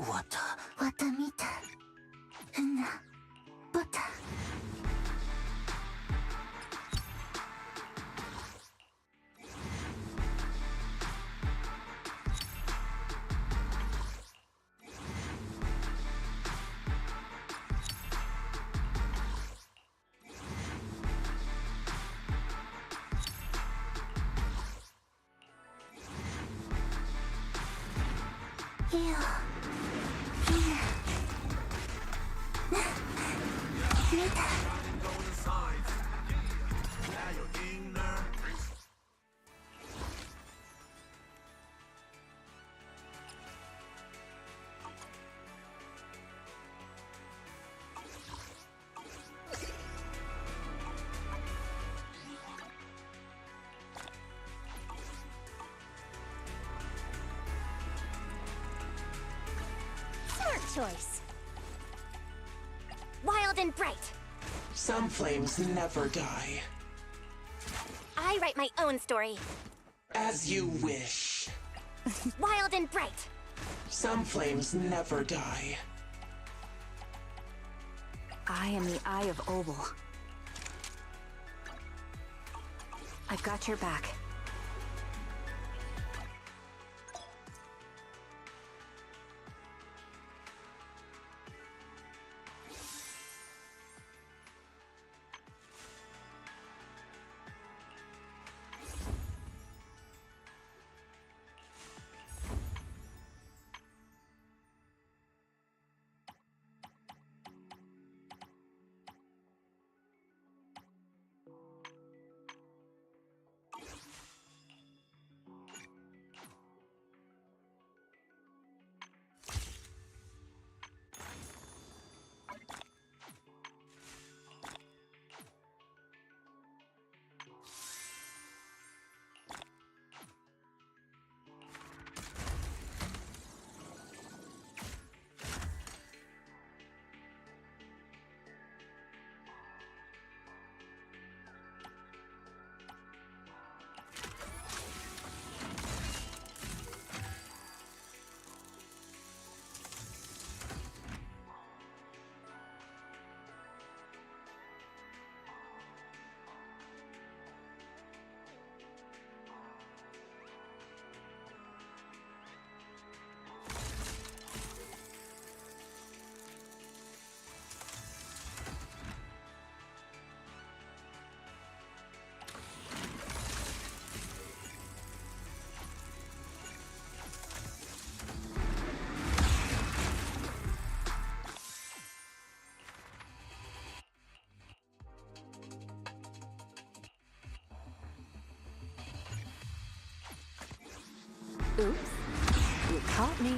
わた見たなボタいや見たChoice. Wild and bright. Some flames never die. I write my own story. As you wish. Wild and bright. Some flames never die. I am the Eye of Obel. I've got your back. Oops. You caught me.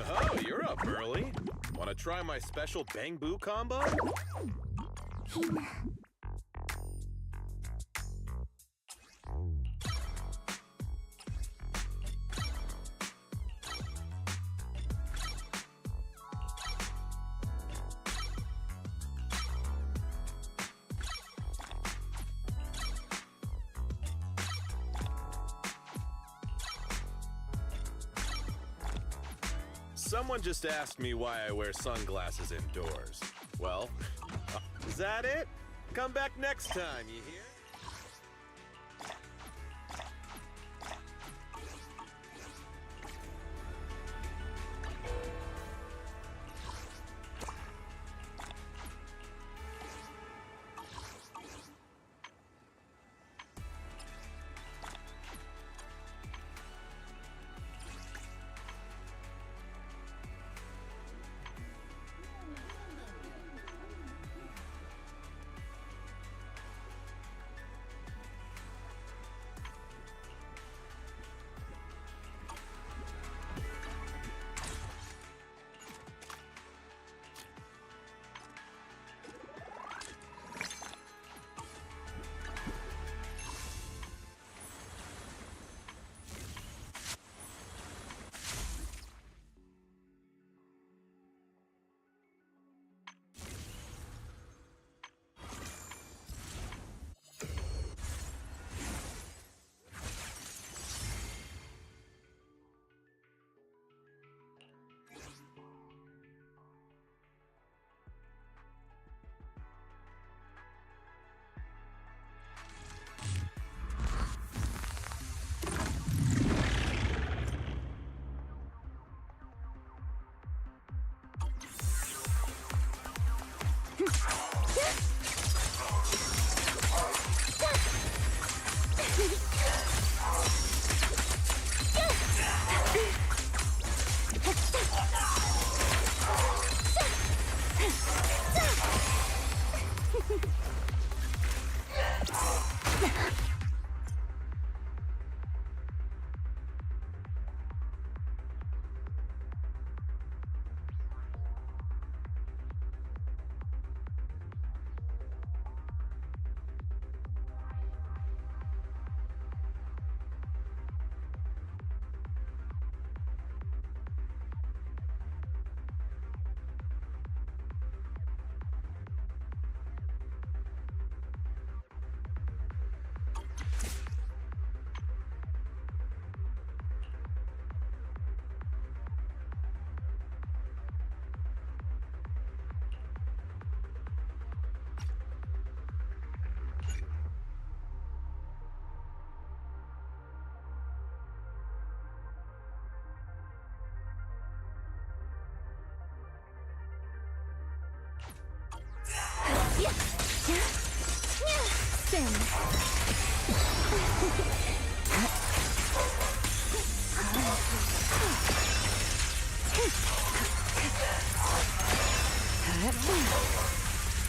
Oh, you're up early. Want to try my special Bang Boo combo? Someone just asked me why I wear sunglasses indoors. Well, is that it? Come back next time, you hear?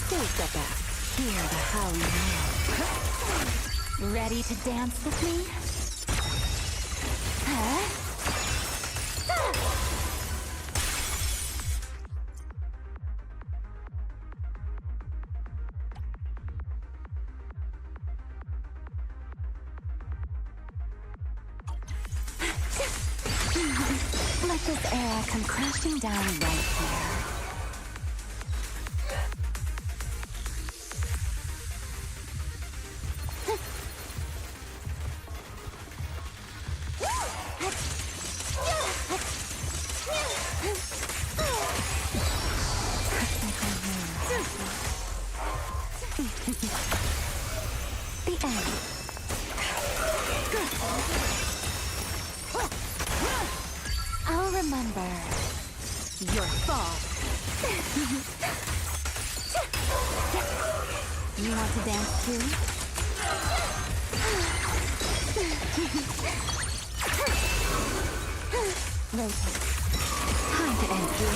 Take the back. Hear the howling wind. Ready to dance with me? Huh? Let this era come crashing down right here. The end. I'll remember your fall. You want to dance too? Rotate. Time to end you.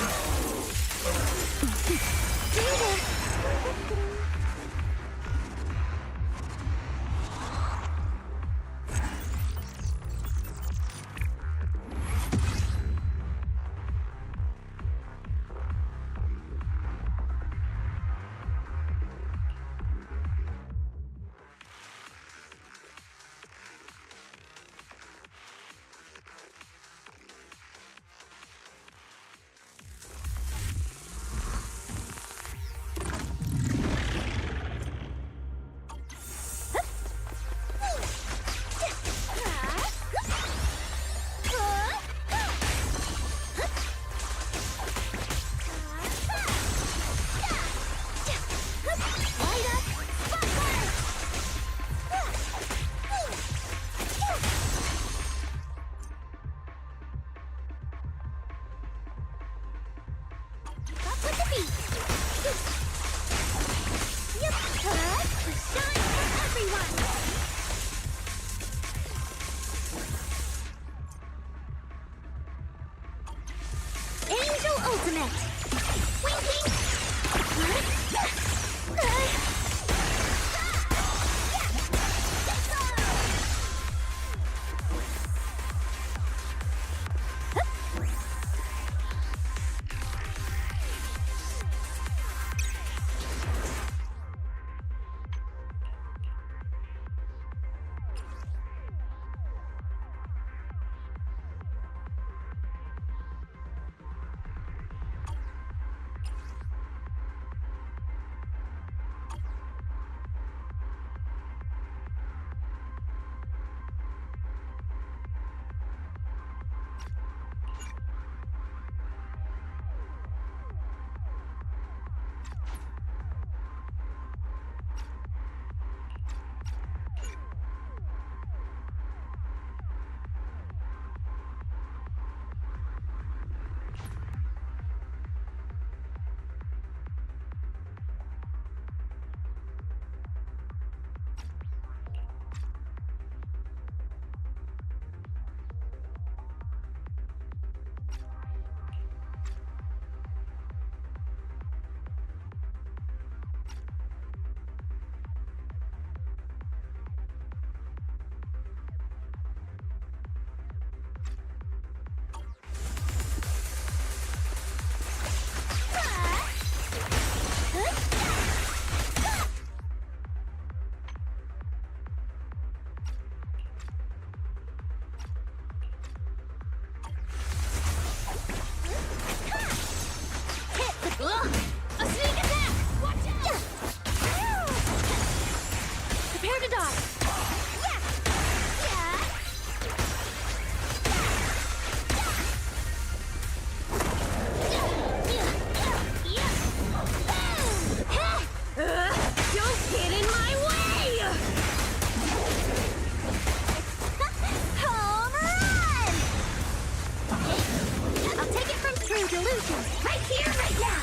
to dodge. Yeah. Yeah. Don't get in my way! Home run! I'll take it from true delusion. Right here, right now!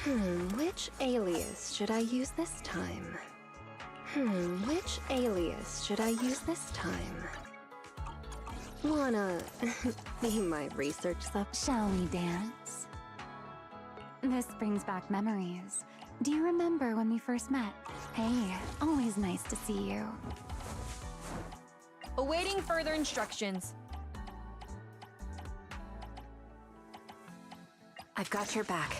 Which alias should I use this time? Which alias should I use this time? Wanna be my research sub? Shall we dance? This brings back memories. Do you remember when we first met? Hey, always nice to see you. Awaiting further instructions. I've got your back.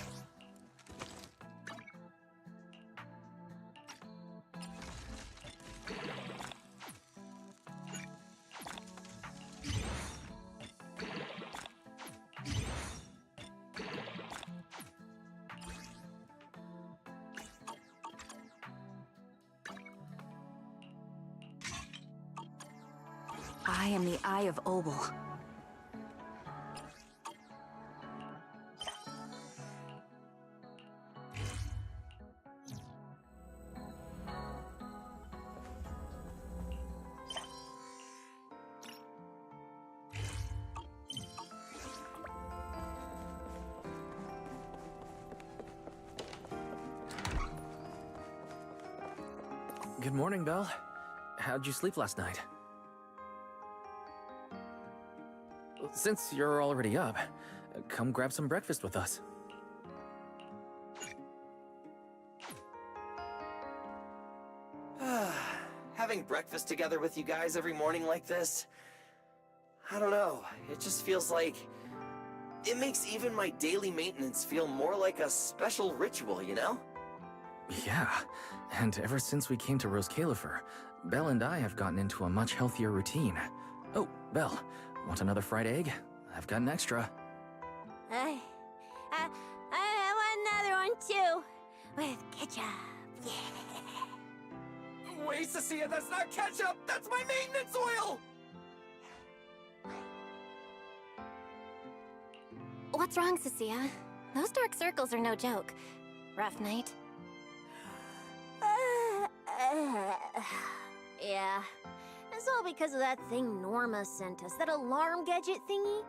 I am the Eye of Obel. Good morning, Belle. How'd you sleep last night? Since you're already up, come grab some breakfast with us. Having breakfast together with you guys every morning like this, I don't know, it just feels like... It makes even my daily maintenance feel more like a special ritual, you know? Yeah, and ever since we came to Rose Califer, Belle and I have gotten into a much healthier routine. Oh, Belle, want another fried egg? I've got an extra. I want another one too. With ketchup. Yeah. Wait, Cecilia, that's not ketchup! That's my maintenance oil! What's wrong, Cecilia? Those dark circles are no joke. Rough night? Yeah. It's all because of that thing Norma sent us, that alarm gadget thingy.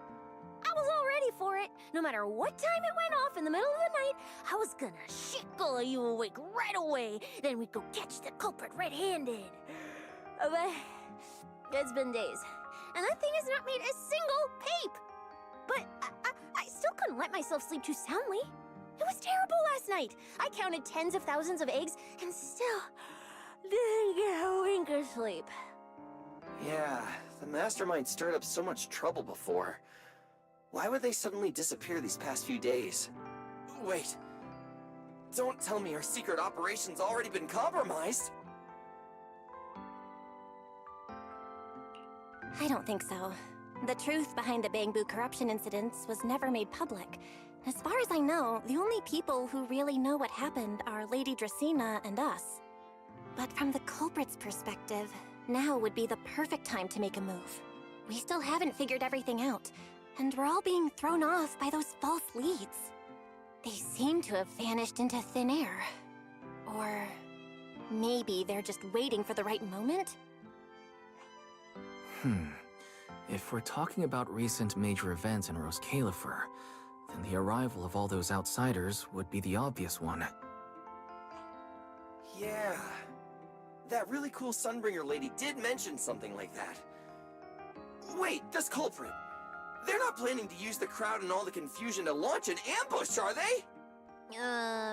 I was all ready for it. No matter what time it went off in the middle of the night, I was gonna shickle you awake right away. Then we'd go catch the culprit red-handed. But it's been days, and that thing has not made a single peep. But I still couldn't let myself sleep too soundly. It was terrible last night. I counted tens of thousands of eggs and still didn't get a wink of sleep. Yeah, the Mastermind stirred up so much trouble before. Why would they suddenly disappear these past few days? Wait, don't tell me our secret operation's already been compromised! I don't think so. The truth behind the Bamboo corruption incidents was never made public. As far as I know, the only people who really know what happened are Lady Dracena and us. But from the culprit's perspective, now would be the perfect time to make a move. We still haven't figured everything out, and we're all being thrown off by those false leads. They seem to have vanished into thin air. Or maybe they're just waiting for the right moment? If we're talking about recent major events in Rose Califer, then the arrival of all those outsiders would be the obvious one. Yeah. That really cool Sunbringer lady did mention something like that. Wait, this culprit! They're not planning to use the crowd and all the confusion to launch an ambush, are they?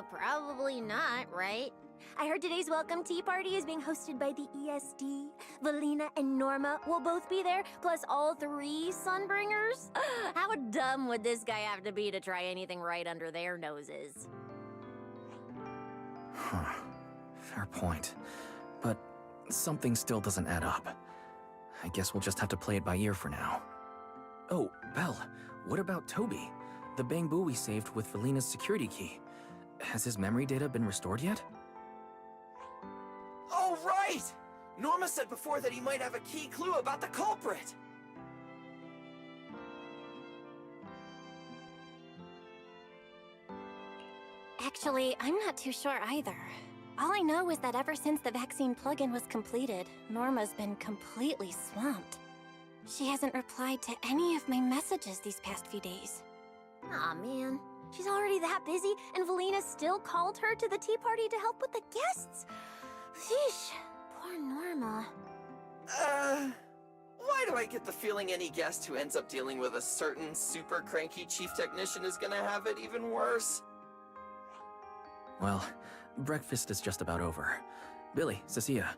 Probably not, right? I heard today's welcome tea party is being hosted by the ESD. Valina and Norma will both be there, plus all 3 Sunbringers. How dumb would this guy have to be to try anything right under their noses? Fair point. But something still doesn't add up. I guess we'll just have to play it by ear for now. Oh, Belle, what about Toby? The Bamboo we saved with Valina's security key. Has his memory data been restored yet? Oh, right! Norma said before that he might have a key clue about the culprit! Actually, I'm not too sure either. All I know is that ever since the vaccine plugin was completed, Norma's been completely swamped. She hasn't replied to any of my messages these past few days. Aw, man. She's already that busy, and Valina still called her to the tea party to help with the guests. Sheesh, poor Norma. Why do I get the feeling any guest who ends up dealing with a certain super cranky chief technician is gonna have it even worse? Well, breakfast is just about over. Billy, Cecilia,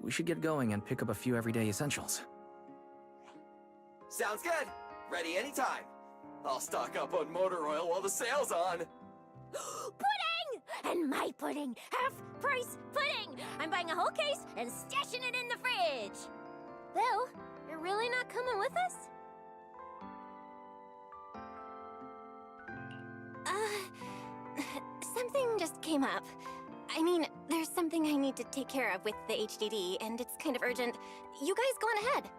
we should get going and pick up a few everyday essentials. Sounds good! Ready anytime! I'll stock up on motor oil while the sale's on! Pudding! And my pudding! Half-price pudding! I'm buying a whole case and stashing it in the fridge! Bill, you're really not coming with us? Something just came up. I mean, there's something I need to take care of with the HDD, and it's kind of urgent. You guys go on ahead.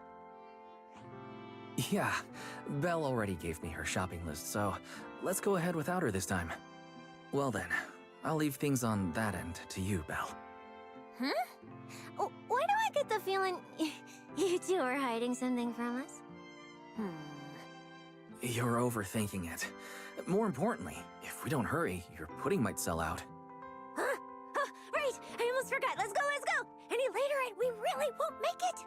Yeah, Belle already gave me her shopping list, so let's go ahead without her this time. Well then, I'll leave things on that end to you, Belle. Huh? Oh, why do I get the feeling you two are hiding something from us? You're overthinking it. More importantly, if we don't hurry, your pudding might sell out. Huh? Oh, right! I almost forgot. Let's go, let's go! Any later and we really won't make it!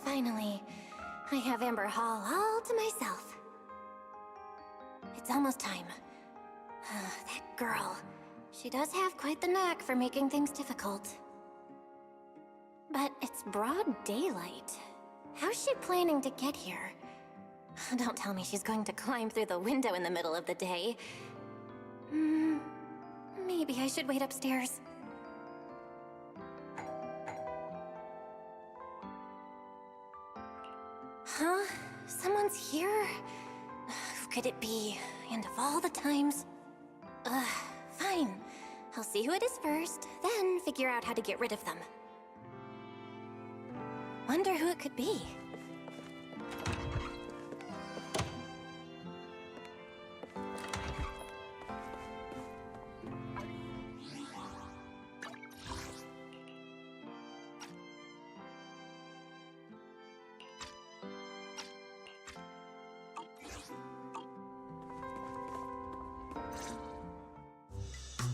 Finally, I have Amber Hall all to myself. It's almost time. That girl. She does have quite the knack for making things difficult. But it's broad daylight. How's she planning to get here? Don't tell me she's going to climb through the window in the middle of the day. Maybe I should wait upstairs. Huh? Someone's here? Who could it be? And of all the times... fine. I'll see who it is first, then figure out how to get rid of them. Wonder who it could be.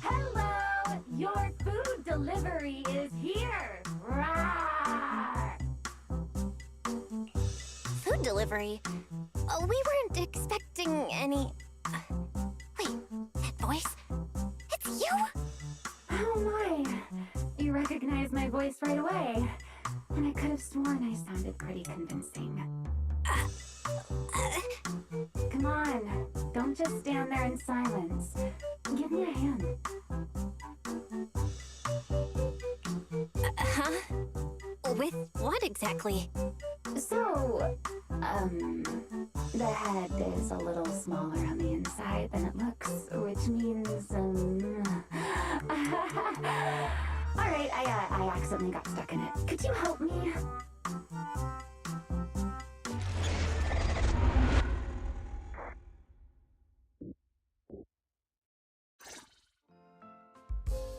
Hello! Your food delivery is here! Rawr! Food delivery? Oh, we weren't expecting any... wait, that voice? It's you? Oh my! You recognized my voice right away. And I could have sworn I sounded pretty convincing. Come on, don't just stand there in silence. Give me a hand. Huh? With what exactly? So, the head is a little smaller on the inside than it looks, which means, Alright, I accidentally got stuck in it. Could you help me?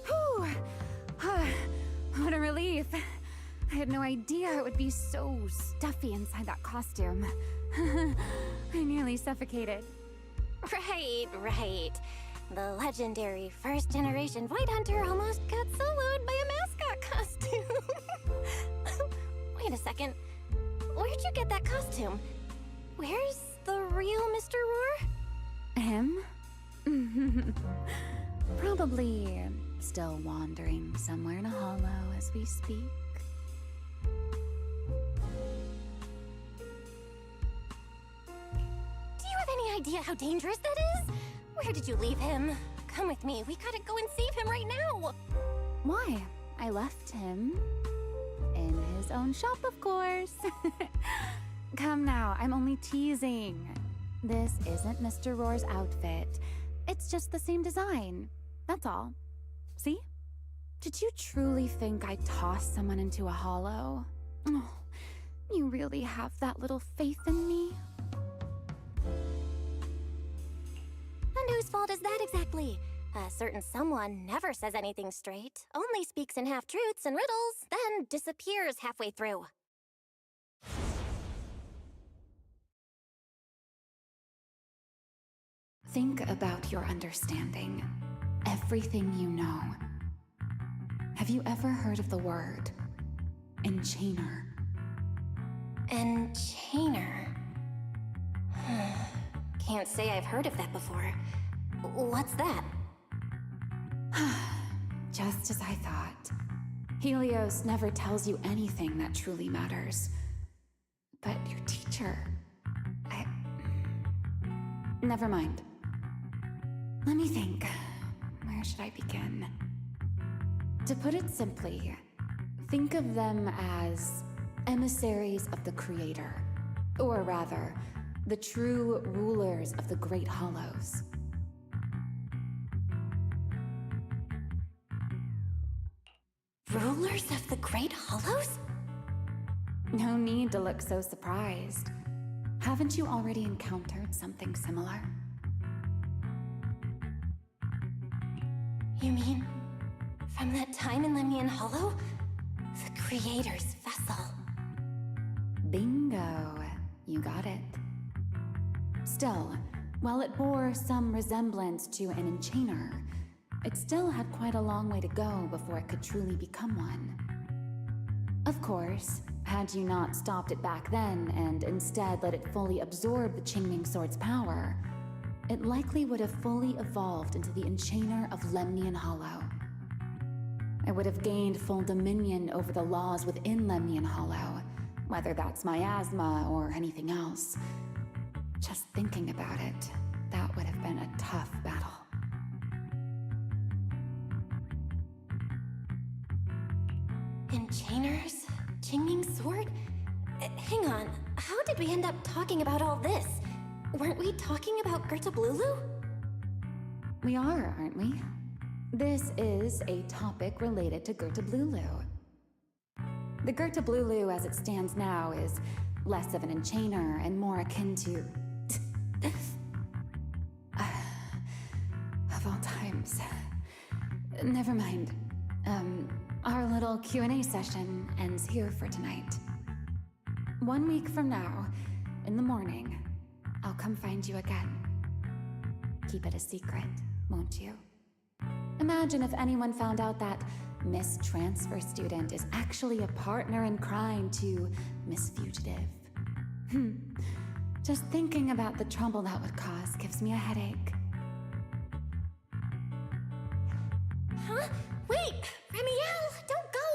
Whew! What a relief. I had no idea it would be so stuffy inside that costume. I nearly suffocated. Right. The legendary first-generation Void Hunter almost got soloed by a mascot costume. Wait a second. Where'd you get that costume? Where's the real Mr. Roar? Him? Probably still wandering somewhere in a hollow as we speak. Do you have any idea how dangerous that is? Where did you leave him? Come with me. We gotta go and save him right now. Why? I left him in his own shop, of course. Come now, I'm only teasing. This isn't Mr. Roar's outfit. It's just the same design. That's all. See? Did you truly think I'd toss someone into a hollow? Oh, you really have that little faith in me? And whose fault is that exactly? A certain someone never says anything straight, only speaks in half-truths and riddles, then disappears halfway through. Think about your understanding. Everything you know. Have you ever heard of the word enchainer? Enchainer. Can't say I've heard of that before. What's that? Just as I thought. Helios never tells you anything that truly matters. But your teacher... Never mind. Let me think. Where should I begin? To put it simply, think of them as emissaries of the Creator. Or rather, the true rulers of the Great Hollows. Rulers of the Great Hollows? No need to look so surprised. Haven't you already encountered something similar? You mean, from that time in Lemnian Hollow? The Creator's vessel. Bingo. You got it. Still, while it bore some resemblance to an enchainer, it still had quite a long way to go before it could truly become one. Of course, had you not stopped it back then and instead let it fully absorb the Qingming Sword's power, it likely would have fully evolved into the enchainer of Lemnian Hollow. It would have gained full dominion over the laws within Lemnian Hollow, whether that's miasma or anything else. Just thinking about it, that would have been a tough battle. Enchainers? Qingming Sword? Hang on, how did we end up talking about all this? Weren't we talking about Gertablulu? We are, aren't we? This is a topic related to Gertablulu. The Gertablulu as it stands now is less of an enchainer and more akin to... of all times. Never mind. Our little Q&A session ends here for tonight. 1 week from now, in the morning, I'll come find you again. Keep it a secret, won't you? Imagine if anyone found out that Miss Transfer Student is actually a partner in crime to Miss Fugitive. Just thinking about the trouble that would cause gives me a headache. Huh? Wait! Ramiel, don't go!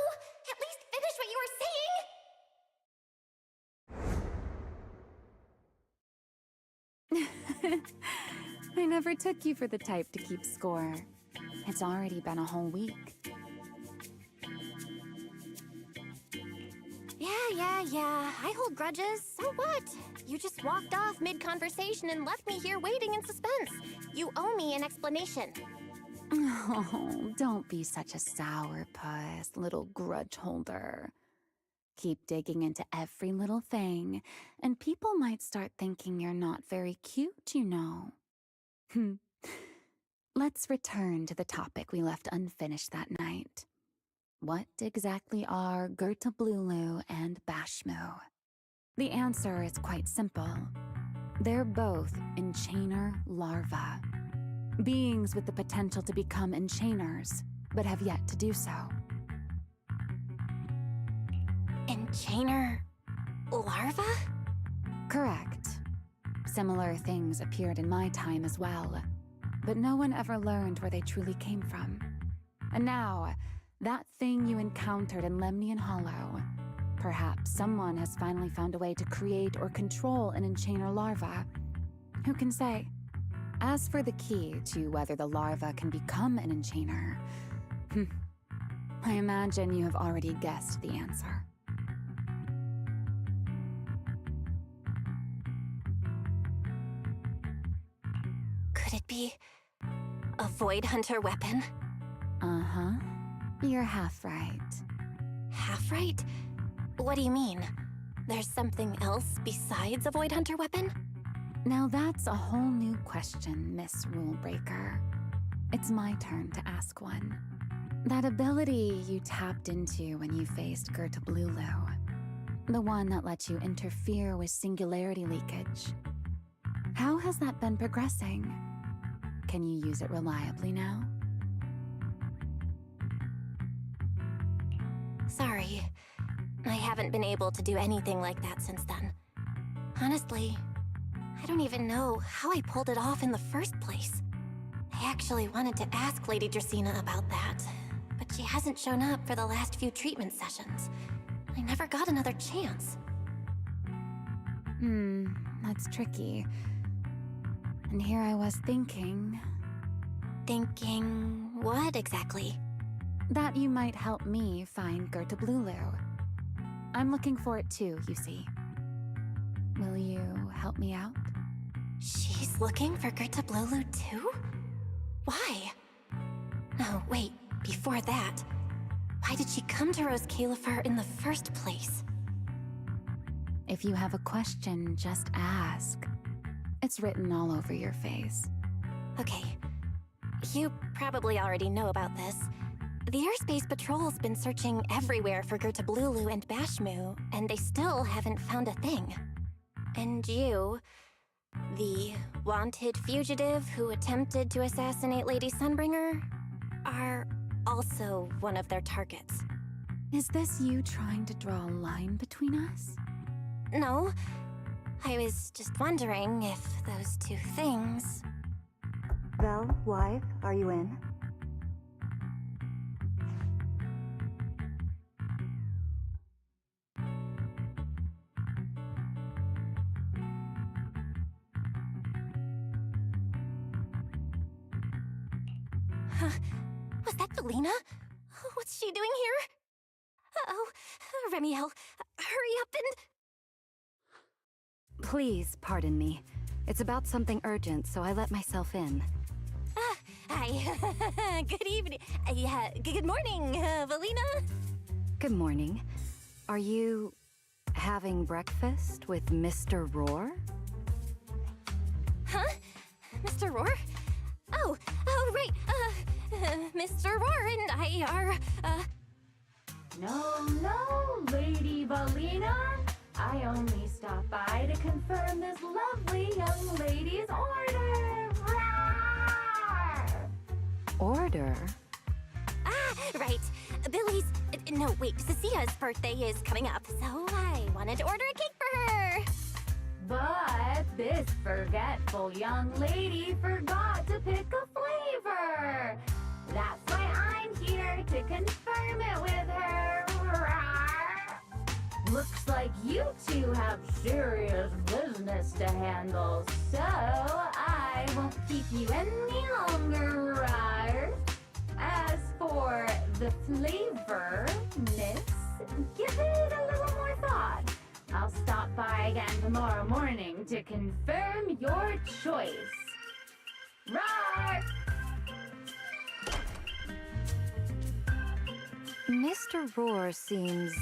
At least finish what you were saying! I never took you for the type to keep score. It's already been a whole week. Yeah. I hold grudges. So what? You just walked off mid-conversation and left me here waiting in suspense. You owe me an explanation. Oh, don't be such a sourpuss, little grudge holder. Keep digging into every little thing, and people might start thinking you're not very cute, you know. Let's return to the topic we left unfinished that night. What exactly are Gertablulu and Bashmu? The answer is quite simple. They're both enchainer larvae. Beings with the potential to become enchainers, but have yet to do so. Enchainer... larva? Correct. Similar things appeared in my time as well, but no one ever learned where they truly came from. And now, that thing you encountered in Lemnian Hollow, perhaps someone has finally found a way to create or control an enchainer larva. Who can say? As for the key to whether the larva can become an enchainer, I imagine you have already guessed the answer. Could it be a Void Hunter weapon? Uh-huh. You're half right. Half right? What do you mean? There's something else besides a Void Hunter weapon? Now that's a whole new question, Miss Rulebreaker. It's my turn to ask one. That ability you tapped into when you faced Gertablulu, the one that lets you interfere with singularity leakage. How has that been progressing? Can you use it reliably now? Sorry. I haven't been able to do anything like that since then. Honestly, I don't even know how I pulled it off in the first place. I actually wanted to ask Lady Dracaena about that, but she hasn't shown up for the last few treatment sessions. I never got another chance. That's tricky. And here I was thinking... Thinking what exactly? that you might help me find Gerta Blulu. I'm looking for it too, you see. Will you help me out? She's looking for Gerta Blulu too? Why? No, wait, before that. Why did she come to Rose Califar in the first place? If you have a question, just ask. It's written all over your face. Okay. You probably already know about this. The Airspace Patrol's been searching everywhere for Gerta Blulu and Bashmu, and they still haven't found a thing. And you, the wanted fugitive who attempted to assassinate Lady Sunbringer, are also one of their targets. Is this you trying to draw a line between us? No. I was just wondering if those two things... Vel, wife, are you in? Huh? Was that Valina? What's she doing here? Uh-oh. Remiel, hurry up and... Please, pardon me. It's about something urgent, so I let myself in. Hi. Good evening. Good morning, Valina. Good morning. Are you... having breakfast with Mr. Roar? Huh? Mr. Roar? Oh, right. Mr. Roar and I are, No, Lady Valina. I only stopped by to confirm this lovely young lady's order. Rawr! Order? Right. Billy's... No, wait, Cecia's birthday is coming up, so I wanted to order a cake for her. But this forgetful young lady forgot to pick a flavor. That's why I'm here to confirm it with her. Rawr! Looks like you two have serious business to handle, so I won't keep you any longer. Rawr! As for the flavor, miss, give it a little more thought. I'll stop by again tomorrow morning to confirm your choice. Roar! Mr. Roar seems...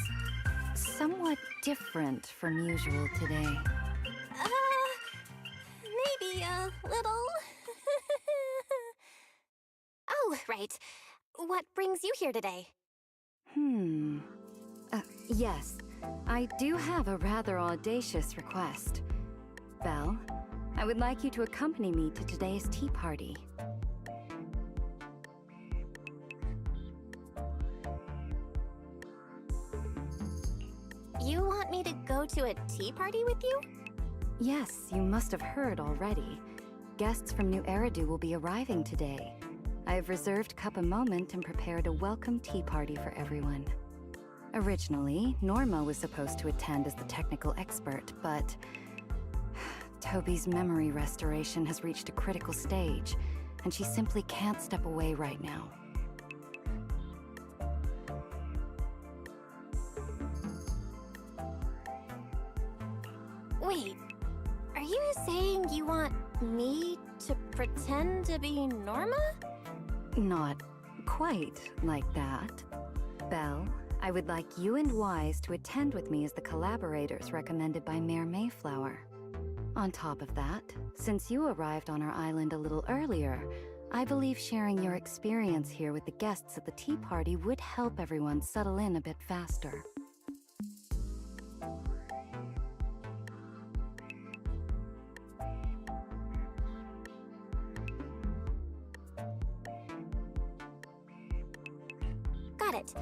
somewhat different from usual today. Maybe a little. Oh, right. What brings you here today? Yes. I do have a rather audacious request. Belle, I would like you to accompany me to today's tea party. You want me to go to a tea party with you? Yes, you must have heard already. Guests from New Eridu will be arriving today. I have reserved Cup a Moment and prepared a welcome tea party for everyone. Originally, Norma was supposed to attend as the technical expert, but... Toby's memory restoration has reached a critical stage, and she simply can't step away right now. Wait, are you saying you want me to pretend to be Norma? Not quite like that. Belle, I would like you and Wise to attend with me as the collaborators recommended by Mayor Mayflower. On top of that, since you arrived on our island a little earlier, I believe sharing your experience here with the guests at the tea party would help everyone settle in a bit faster. got it.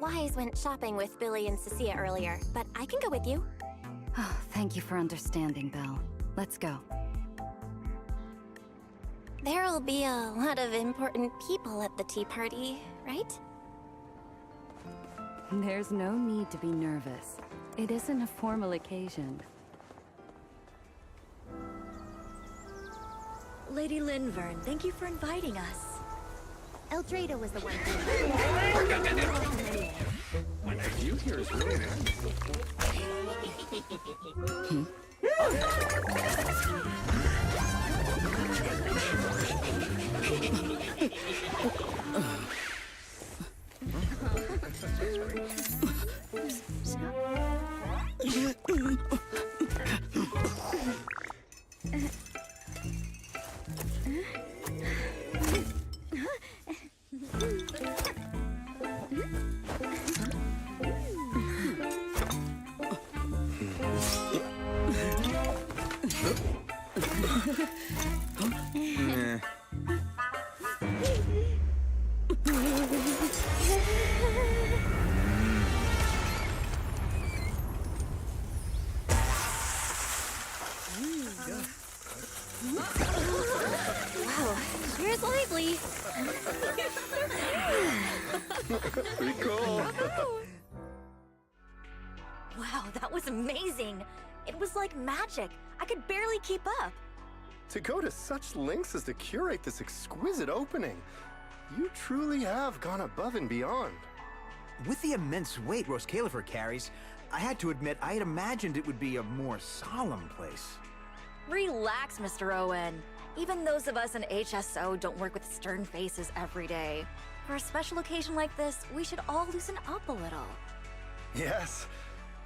Wise went shopping with Billy and Cecilia earlier, but I can go with you. Oh, thank you for understanding, Belle. Let's go. There'll be a lot of important people at the tea party, right? There's no need to be nervous. It isn't a formal occasion. Lady Linvern, thank you for inviting us. Eldrada was the one. My view here is really Wow, cheers lively. Pretty cool. Wow, that was amazing. It was like magic. I could barely keep up. To go to such lengths as to curate this exquisite opening, you truly have gone above and beyond. With the immense weight Rose Califer carries, I had to admit I had imagined it would be a more solemn place. Relax, Mr. Owen. Even those of us in HSO don't work with stern faces every day. For a special occasion like this, we should all loosen up a little. Yes.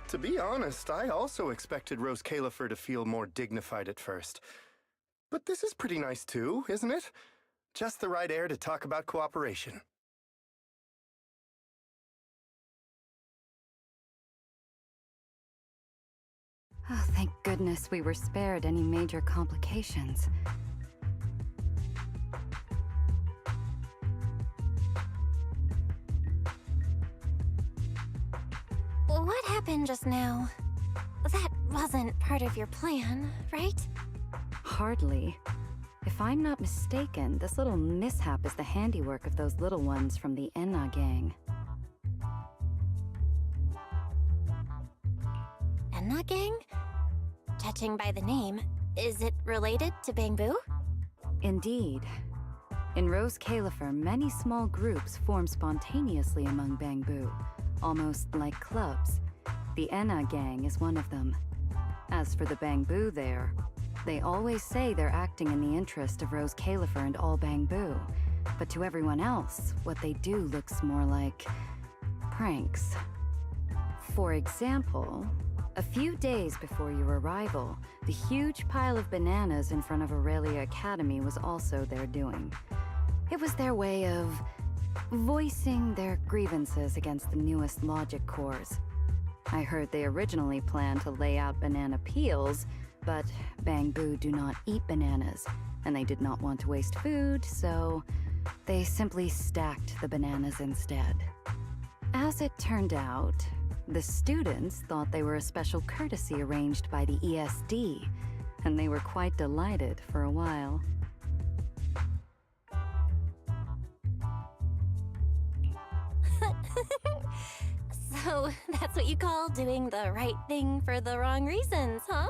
To be honest, I also expected Rose Califer to feel more dignified at first. But this is pretty nice too, isn't it? Just the right air to talk about cooperation. Oh, thank goodness we were spared any major complications. What happened just now? That wasn't part of your plan, right? Hardly. If I'm not mistaken, this little mishap is the handiwork of those little ones from the Enna gang. Enna gang? Judging by the name, is it related to Bangbu? Indeed. In Rose Califer, many small groups form spontaneously among Bangbu, almost like clubs. The Enna gang is one of them. As for the Bangbu there, they always say they're acting in the interest of Rose Califer and all Bangbu, but to everyone else, what they do looks more like pranks. For example, a few days before your arrival, the huge pile of bananas in front of Aurelia Academy was also their doing. It was their way of voicing their grievances against the newest logic cores. I heard they originally planned to lay out banana peels, but Bangbu do not eat bananas, and they did not want to waste food, so they simply stacked the bananas instead. As it turned out, the students thought they were a special courtesy arranged by the ESD, and they were quite delighted for a while. So, that's what you call doing the right thing for the wrong reasons, huh?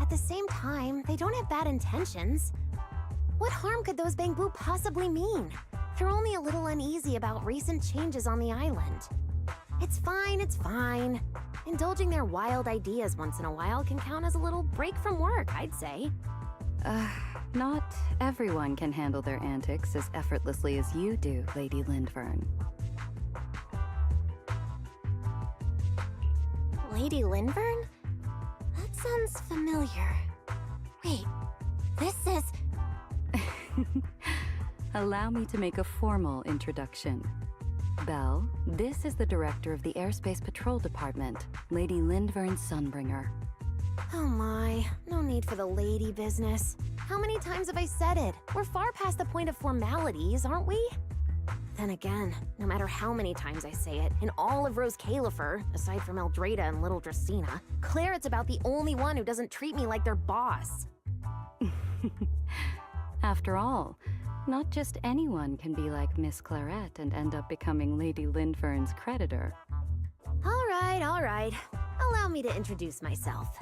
At the same time, they don't have bad intentions. What harm could those Bangbu possibly mean? They're only a little uneasy about recent changes on the island. It's fine, it's fine. Indulging their wild ideas once in a while can count as a little break from work, I'd say. Not everyone can handle their antics as effortlessly as you do, Lady Linvern. Lady Linvern? That sounds familiar. Wait, this is... Allow me to make a formal introduction. Belle, this is the director of the Airspace Patrol Department, Lady Linvern Sunbringer. Oh my, no need for the lady business. How many times have I said it? We're far past the point of formalities, aren't we? Then again, no matter how many times I say it, in all of Rose Califer, aside from Eldrada and Little Dracena, Claret's about the only one who doesn't treat me like their boss. After all, not just anyone can be like Miss Claret and end up becoming Lady Lindfern's creditor. All right. Allow me to introduce myself.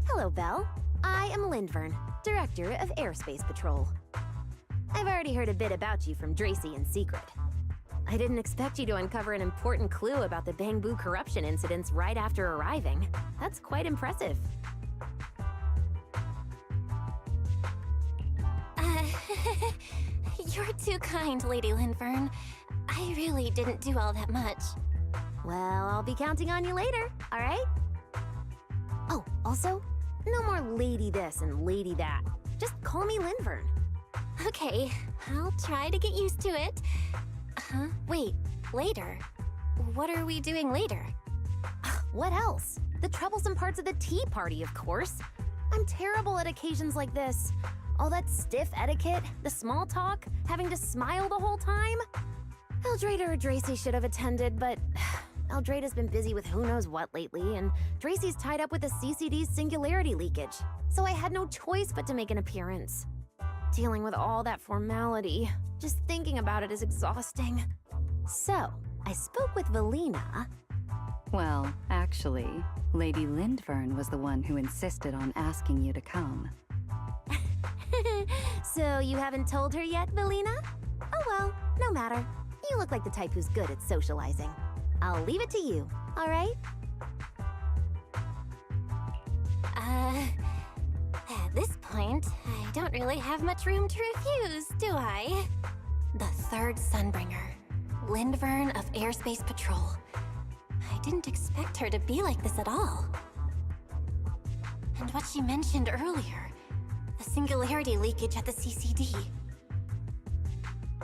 Hello, Belle. I am Lindvern, Director of Airspace Patrol. I've already heard a bit about you from Dracy in secret. I didn't expect you to uncover an important clue about the Bangbu corruption incidents right after arriving. That's quite impressive. You're too kind, Lady Lindvern. I really didn't do all that much. Well, I'll be counting on you later, all right? Oh, also, no more lady this and lady that. Just call me Lindvern. Okay, I'll try to get used to it. Huh? Wait, later? What are we doing later? What else? The troublesome parts of the tea party, of course. I'm terrible at occasions like this. All that stiff etiquette, the small talk, having to smile the whole time. Eldrada or Dracy should have attended, but Eldrada's been busy with who knows what lately, and Dracy's tied up with the CCD's singularity leakage, so I had no choice but to make an appearance. Dealing with all that formality, just thinking about it is exhausting. So, I spoke with Valina. Well, actually, Lady Lindvern was the one who insisted on asking you to come. So you haven't told her yet, Valina? Oh well, no matter. You look like the type who's good at socializing. I'll leave it to you, all right? At this point, I don't really have much room to refuse, do I? The third Sunbringer, Lindvern of Airspace Patrol. I didn't expect her to be like this at all. And what she mentioned earlier, the singularity leakage at the CCD.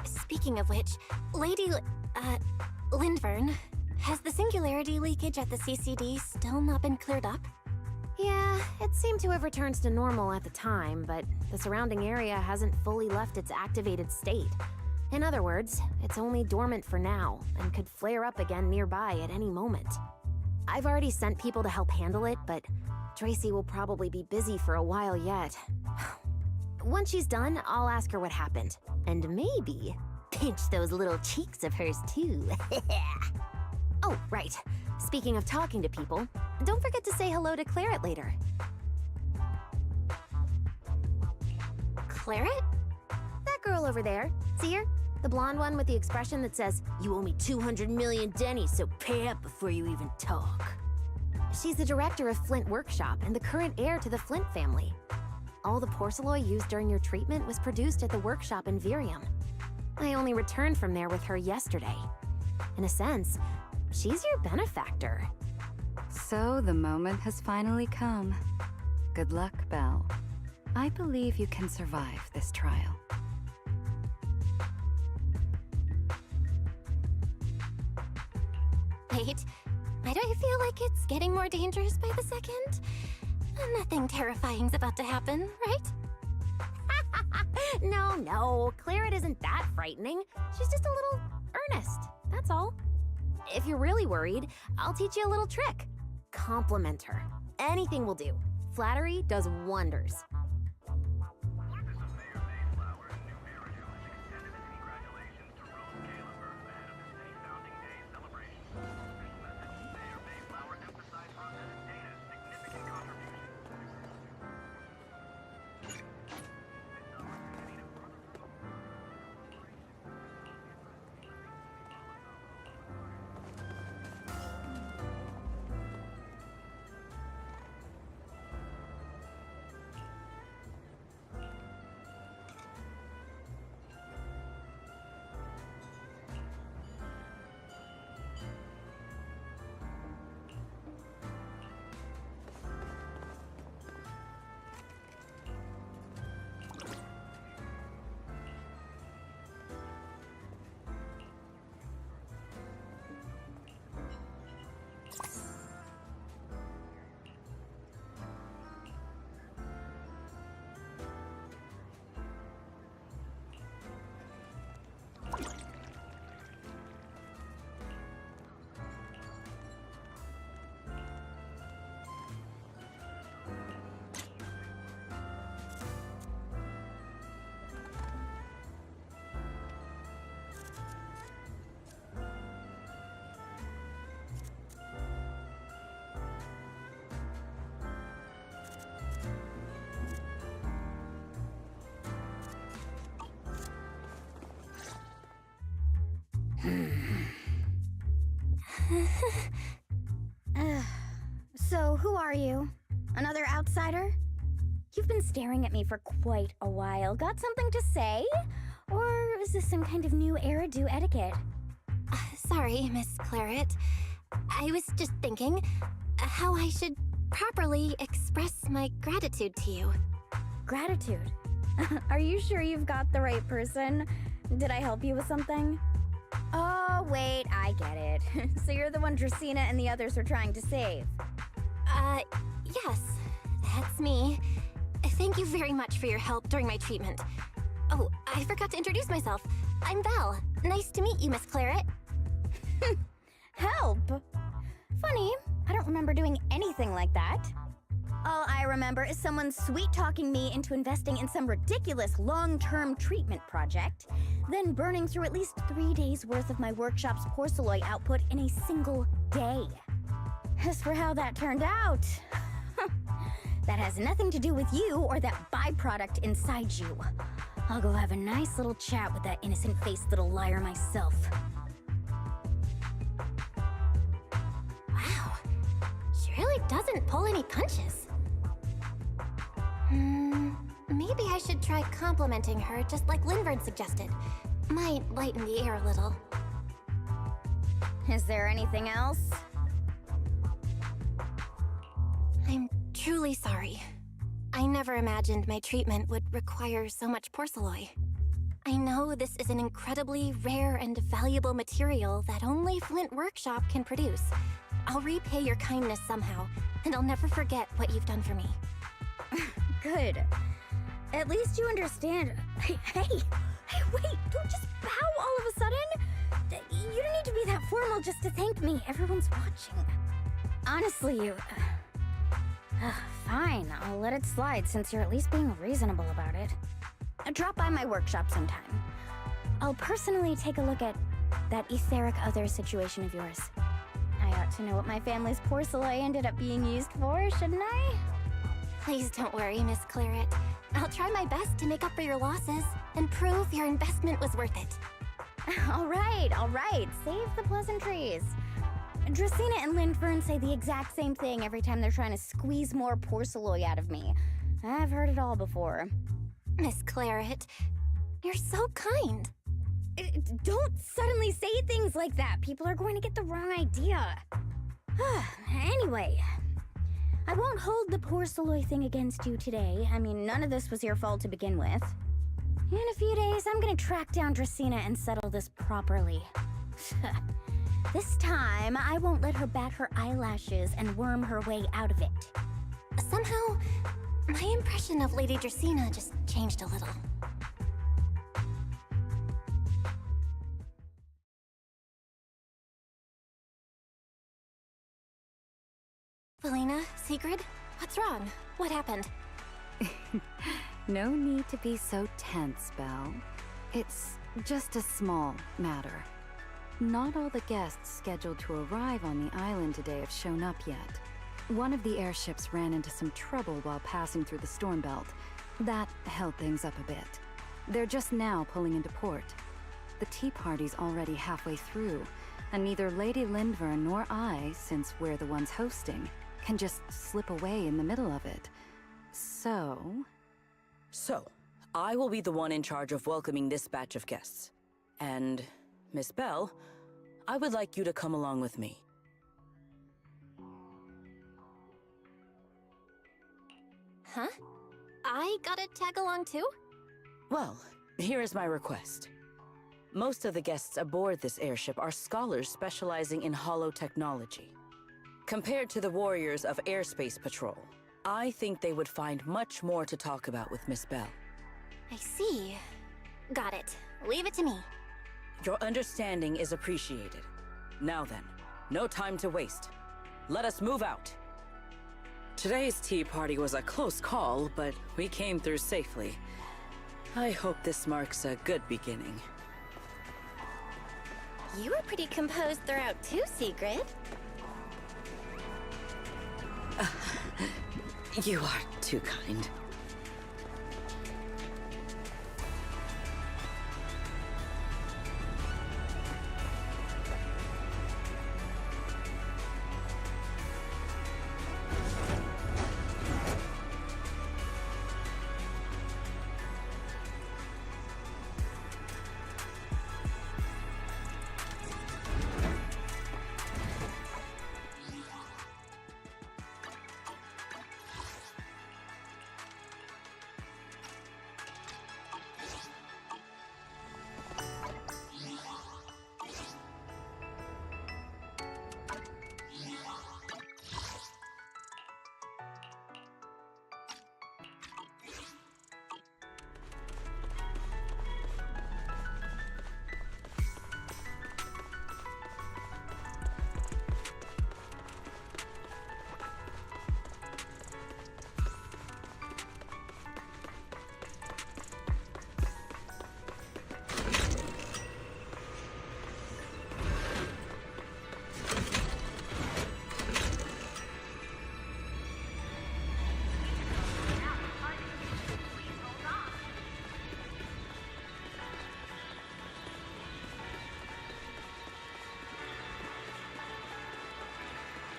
Speaking of which, Lindvern, has the singularity leakage at the CCD still not been cleared up? Yeah, it seemed to have returned to normal at the time, but the surrounding area hasn't fully left its activated state. In other words, it's only dormant for now, and could flare up again nearby at any moment. I've already sent people to help handle it, but Dracy will probably be busy for a while yet. Once she's done, I'll ask her what happened. And maybe pinch those little cheeks of hers too. Oh, right. Speaking of talking to people, don't forget to say hello to Claret later. Claret? That girl over there. See her? The blonde one with the expression that says, "You owe me 200 million dennies, so pay up before you even talk." She's the director of Flint Workshop and the current heir to the Flint family. All the porcelain used during your treatment was produced at the workshop in Virium. I only returned from there with her yesterday. In a sense, she's your benefactor. So the moment has finally come. Good luck, Belle. I believe you can survive this trial. Wait, why do I feel like it's getting more dangerous by the second? Nothing terrifying's about to happen, right? No, Claret isn't that frightening. She's just a little earnest, that's all. If you're really worried, I'll teach you a little trick. Compliment her. Anything will do. Flattery does wonders. So, who are you? Another outsider? You've been staring at me for quite a while. Got something to say? Or is this some kind of new Eridu etiquette? Sorry, Miss Claret. I was just thinking how I should properly express my gratitude to you. Gratitude? Are you sure you've got the right person? Did I help you with something? Oh, wait, I get it. So you're the one Dracaena and the others are trying to save. Yes, that's me. Thank you very much for your help during my treatment. Oh, I forgot to introduce myself. I'm Belle. Nice to meet you, Miss Claret. Help? Funny, I don't remember doing anything like that. All I remember is someone sweet-talking me into investing in some ridiculous long-term treatment project, then burning through at least 3 days' worth of my workshop's porcelain output in a single day. As for how that turned out, that has nothing to do with you or that byproduct inside you. I'll go have a nice little chat with that innocent-faced little liar myself. Wow, she really doesn't pull any punches. Maybe I should try complimenting her just like Linvern suggested. Might lighten the air a little. Is there anything else? I'm truly sorry. I never imagined my treatment would require so much porcelain. I know this is an incredibly rare and valuable material that only Flint Workshop can produce. I'll repay your kindness somehow, and I'll never forget what you've done for me. Good. At least you understand. Hey, wait, don't just bow all of a sudden. You don't need to be that formal just to thank me. Everyone's watching. Honestly, you... fine, I'll let it slide since you're at least being reasonable about it. Drop by my workshop sometime. I'll personally take a look at that etheric other situation of yours. I ought to know what my family's porcelain ended up being used for, shouldn't I? Please don't worry, Miss Claret. I'll try my best to make up for your losses and prove your investment was worth it. All right. Save the pleasantries. Dracaena and Linvern say the exact same thing every time they're trying to squeeze more porcelain out of me. I've heard it all before. Miss Claret, you're so kind. Don't suddenly say things like that. People are going to get the wrong idea. Anyway, I won't hold the porcelain thing against you today. I mean, none of this was your fault to begin with. In a few days, I'm gonna track down Dracaena and settle this properly. This time, I won't let her bat her eyelashes and worm her way out of it. Somehow, my impression of Lady Dracaena just changed a little. Valina, Sigrid, what's wrong? What happened? No need to be so tense, Belle. It's just a small matter. Not all the guests scheduled to arrive on the island today have shown up yet. One of the airships ran into some trouble while passing through the storm belt. That held things up a bit. They're just now pulling into port. The tea party's already halfway through, and neither Lady Linvern nor I, since we're the ones hosting, can just slip away in the middle of it. So, I will be the one in charge of welcoming this batch of guests. And, Miss Belle, I would like you to come along with me. Huh? I gotta tag along too? Well, here is my request. Most of the guests aboard this airship are scholars specializing in holotechnology. Compared to the warriors of Airspace Patrol, I think they would find much more to talk about with Miss Belle. I see. Got it. Leave it to me. Your understanding is appreciated. Now then, no time to waste. Let us move out. Today's tea party was a close call, but we came through safely. I hope this marks a good beginning. You were pretty composed throughout too, Sigrid. You are too kind.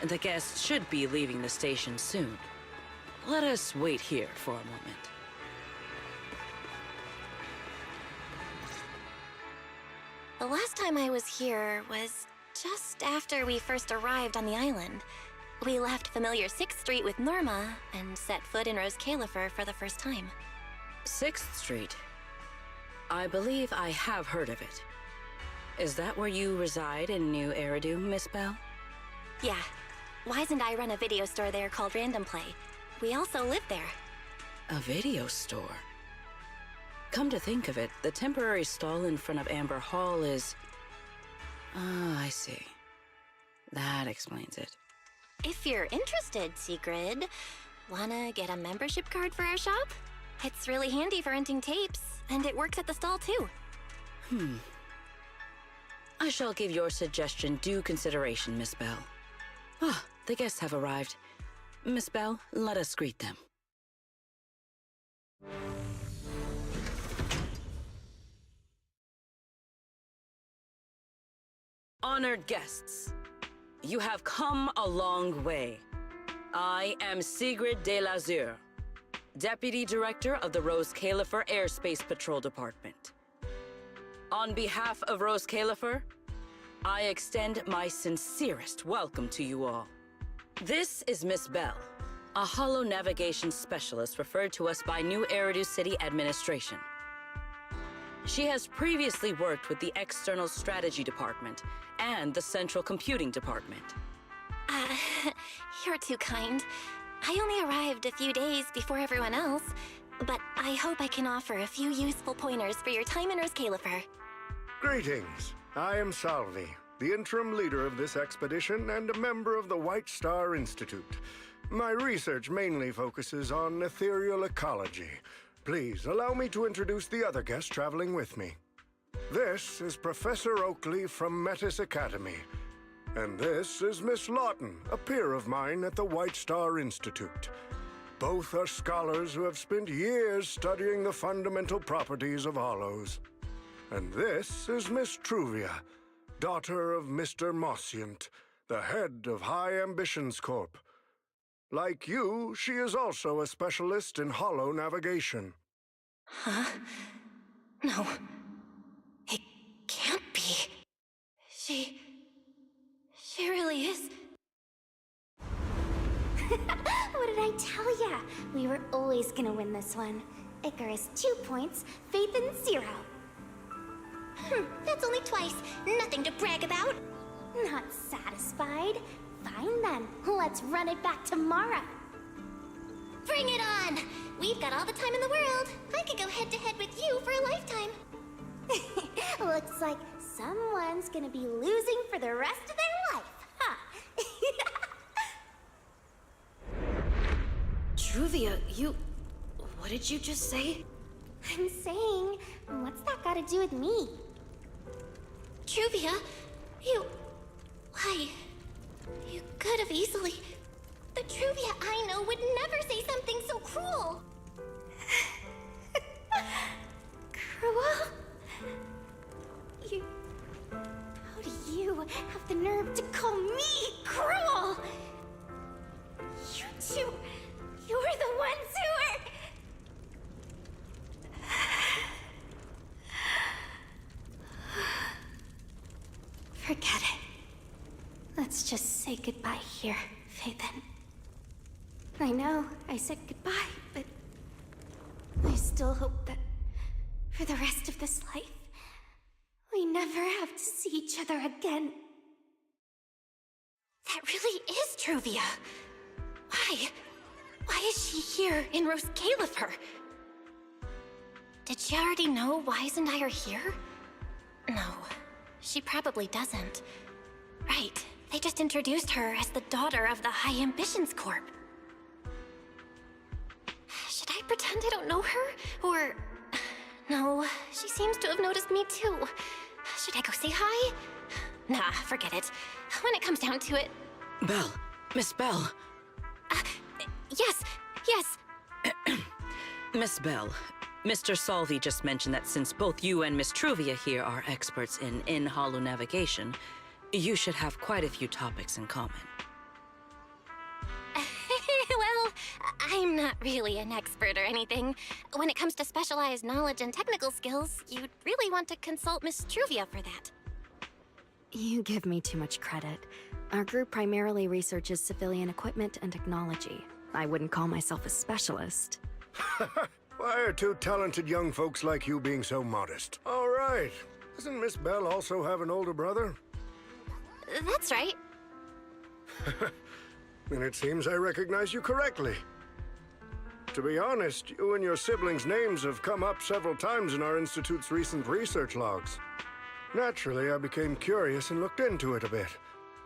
The guests should be leaving the station soon. Let us wait here for a moment. The last time I was here was just after we first arrived on the island. We left familiar 6th Street with Norma and set foot in Rose Califer for the first time. 6th Street. I believe I have heard of it. Is that where you reside in New Eridu, Miss Bell? Yeah. Wise and I run a video store there called Random Play. We also live there. A video store? Come to think of it, the temporary stall in front of Amber Hall is... Ah, I see. That explains it. If you're interested, Sigrid, wanna get a membership card for our shop? It's really handy for renting tapes, and it works at the stall too. I shall give your suggestion due consideration, Miss Bell. Ah, the guests have arrived. Miss Bell, let us greet them. Honored guests, you have come a long way. I am Sigrid de Lazure, Deputy Director of the Rose Califer Airspace Patrol Department. On behalf of Rose Califer, I extend my sincerest welcome to you all. This is Miss Bell, a holo navigation specialist referred to us by New Eridu City Administration. She has previously worked with the External Strategy Department and the Central Computing Department. You're too kind. I only arrived a few days before everyone else, but I hope I can offer a few useful pointers for your time in Rose Califer. Greetings. I am Salvi, the interim leader of this expedition and a member of the White Star Institute. My research mainly focuses on ethereal ecology. Please allow me to introduce the other guest traveling with me. This is Professor Oakley from Metis Academy. And this is Miss Lawton, a peer of mine at the White Star Institute. Both are scholars who have spent years studying the fundamental properties of hollows. And this is Miss Truvia, daughter of Mr. Mossient, the head of High Ambitions Corp. Like you, she is also a specialist in holo navigation. Huh? No. It can't be. She really is. What did I tell ya? We were always gonna win this one. Icarus 2 points, Phaethon 0. That's only twice. Nothing to brag about. Not satisfied? Fine then, let's run it back tomorrow. Bring it on! We've got all the time in the world. I could go head-to-head with you for a lifetime. Looks like someone's gonna be losing for the rest of their life, huh? Truvia, you... What did you just say? I'm saying, what's that got to do with me? Truvia, you... Why? You could have easily... The Truvia I know would never say something so cruel. Cruel? How do you have the nerve to call me cruel? You two... You're the ones who are... Forget it. Let's just say goodbye here, Phaethon. I know I said goodbye, but I still hope that for the rest of this life, we never have to see each other again. That really is Truvia. Why? Why is she here in Rose Califer? Did she already know Wise and I are here? No, she probably doesn't. Right, they just introduced her as the daughter of the High Ambitions Corp. Should I pretend I don't know her? Or... No, she seems to have noticed me too. Should I go say hi? Nah, forget it. When it comes down to it... Bell. Miss Bell. Yes. Miss Bell, Mr. Salvi just mentioned that since both you and Miss Truvia here are experts in holo navigation, you should have quite a few topics in common. I'm not really an expert or anything. When it comes to specialized knowledge and technical skills, you'd really want to consult Miss Truvia for that. You give me too much credit. Our group primarily researches civilian equipment and technology. I wouldn't call myself a specialist. Why are two talented young folks like you being so modest? All right. Doesn't Miss Bell also have an older brother? That's right. Then it seems I recognize you correctly. To be honest, you and your siblings' names have come up several times in our Institute's recent research logs. Naturally, I became curious and looked into it a bit.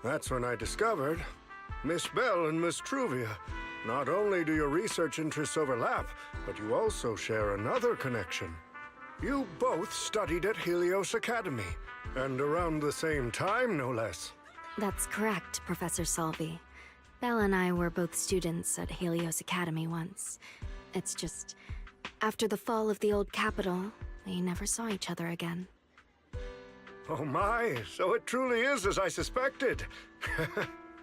That's when I discovered Miss Bell and Miss Truvia. Not only do your research interests overlap, but you also share another connection. You both studied at Helios Academy, and around the same time, no less. That's correct, Professor Salvi. Belle and I were both students at Helios Academy once. It's just, after the fall of the old capital, we never saw each other again. Oh my, so it truly is as I suspected.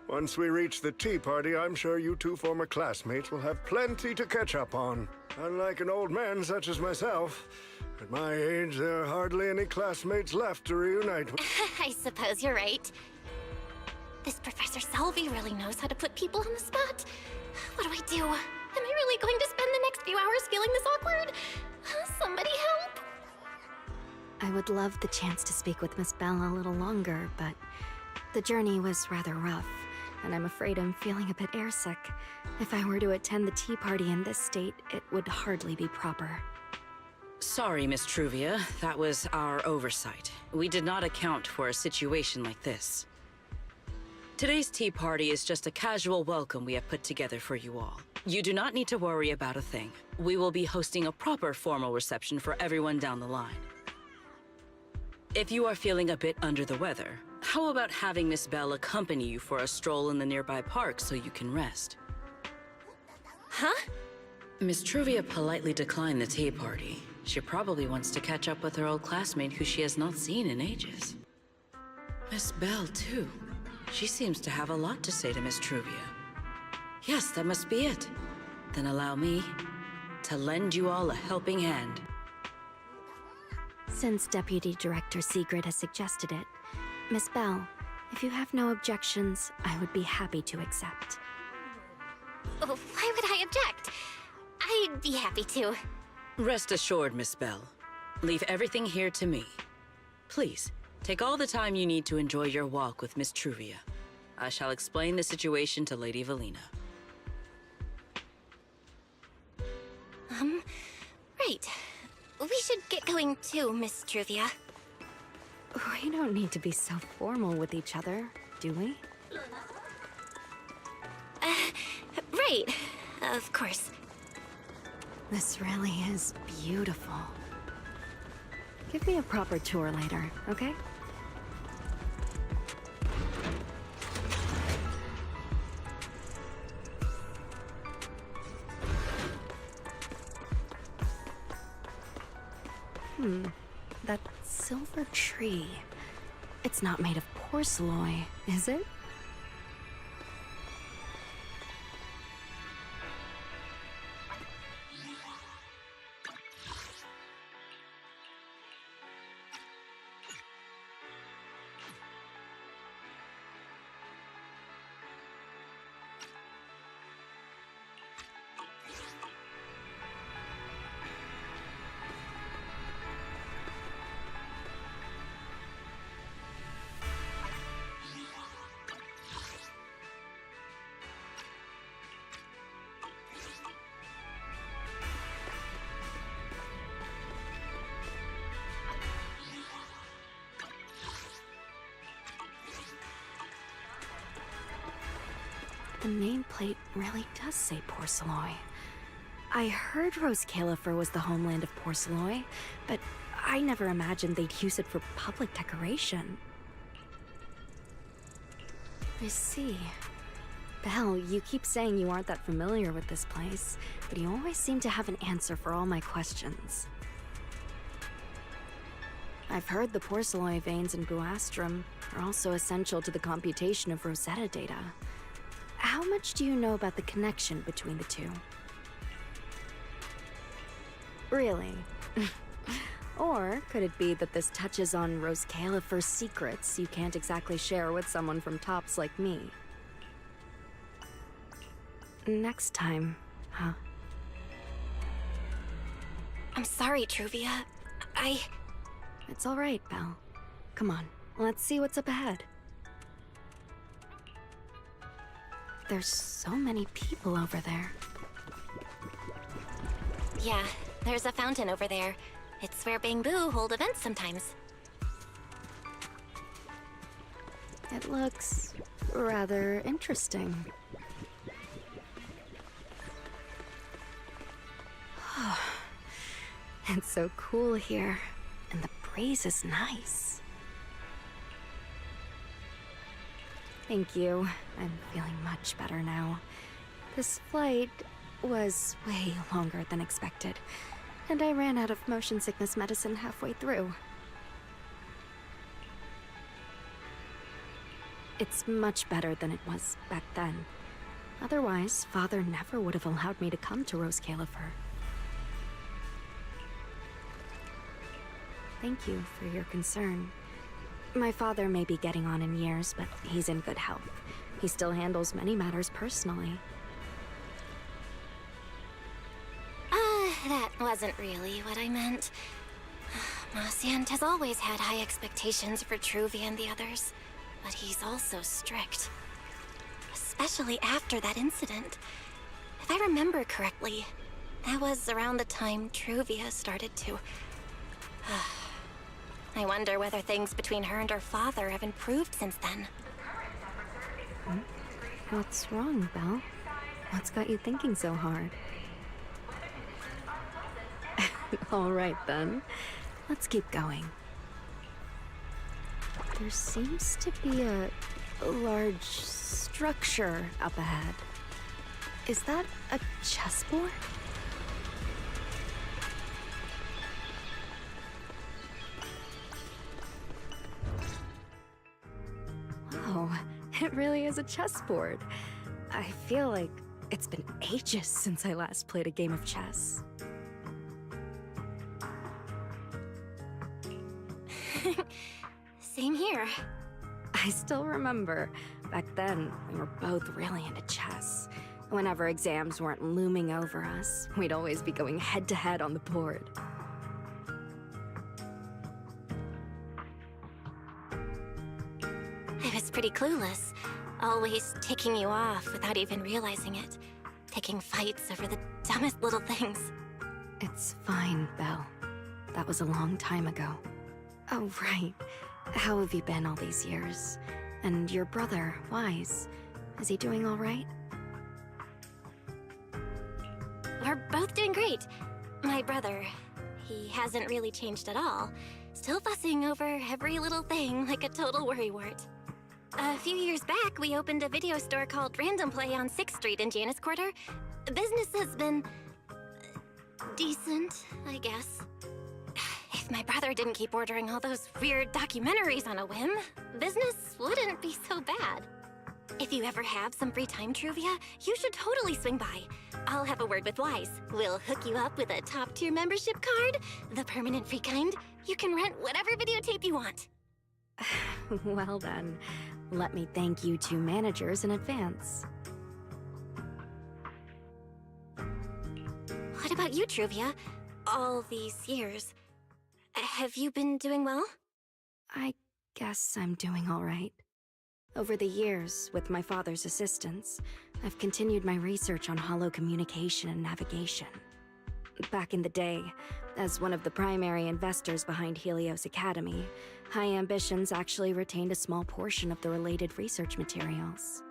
Once we reach the tea party, I'm sure you two former classmates will have plenty to catch up on. Unlike an old man such as myself, at my age, there are hardly any classmates left to reunite with. I suppose you're right. This Professor Salvi really knows how to put people on the spot. What do I do? Am I really going to spend the next few hours feeling this awkward? Somebody help! I would love the chance to speak with Miss Bell a little longer, but the journey was rather rough, and I'm afraid I'm feeling a bit airsick. If I were to attend the tea party in this state, it would hardly be proper. Sorry, Miss Truvia. That was our oversight. We did not account for a situation like this. Today's tea party is just a casual welcome we have put together for you all. You do not need to worry about a thing. We will be hosting a proper formal reception for everyone down the line. If you are feeling a bit under the weather, how about having Miss Bell accompany you for a stroll in the nearby park so you can rest? Huh? Miss Truvia politely declined the tea party. She probably wants to catch up with her old classmate who she has not seen in ages. Miss Bell, too. She seems to have a lot to say to Miss Truvia. Yes, that must be it. Then allow me to lend you all a helping hand. Since Deputy Director Sigrid has suggested it, Miss Bell, if you have no objections, I would be happy to accept. Why would I object? I'd be happy to. Rest assured, Miss Bell. Leave everything here to me. Please, take all the time you need to enjoy your walk with Miss Truvia. I shall explain the situation to Lady Valina. Right. We should get going too, Miss Truvia. We don't need to be so formal with each other, do we? Right. Of course. This really is beautiful. Give me a proper tour later, okay? That silver tree. It's not made of porcelain, is it? The nameplate really does say porcelain. I heard Rose Califer was the homeland of porcelain, but I never imagined they'd use it for public decoration. I see. Belle, you keep saying you aren't that familiar with this place, but you always seem to have an answer for all my questions. I've heard the porcelain veins in Buastrum are also essential to the computation of Rosetta data. How much do you know about the connection between the two? Really? Or could it be that this touches on Rose Califer's secrets you can't exactly share with someone from Tops like me? Next time, huh? I'm sorry, Truvia. It's all right, Belle. Come on, let's see what's up ahead. There's so many people over there. Yeah, there's a fountain over there. It's where Bangbu hold events sometimes. It looks rather interesting. It's so cool here, and the breeze is nice. Thank you. I'm feeling much better now. This flight was way longer than expected, and I ran out of motion sickness medicine halfway through. It's much better than it was back then. Otherwise, Father never would have allowed me to come to Rose Califer. Thank you for your concern. My father may be getting on in years, but he's in good health. He still handles many matters personally. That wasn't really what I meant. Marciant has always had high expectations for Truvia and the others, but he's also strict. Especially after that incident. If I remember correctly, that was around the time Truvia started to... I wonder whether things between her and her father have improved since then. What's wrong, Belle? What's got you thinking so hard? All right, then. Let's keep going. There seems to be a large structure up ahead. Is that a chessboard? Wow, it really is a chessboard. I feel like it's been ages since I last played a game of chess. Same here. I still remember. Back then, we were both really into chess. Whenever exams weren't looming over us, we'd always be going head-to-head on the board. I was pretty clueless. Always ticking you off without even realizing it. Picking fights over the dumbest little things. It's fine, Belle. That was a long time ago. Oh, right. How have you been all these years? And your brother, Wise, is he doing all right? We're both doing great. My brother, he hasn't really changed at all. Still fussing over every little thing like a total worrywart. A few years back, we opened a video store called Random Play on 6th Street in Janus Quarter. Business has been... decent, I guess. If my brother didn't keep ordering all those weird documentaries on a whim, business wouldn't be so bad. If you ever have some free time, Truvia, you should totally swing by. I'll have a word with Wise. We'll hook you up with a top-tier membership card, the permanent free kind. You can rent whatever videotape you want. Well then, let me thank you two managers in advance. What about you, Truvia? All these years. Have you been doing well? I guess I'm doing all right. Over the years, with my father's assistance, I've continued my research on holo communication and navigation. Back in the day, as one of the primary investors behind Helios Academy, High Ambitions actually retained a small portion of the related research materials.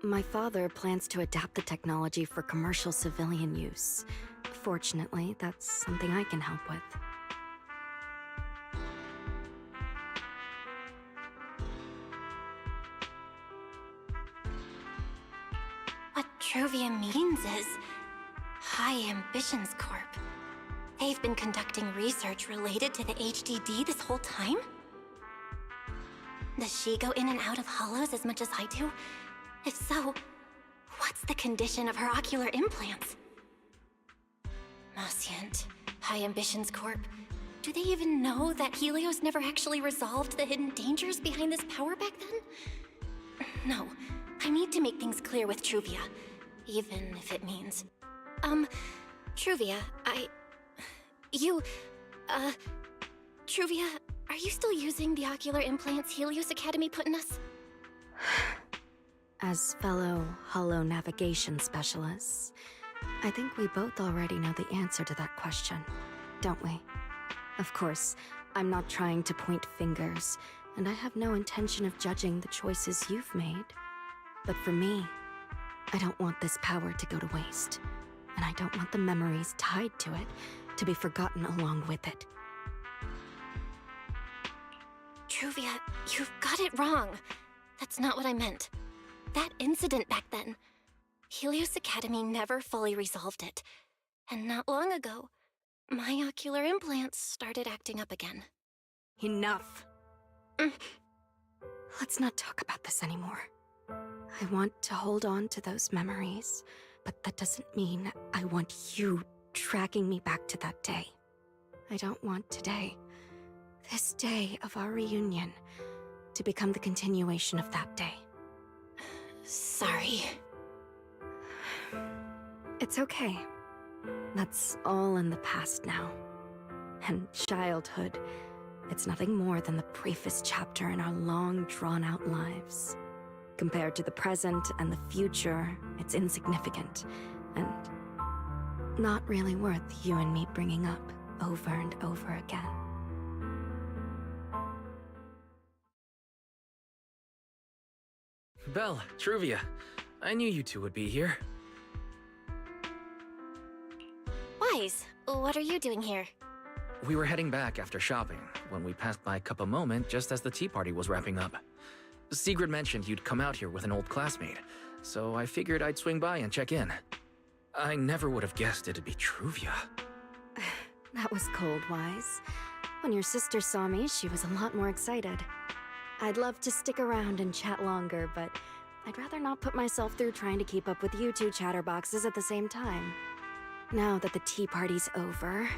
My father plans to adapt the technology for commercial civilian use. Fortunately, that's something I can help with. What Truvia means is High Ambitions Corp. They've been conducting research related to the HDD this whole time? Does she go in and out of hollows as much as I do? If so, what's the condition of her ocular implants? Marciant, High Ambitions Corp. Do they even know that Helios never actually resolved the hidden dangers behind this power back then? No, I need to make things clear with Truvia, even if it means... Truvia, Truvia, are you still using the ocular implants Helios Academy put in us? As fellow holo navigation specialists, I think we both already know the answer to that question, don't we? Of course, I'm not trying to point fingers, and I have no intention of judging the choices you've made. But for me, I don't want this power to go to waste, and I don't want the memories tied to it to be forgotten along with it. Truvia, you've got it wrong. That's not what I meant. That incident back then, Helios Academy never fully resolved it. And not long ago, my ocular implants started acting up again. Enough! Let's not talk about this anymore. I want to hold on to those memories, but that doesn't mean I want you tracking me back to that day. I don't want today, this day of our reunion, to become the continuation of that day. Sorry. It's okay. That's all in the past now. And childhood, it's nothing more than the briefest chapter in our long, drawn-out lives. Compared to the present and the future, it's insignificant, and not really worth you and me bringing up over and over again. Belle, Truvia, I knew you two would be here. Wise, what are you doing here? We were heading back after shopping when we passed by Cup a Moment just as the tea party was wrapping up. Sigrid mentioned you'd come out here with an old classmate, so I figured I'd swing by and check in. I never would have guessed it'd be Truvia. That was cold, Wise. When your sister saw me, she was a lot more excited. I'd love to stick around and chat longer, but I'd rather not put myself through trying to keep up with you two chatterboxes at the same time. Now that the tea party's over,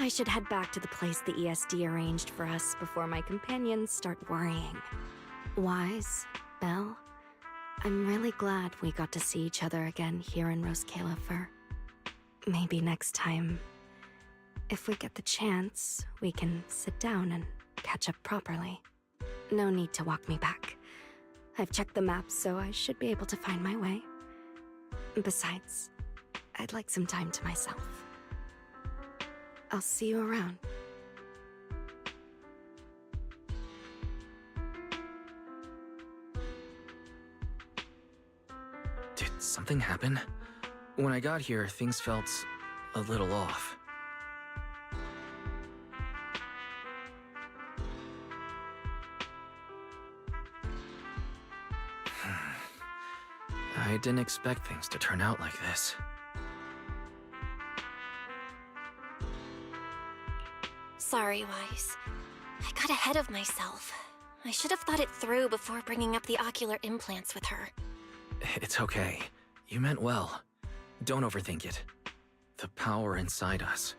I should head back to the place the ESD arranged for us before my companions start worrying. Wise, Belle, I'm really glad we got to see each other again here in Rose Califer. Maybe next time, if we get the chance, we can sit down and catch up properly. No need to walk me back. I've checked the map, so I should be able to find my way. Besides, I'd like some time to myself. I'll see you around. Did something happen? When I got here, things felt a little off. I didn't expect things to turn out like this. Sorry, Wise. I got ahead of myself. I should have thought it through before bringing up the ocular implants with her. It's okay. You meant well. Don't overthink it. The power inside us.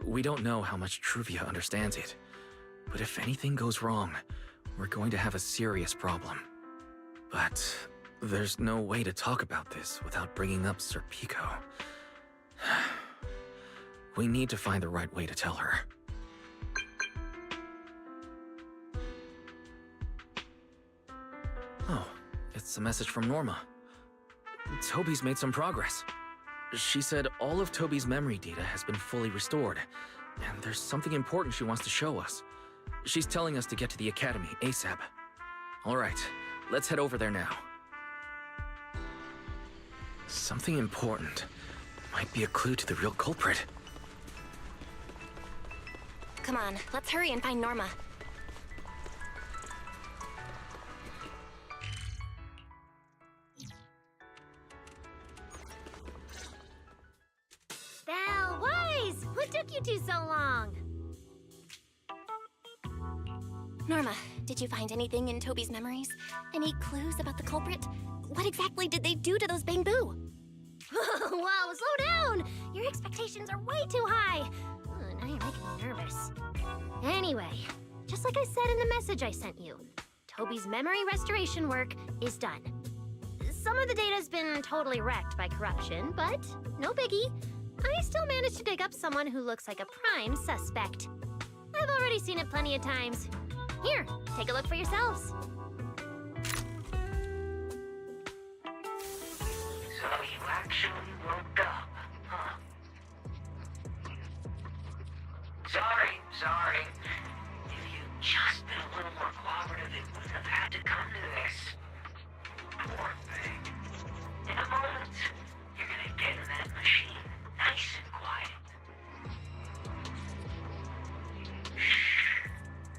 We don't know how much Truvia understands it. But if anything goes wrong, we're going to have a serious problem. But there's no way to talk about this without bringing up Sir Pico. We need to find the right way to tell her. Oh, it's a message from Norma. Toby's made some progress. She said all of Toby's memory data has been fully restored, and there's something important she wants to show us. She's telling us to get to the academy ASAP. All right, let's head over there now. Something important. Might be a clue to the real culprit. Come on, let's hurry and find Norma. Belle, Wise! What took you two so long? Norma, did you find anything in Toby's memories? Any clues about the culprit? What exactly did they do to those Bangbu? Whoa, slow down! Your expectations are way too high. Now you're making me nervous. Anyway, just like I said in the message I sent you, Toby's memory restoration work is done. Some of the data's been totally wrecked by corruption, but no biggie. I still managed to dig up someone who looks like a prime suspect. I've already seen it plenty of times. Here, take a look for yourselves. So you actually woke up, huh? Sorry. If you'd just been a little more cooperative, it wouldn't have had to come to this. Poor thing. In a moment, you're gonna get in that machine, nice and quiet. Shh.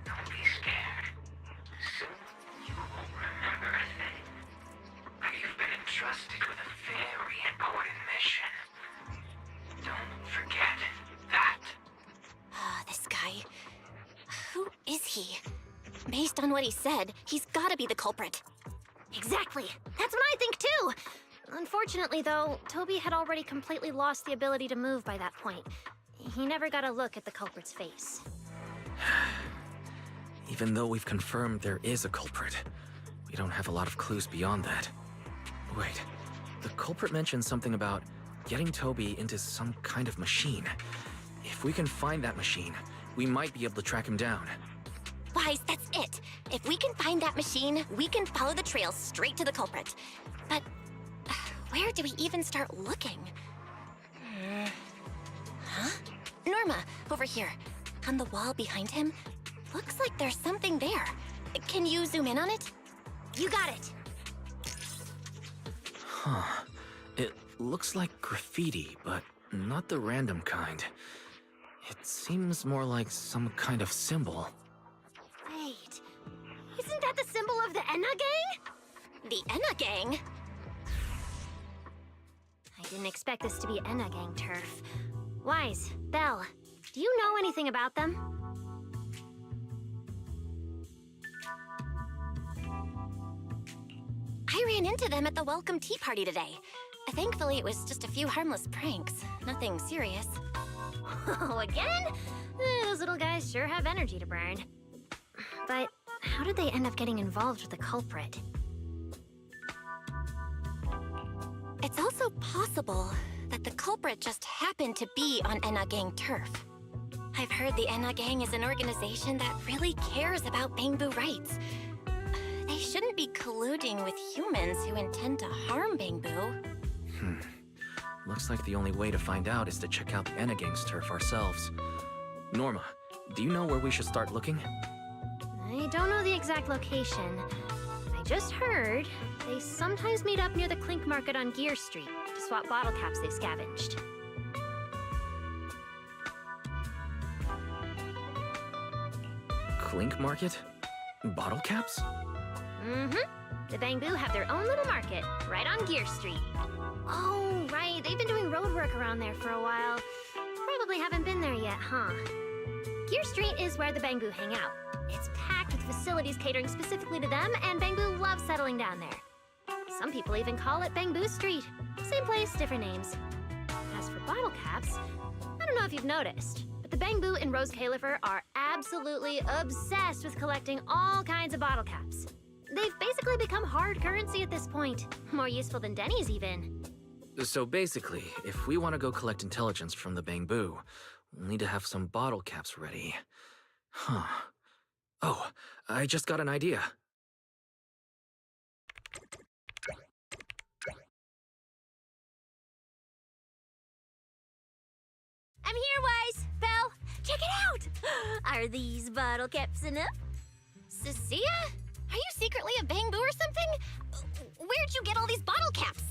Don't be scared. Soon you won't remember a thing. You've been entrusted with a very important mission. Don't forget that. This guy. Who is he? Based on what he said, he's gotta be the culprit. Exactly. That's what I think too. Unfortunately, though, Toby had already completely lost the ability to move by that point. He never got a look at the culprit's face. Even though we've confirmed there is a culprit, we don't have a lot of clues beyond that. Wait, the culprit mentioned something about getting Toby into some kind of machine. If we can find that machine, we might be able to track him down. Wise, that's it. If we can find that machine, we can follow the trail straight to the culprit. But where do we even start looking? Huh? Norma, over here. On the wall behind him, looks like there's something there. Can you zoom in on it? You got it. Huh. It looks like graffiti, but not the random kind. It seems more like some kind of symbol. Wait, isn't that the symbol of the Enna Gang? The Enna Gang? I didn't expect this to be Enna Gang turf. Wise, Belle, do you know anything about them? I ran into them at the welcome tea party today. Thankfully, it was just a few harmless pranks. Nothing serious. Oh, again? Those little guys sure have energy to burn. But how did they end up getting involved with the culprit? It's also possible that the culprit just happened to be on Enna Gang turf. I've heard the Enna Gang is an organization that really cares about Bangbu rights. They shouldn't be colluding with humans who intend to harm Bangbu. Looks like the only way to find out is to check out the Enna Gang's turf ourselves. Norma, do you know where we should start looking? I don't know the exact location. I just heard they sometimes meet up near the Clink Market on Gear Street to swap bottle caps they've scavenged. Clink Market? Bottle caps? Mm-hmm. The Bangbu have their own little market, right on Gear Street. Oh, right, they've been doing road work around there for a while. Probably haven't been there yet, huh? Gear Street is where the Bangbu hang out. It's packed with facilities catering specifically to them, and Bangbu loves settling down there. Some people even call it Bangbu Street. Same place, different names. As for bottle caps, I don't know if you've noticed, but the Bangbu in Rose Califer are absolutely obsessed with collecting all kinds of bottle caps. They've basically become hard currency at this point. More useful than Denny's, even. So basically, if we want to go collect intelligence from the Bangbu, we'll need to have some bottle caps ready. Huh. Oh, I just got an idea. I'm here, Wise! Belle, check it out! Are these bottle caps enough? Cecilia? Are you secretly a Bangbu or something? Where'd you get all these bottle caps?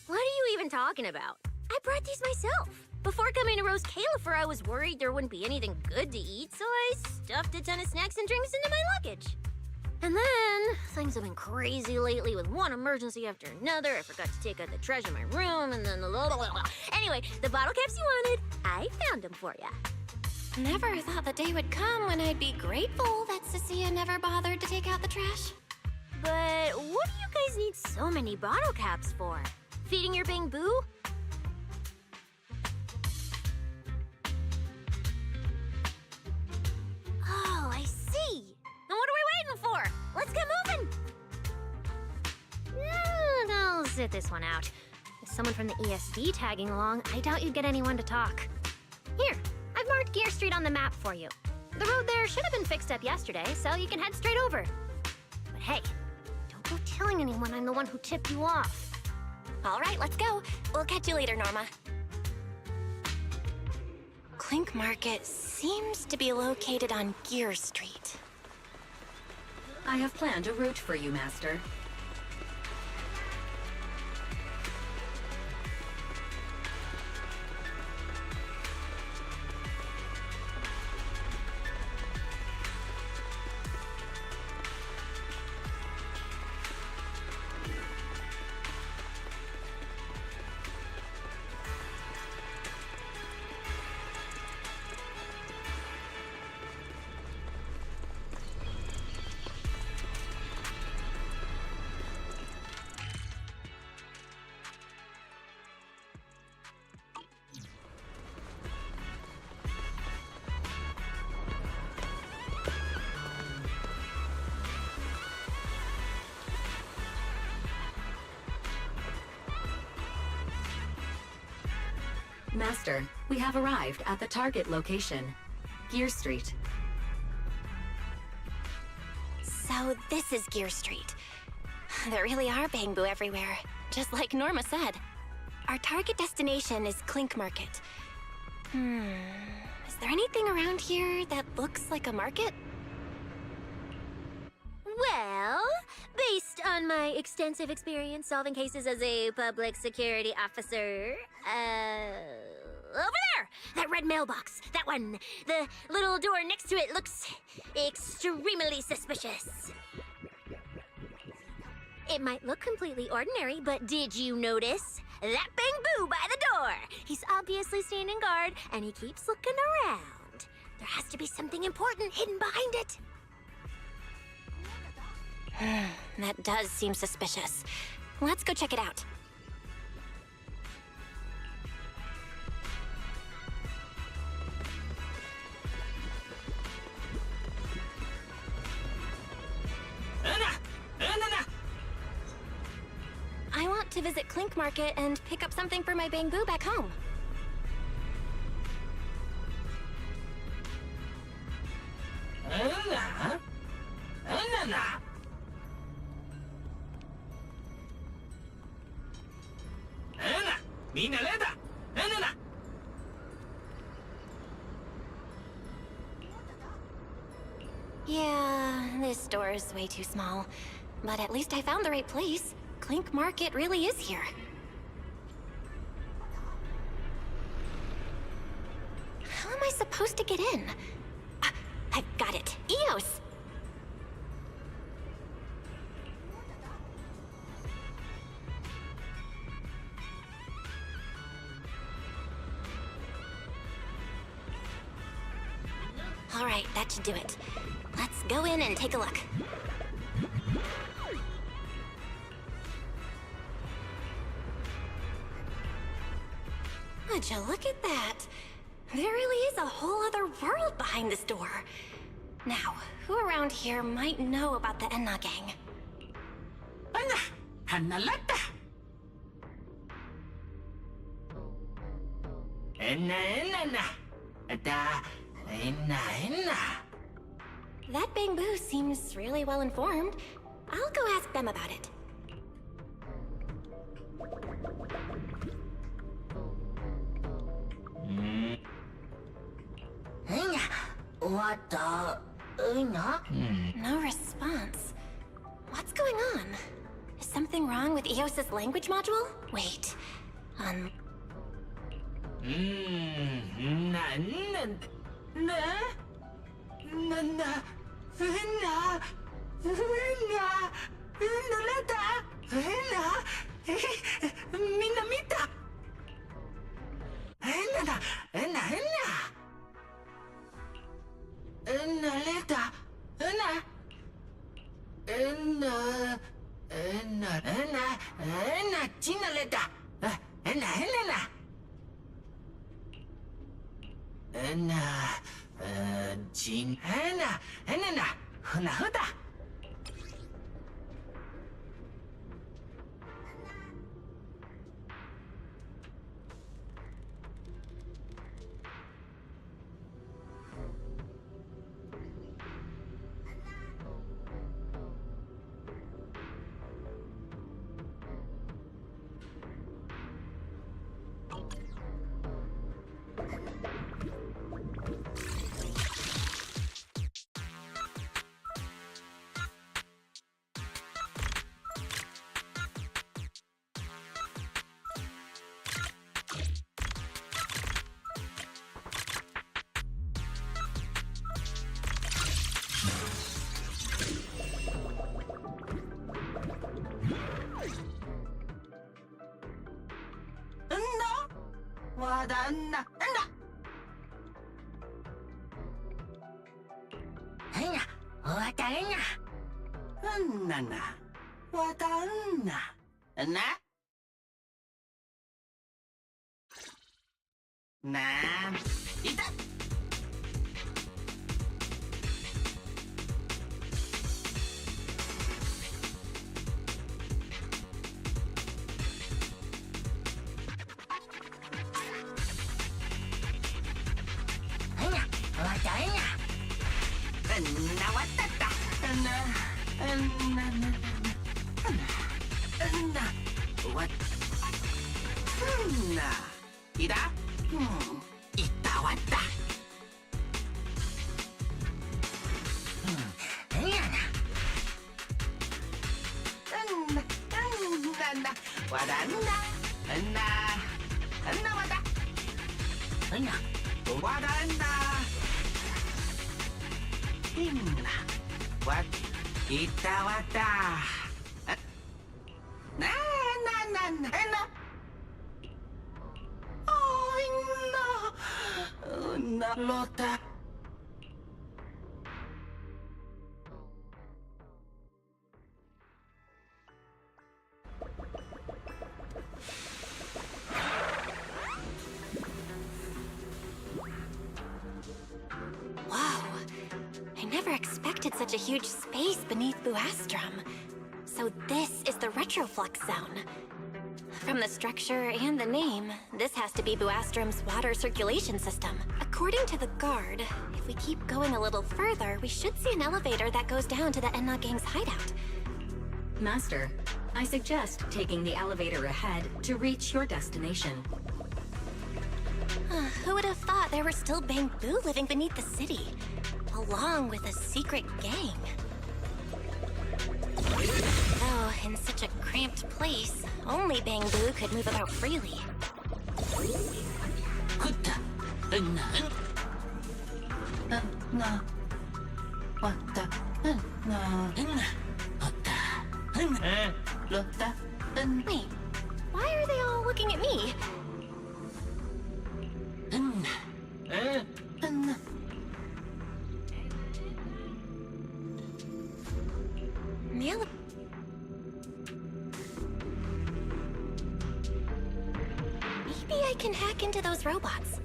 What are you even talking about? I brought these myself. Before coming to Rose Califer, I was worried there wouldn't be anything good to eat, so I stuffed a ton of snacks and drinks into my luggage. And then, things have been crazy lately with one emergency after another. I forgot to take out the trash in my room, and then Anyway, the bottle caps you wanted, I found them for ya. Never thought the day would come when I'd be grateful that Cecilia never bothered to take out the trash. But what do you guys need so many bottle caps for? Feeding your Bangbu? sit this one out. With someone from the ESD tagging along, I doubt you'd get anyone to talk. Here, I've marked Gear Street on the map for you. The road there should have been fixed up yesterday, so you can head straight over. But hey, don't go telling anyone I'm the one who tipped you off. All right, let's go. We'll catch you later, Norma. Clink Market seems to be located on Gear Street. I have planned a route for you, Master. Master, we have arrived at the target location, Gear Street. So this is Gear Street. There really are bamboo everywhere, just like Norma said. Our target destination is Clink Market. Is there anything around here that looks like a market? Well, based on my extensive experience solving cases as a public security officer, over there! That red mailbox, that one. The little door next to it looks extremely suspicious. It might look completely ordinary, but did you notice? That bamboo by the door! He's obviously standing guard, and he keeps looking around. There has to be something important hidden behind it. That does seem suspicious. Let's go check it out. I want to visit Clink Market and pick up something for my bamboo back home. Yeah, this store is way too small. But at least I found the right place. Clink Market really is here. How am I supposed to get in? I've got it. Eos! All right, that should do it. Let's go in and take a look. Would you look at that? There really is a whole other world behind this door. Now, who around here might know about the Enna gang? That bamboo seems really well informed. I'll go ask them about it. No response. What's going on? Is something wrong with Eos's language module? Wait. 와닿나? 와닿나? 나나 와닿나? 나? 나 이다. 나왔다. 이다. 이따 왔다. 와닿나? 나 와다. 와닿나? 이따 왔다. 나. 나 로타. Whoa. I never expected such a huge space beneath Buastrum. So this is the Retroflux Zone. From the structure and the name, this has to be Buastrum's water circulation system. According to the guard, if we keep going a little further, we should see an elevator that goes down to the Enna Gang's hideout. Master, I suggest taking the elevator ahead to reach your destination. Who would have thought there were still Bangbu living beneath the city, along with a secret gang? Though, in such a cramped place, only Bangbu could move about freely. Wait, why are they all looking at me? Maybe I can hack into those robots.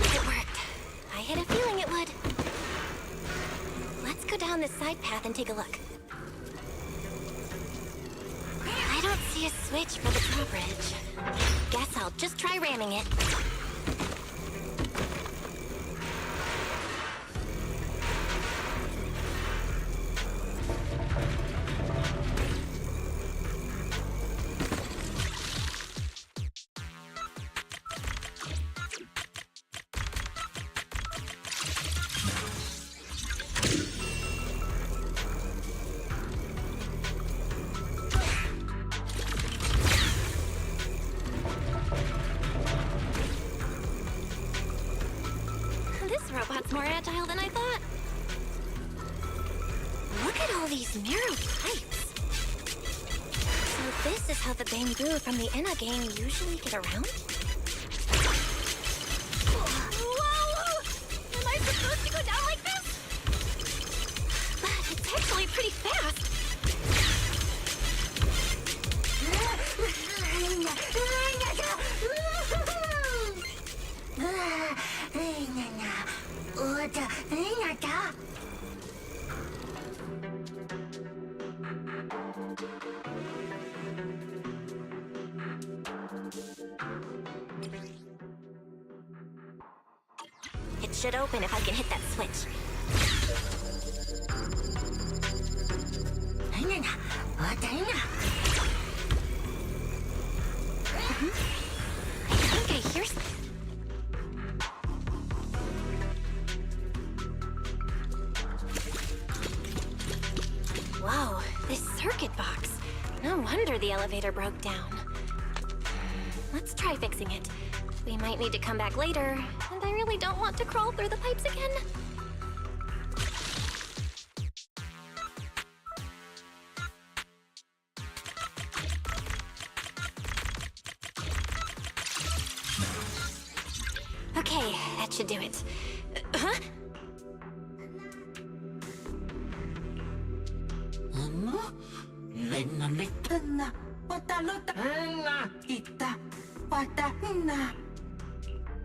It worked. I had a feeling it would. Let's go down this side path and take a look. I don't see a switch for the drawbridge. Guess I'll just try ramming it. Robot's more agile than I thought. Look at all these narrow pipes. So this is how the Bangbu from the Enna gang usually get around? Whoa! Am I supposed to go down like this? But it's actually pretty fast. It should open if I can hit that switch. I think I hear something. Whoa, this circuit box. No wonder the elevator broke down. Let's try fixing it. We might need to come back later, and I really don't want to crawl through the pipes again. Okay, that should do it. Huh?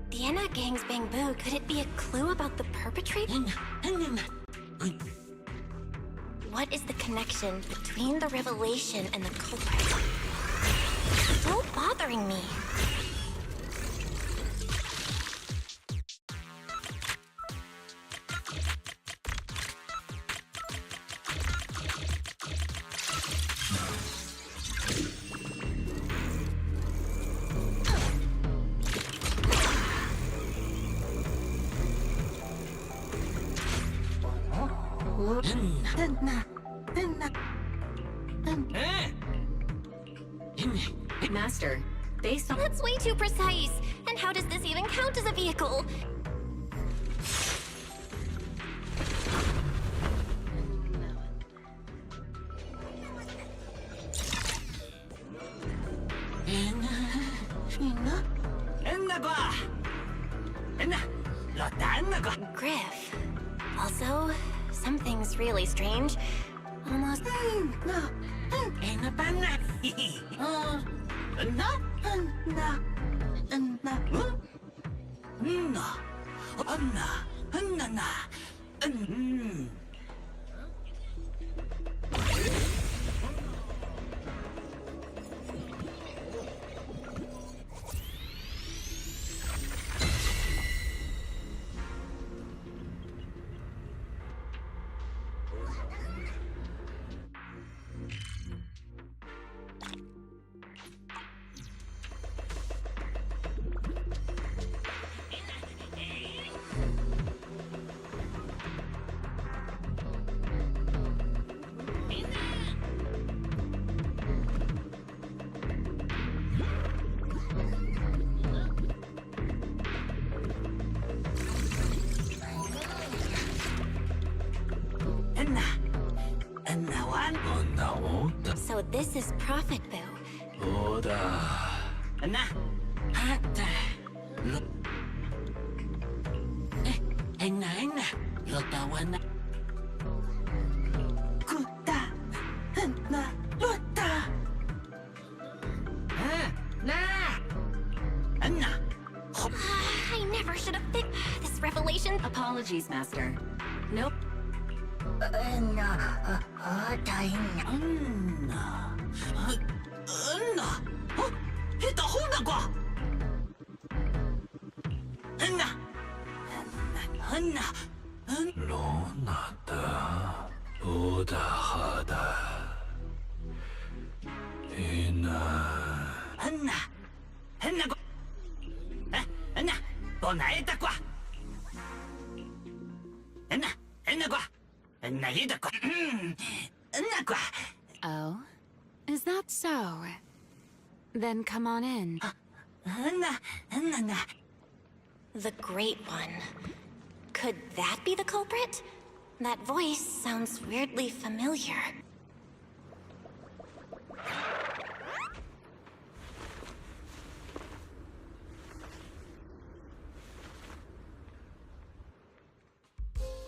The Enna Gang's bamboo, could it be a clue about the perpetrator? What is the connection between the revelation and the culprit? Still bothering me. Master, based on... That's way too precise. And how does this even count as a vehicle? Griff. Also, something's really strange. Almost... So this is Prophet Boo. I never should have picked this revelation. Apologies, Master. Nope. Oh? Is that so? Then come on in. The Great One. Could that be the culprit? That voice sounds weirdly familiar.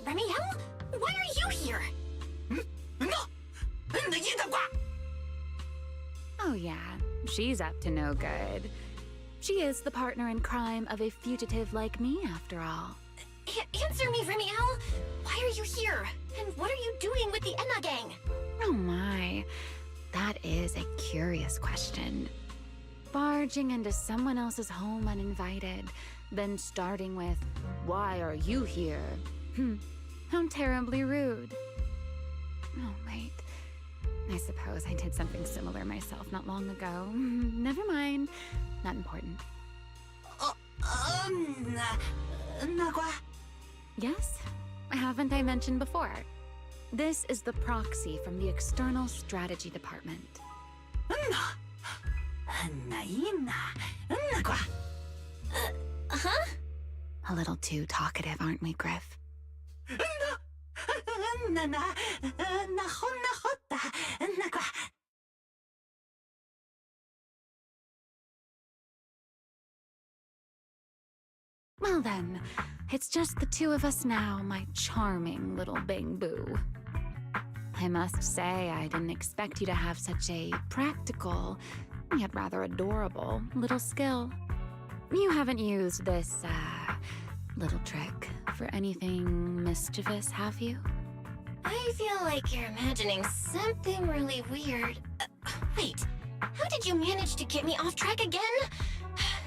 Remiel? Why are you here? Oh yeah, she's up to no good. She is the partner in crime of a fugitive like me, after all. Answer me, Remiel! Why are you here? And what are you doing with the Enna Gang? Oh my, that is a curious question. Barging into someone else's home uninvited, then starting with, "Why are you here?" How terribly rude. Oh, wait. I suppose I did something similar myself not long ago. Never mind. Not important. Yes? Haven't I mentioned before? This is the proxy from the External Strategy Department. Huh? A little too talkative, aren't we, Griff? Well then, it's just the two of us now, my charming little Bang Boo. I must say, I didn't expect you to have such a practical, yet rather adorable, little skill. You haven't used this, little trick for anything mischievous, have you? I feel like you're imagining something really weird. Wait, how did you manage to get me off track again?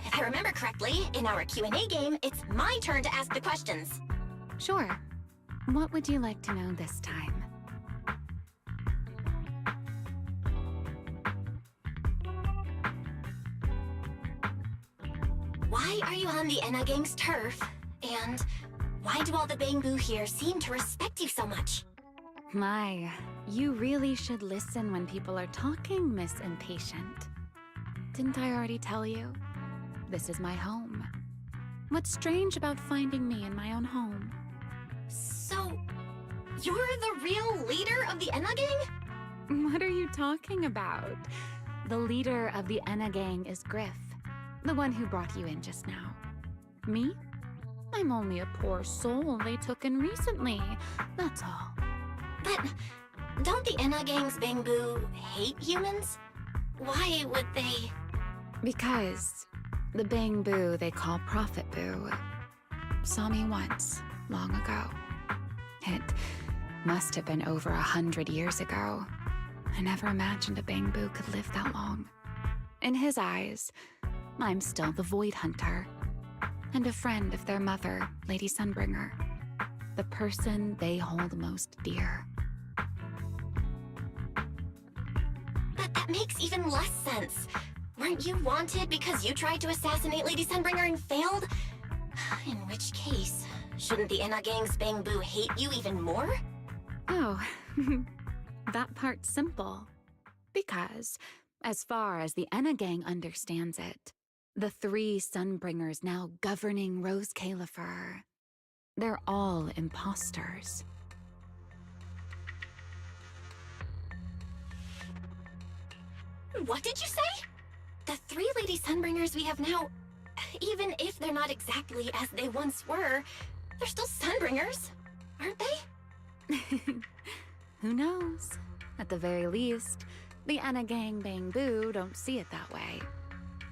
If I remember correctly, in our Q&A game, it's my turn to ask the questions. Sure. What would you like to know this time? Why are you on the Enna Gang's turf? And why do all the Bangbu here seem to respect you so much? My, you really should listen when people are talking, Miss Impatient. Didn't I already tell you? This is my home. What's strange about finding me in my own home? So, you're the real leader of the Enna Gang? What are you talking about? The leader of the Enna Gang is Griff, the one who brought you in just now. Me? I'm only a poor soul they took in recently, that's all. But don't the Enna Gang's Bangbu hate humans? Why would they? Because the Bang Boo they call Prophet Boo saw me once, long ago. It must have been over 100 years ago. I never imagined a Bang Boo could live that long. In his eyes, I'm still the Void Hunter, and a friend of their mother, Lady Sunbringer, the person they hold most dear. But that makes even less sense. Weren't you wanted because you tried to assassinate Lady Sunbringer and failed? In which case, shouldn't the Enna Gang's Bangbu hate you even more? Oh, that part's simple. Because, as far as the Enna Gang understands it, the three Sunbringers now governing Rose Califer, they're all imposters. What did you say? The three Lady Sunbringers we have now, even if they're not exactly as they once were, they're still Sunbringers, aren't they? Who knows? At the very least, the Enna Gang Bang Boo don't see it that way.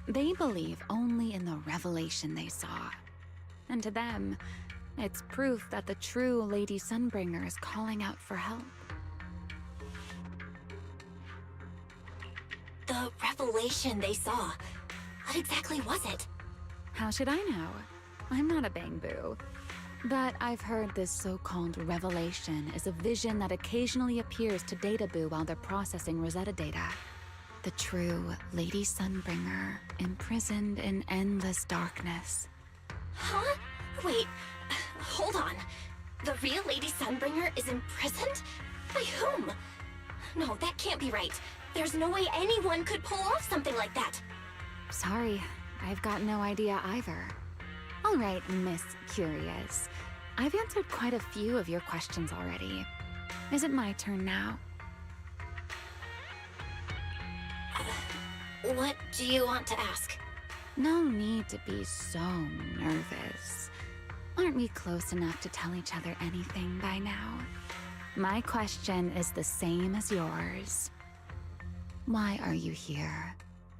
They believe only in the revelation they saw. And to them, it's proof that the true Lady Sunbringer is calling out for help. The revelation they saw. What exactly was it? How should I know? I'm not a Bang Boo. But I've heard this so-called revelation is a vision that occasionally appears to Data Boo while they're processing Rosetta data. The true Lady Sunbringer, imprisoned in endless darkness. Huh? Wait, hold on. The real Lady Sunbringer is imprisoned? By whom? No, that can't be right. There's no way anyone could pull off something like that. Sorry, I've got no idea either. All right, Miss Curious. I've answered quite a few of your questions already. Is it my turn now? What do you want to ask? No need to be so nervous. Aren't we close enough to tell each other anything by now? My question is the same as yours. Why are you here,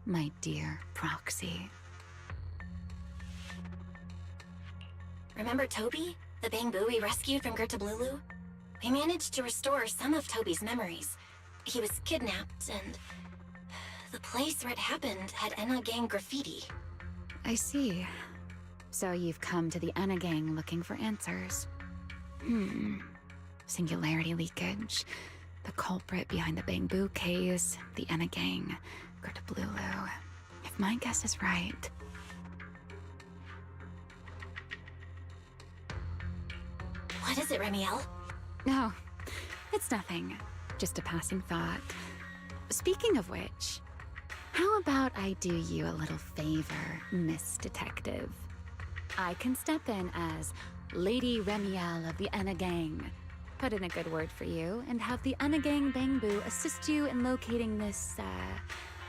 my dear Proxy? Remember Toby? The Bangbu we rescued from Gertablulu? We managed to restore some of Toby's memories. He was kidnapped, and the place where it happened had Enna Gang graffiti. I see. So you've come to the Enna Gang looking for answers. Singularity leakage, the culprit behind the Bangbu case, the Enna Gang, Gertablulu. If my guess is right... What is it, Remiel? No, it's nothing. Just a passing thought. Speaking of which, how about I do you a little favor, Miss Detective? I can step in as Lady Remiel of the Enna Gang, put in a good word for you, and have the Enna Gang Bangbu assist you in locating this,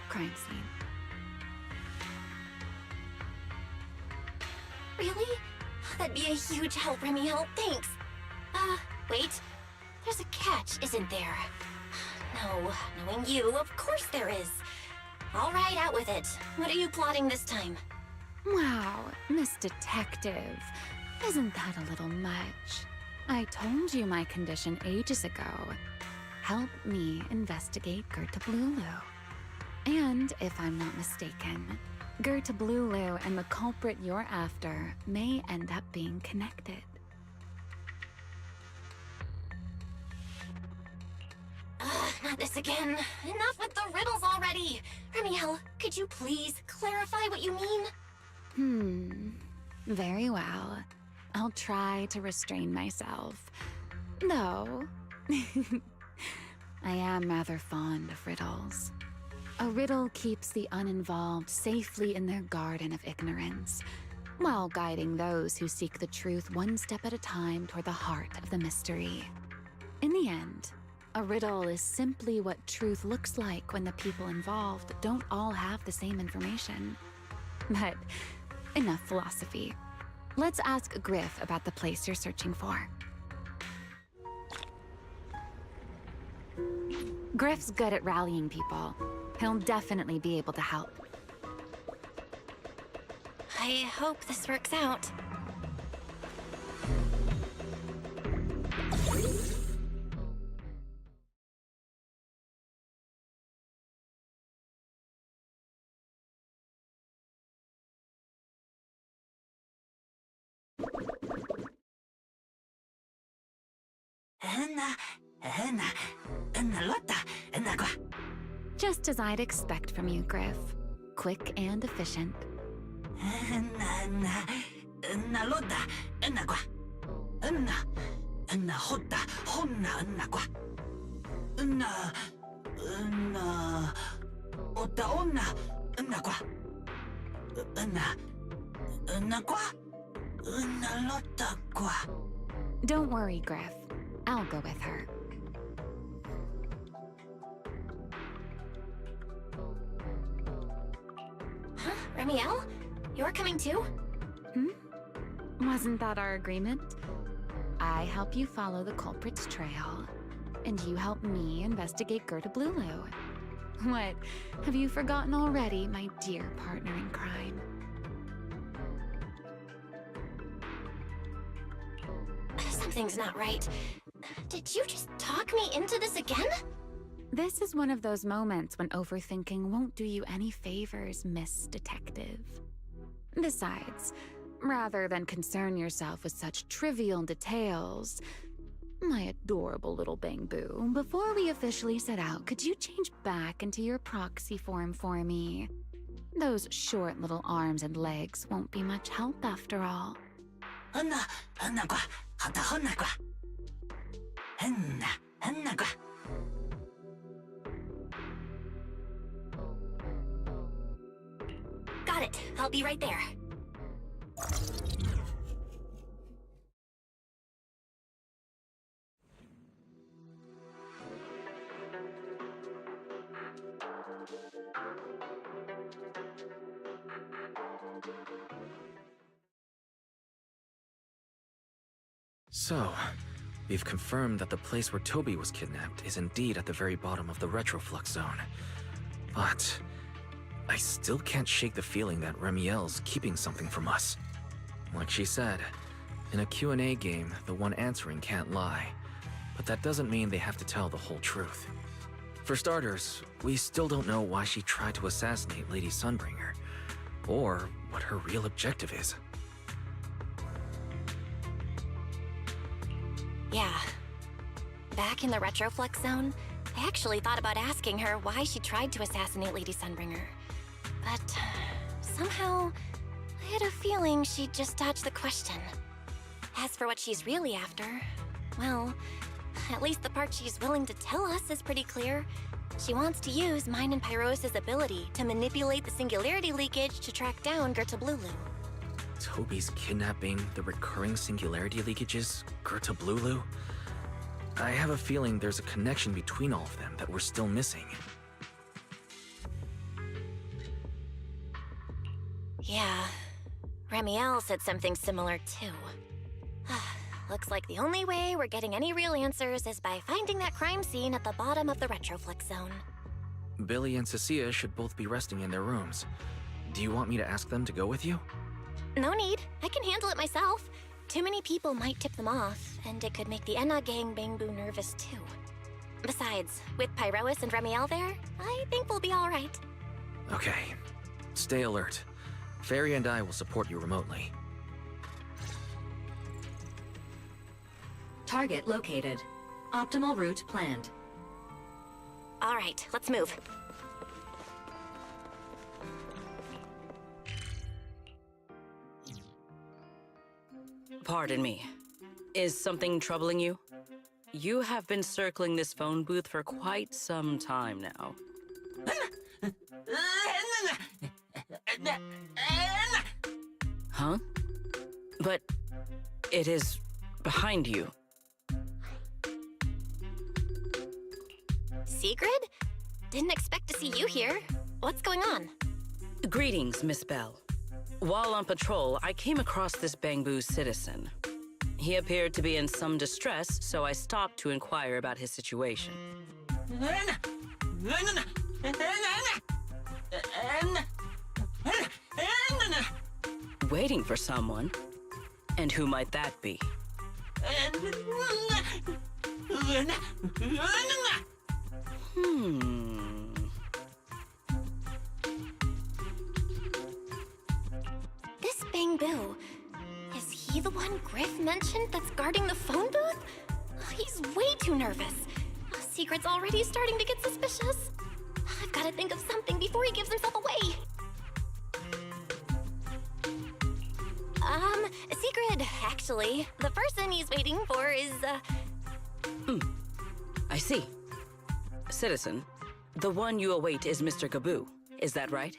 crime scene. Really? That'd be a huge help, Remiel. Thanks. Wait. There's a catch, isn't there? No, knowing you, of course there is. All right, out with it. What are you plotting this time? Wow, Miss Detective. Isn't that a little much? I told you my condition ages ago. Help me investigate Gerta Blulu. And if I'm not mistaken, Gerta Blulu and the culprit you're after may end up being connected. Not this again. Enough with the riddles already. Remiel, could you please clarify what you mean? Very well. I'll try to restrain myself. Though, I am rather fond of riddles. A riddle keeps the uninvolved safely in their garden of ignorance, while guiding those who seek the truth one step at a time toward the heart of the mystery. In the end, a riddle is simply what truth looks like when the people involved don't all have the same information. But enough philosophy. Let's ask Griff about the place you're searching for. Griff's good at rallying people. He'll definitely be able to help. I hope this works out. Just as I'd expect from you, Griff. Quick and efficient. Don't worry, Griff. I'll go with her. Huh? Remiel? You're coming too? Wasn't that our agreement? I help you follow the culprit's trail, and you help me investigate Gerta Blulu. What? Have you forgotten already, my dear partner in crime? Something's not right. Did you just talk me into this again? This is one of those moments when overthinking won't do you any favors, Miss Detective. Besides, rather than concern yourself with such trivial details, my adorable little Bang-Boo, before we officially set out, could you change back into your proxy form for me? Those short little arms and legs won't be much help after all. Got it. I'll be right there. So, we've confirmed that the place where Toby was kidnapped is indeed at the very bottom of the retroflux zone. But I still can't shake the feeling that Remiel's keeping something from us. Like she said, in a Q&A game, the one answering can't lie. But that doesn't mean they have to tell the whole truth. For starters, we still don't know why she tried to assassinate Lady Sunbringer, or what her real objective is. Yeah. Back in the retroflux zone, I actually thought about asking her why she tried to assassinate Lady Sunbringer. But somehow, I had a feeling she'd just dodge the question. As for what she's really after, well, at least the part she's willing to tell us is pretty clear. She wants to use mine and Pyros' ability to manipulate the singularity leakage to track down Gerta Blulu. Toby's kidnapping, the recurring singularity leakages, Gerta Blulu? I have a feeling there's a connection between all of them that we're still missing. Yeah. Remiel said something similar too. Looks like the only way we're getting any real answers is by finding that crime scene at the bottom of the Retroflix zone. Billy and Cecilia should both be resting in their rooms. Do you want me to ask them to go with you? No need. I can handle it myself. Too many people might tip them off, and it could make the Enna gang Bangbu nervous too. Besides, with Pyrois and Remiel there, I think we'll be all right. Okay. Stay alert. Fairy and I will support you remotely. Target located. Optimal route planned. All right, let's move. Pardon me. Is something troubling you? You have been circling this phone booth for quite some time now. Huh? But it is behind you. Sigrid? Didn't expect to see you here. What's going on? Greetings, Miss Bell. While on patrol, I came across this Bangbu citizen. He appeared to be in some distress, so I stopped to inquire about his situation. Waiting for someone? And who might that be? This Bangbu, is he the one Griff mentioned that's guarding the phone booth? He's way too nervous. Secret's already starting to get suspicious. I've got to think of something before he gives himself away. Secret, actually. The person he's waiting for is, I see. Citizen, the one you await is Mr. Gaboo. Is that right?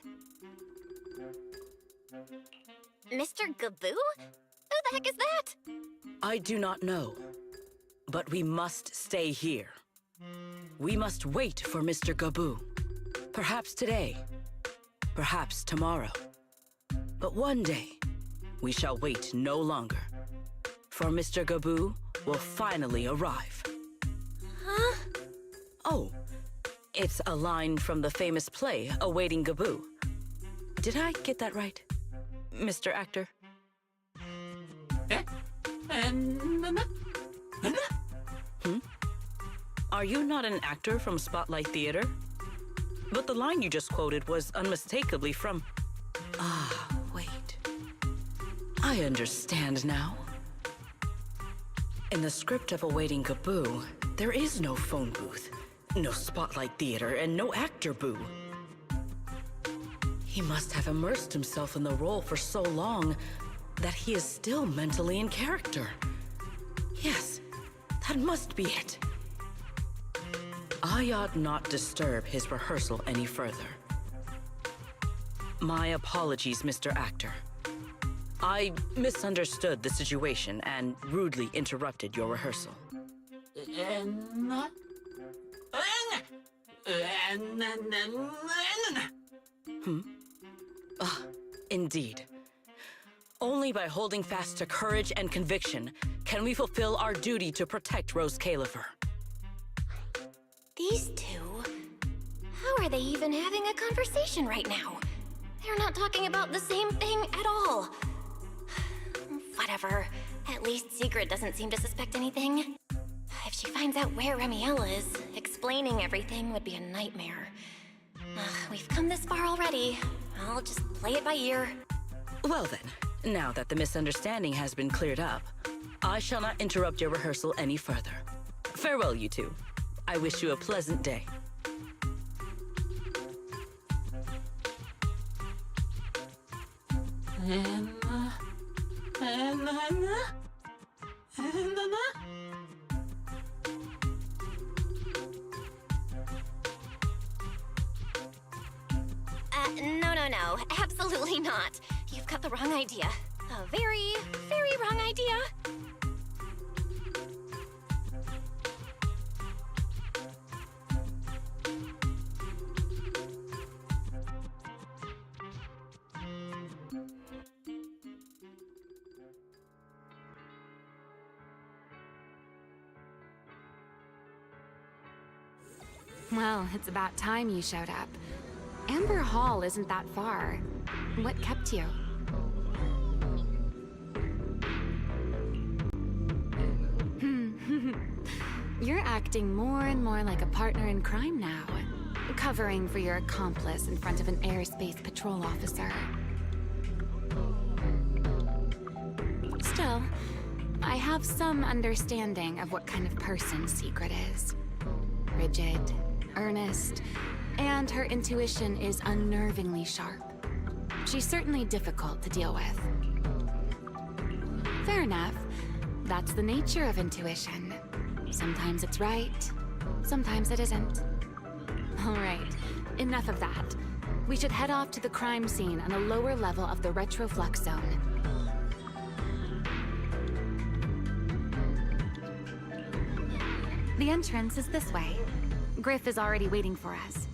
Mr. Gaboo? Who the heck is that? I do not know. But we must stay here. We must wait for Mr. Gaboo. Perhaps today. Perhaps tomorrow. But one day, we shall wait no longer. For Mr. Gaboo will finally arrive. Huh? Oh, it's a line from the famous play, Awaiting Gaboo. Did I get that right, Mr. Actor? Are you not an actor from Spotlight Theater? But the line you just quoted was unmistakably from... Ah, wait. I understand now. In the script of Awaiting Gaboo, there is no phone booth, no Spotlight Theater, and no actor boo. He must have immersed himself in the role for so long that he is still mentally in character. Yes, that must be it. I ought not disturb his rehearsal any further. My apologies, Mr. Actor. I misunderstood the situation and rudely interrupted your rehearsal. Indeed. Only by holding fast to courage and conviction can we fulfill our duty to protect Rose Califer. These two? How are they even having a conversation right now? They're not talking about the same thing at all. Whatever. At least Sigrid doesn't seem to suspect anything. If she finds out where Remiel is, explaining everything would be a nightmare. We've come this far already. I'll just play it by ear. Well then, now that the misunderstanding has been cleared up, I shall not interrupt your rehearsal any further. Farewell, you two. I wish you a pleasant day. No. Absolutely not. You've got the wrong idea. A very, very wrong idea. Well, it's about time you showed up. Amber Hall isn't that far. What kept you? You're acting more and more like a partner in crime now. Covering for your accomplice in front of an airspace patrol officer. Still, I have some understanding of what kind of person Secret is. Rigid, earnest, and her intuition is unnervingly sharp. She's certainly difficult to deal with. Fair enough. That's the nature of intuition. Sometimes it's right, sometimes it isn't. All right, enough of that. We should head off to the crime scene on the lower level of the retroflux zone. The entrance is this way. Griff is already waiting for us.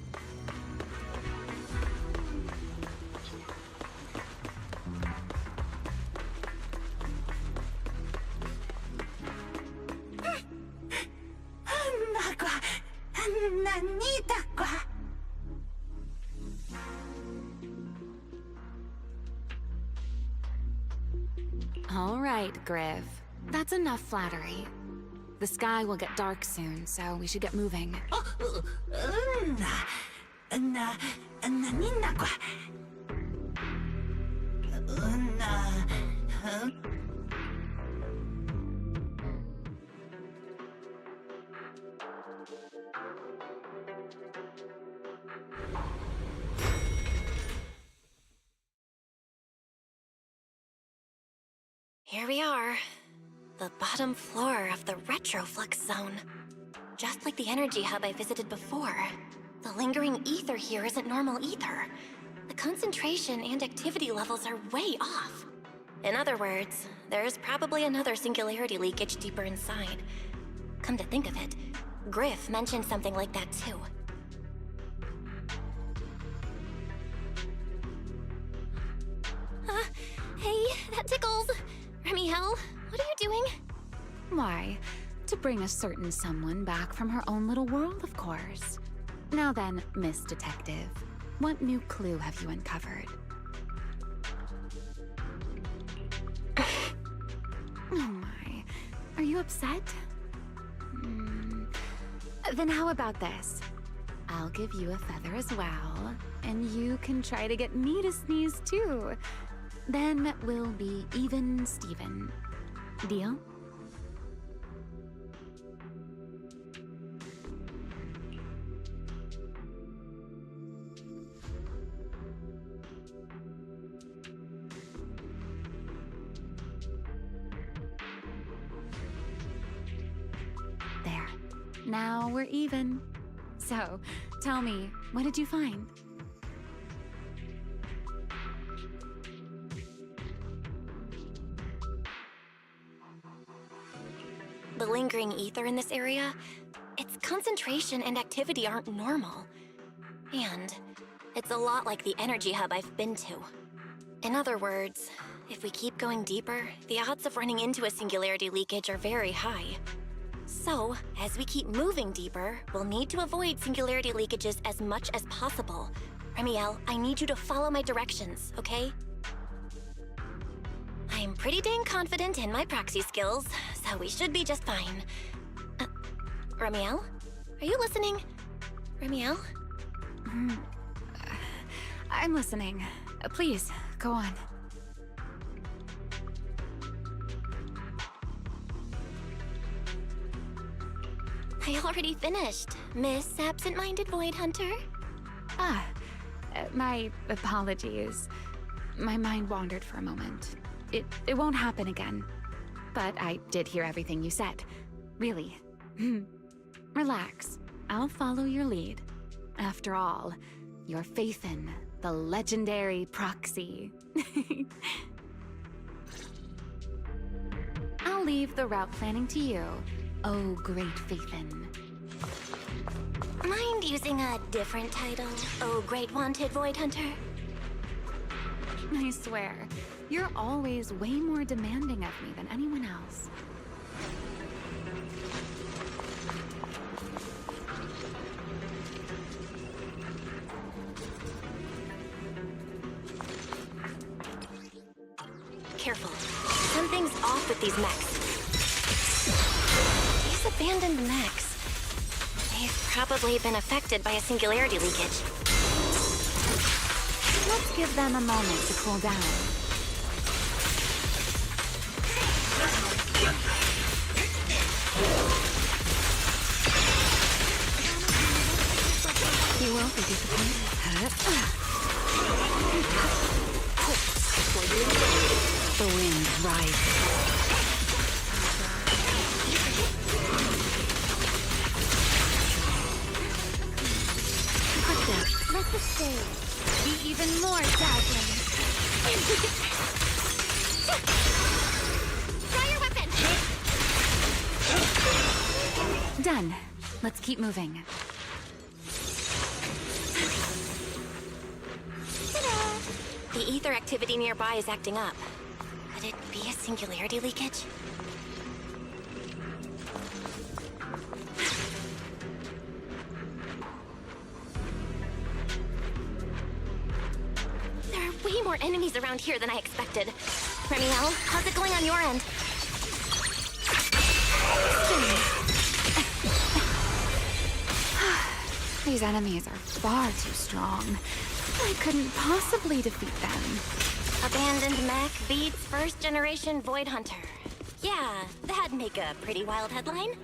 All right, Griff. That's enough flattery. The sky will get dark soon, so we should get moving. Here we are. The bottom floor of the retroflux zone. Just like the energy hub I visited before. The lingering ether here isn't normal either. The concentration and activity levels are way off. In other words, there's probably another singularity leakage deeper inside. Come to think of it, Griff mentioned something like that too. Hey, that tickles. Remiel, what are you doing? Why? To bring a certain someone back from her own little world, of course. Now then, Miss Detective, what new clue have you uncovered? Oh my, are you upset? Then how about this? I'll give you a feather as well, and you can try to get me to sneeze too. Then we'll be even Steven. Deal? There. Now we're even. So, tell me, what did you find? The lingering ether in this area, its concentration and activity aren't normal. And it's a lot like the energy hub I've been to. In other words, if we keep going deeper, the odds of running into a singularity leakage are very high. So, as we keep moving deeper, we'll need to avoid singularity leakages as much as possible. Remiel, I need you to follow my directions, okay? I'm pretty dang confident in my proxy skills, so we should be just fine. Remiel? Are you listening? Remiel? I'm listening. Please, go on. I already finished, Miss Absent-Minded Void Hunter. My apologies. My mind wandered for a moment. It won't happen again. But I did hear everything you said. Really. Relax. I'll follow your lead. After all, you're Faithin, the legendary proxy. I'll leave the route planning to you, oh great Faithin. Mind using a different title, oh great wanted Void Hunter? I swear, you're always way more demanding of me than anyone else. careful. Something's off with these mechs. These abandoned mechs. They've probably been affected by a singularity leakage. Let's give them a moment to cool down. You won't be disappointed. The wind rises. Let the stage be even more dazzling. Try your weapon! Done. Let's keep moving. The ether activity nearby is acting up. Could it be a singularity leakage? There are way more enemies around here than I expected. Remiel, how's it going on your end? These enemies are far too strong. I couldn't possibly defeat them. Abandoned mech beats first generation Void Hunter. Yeah, that'd make a pretty wild headline.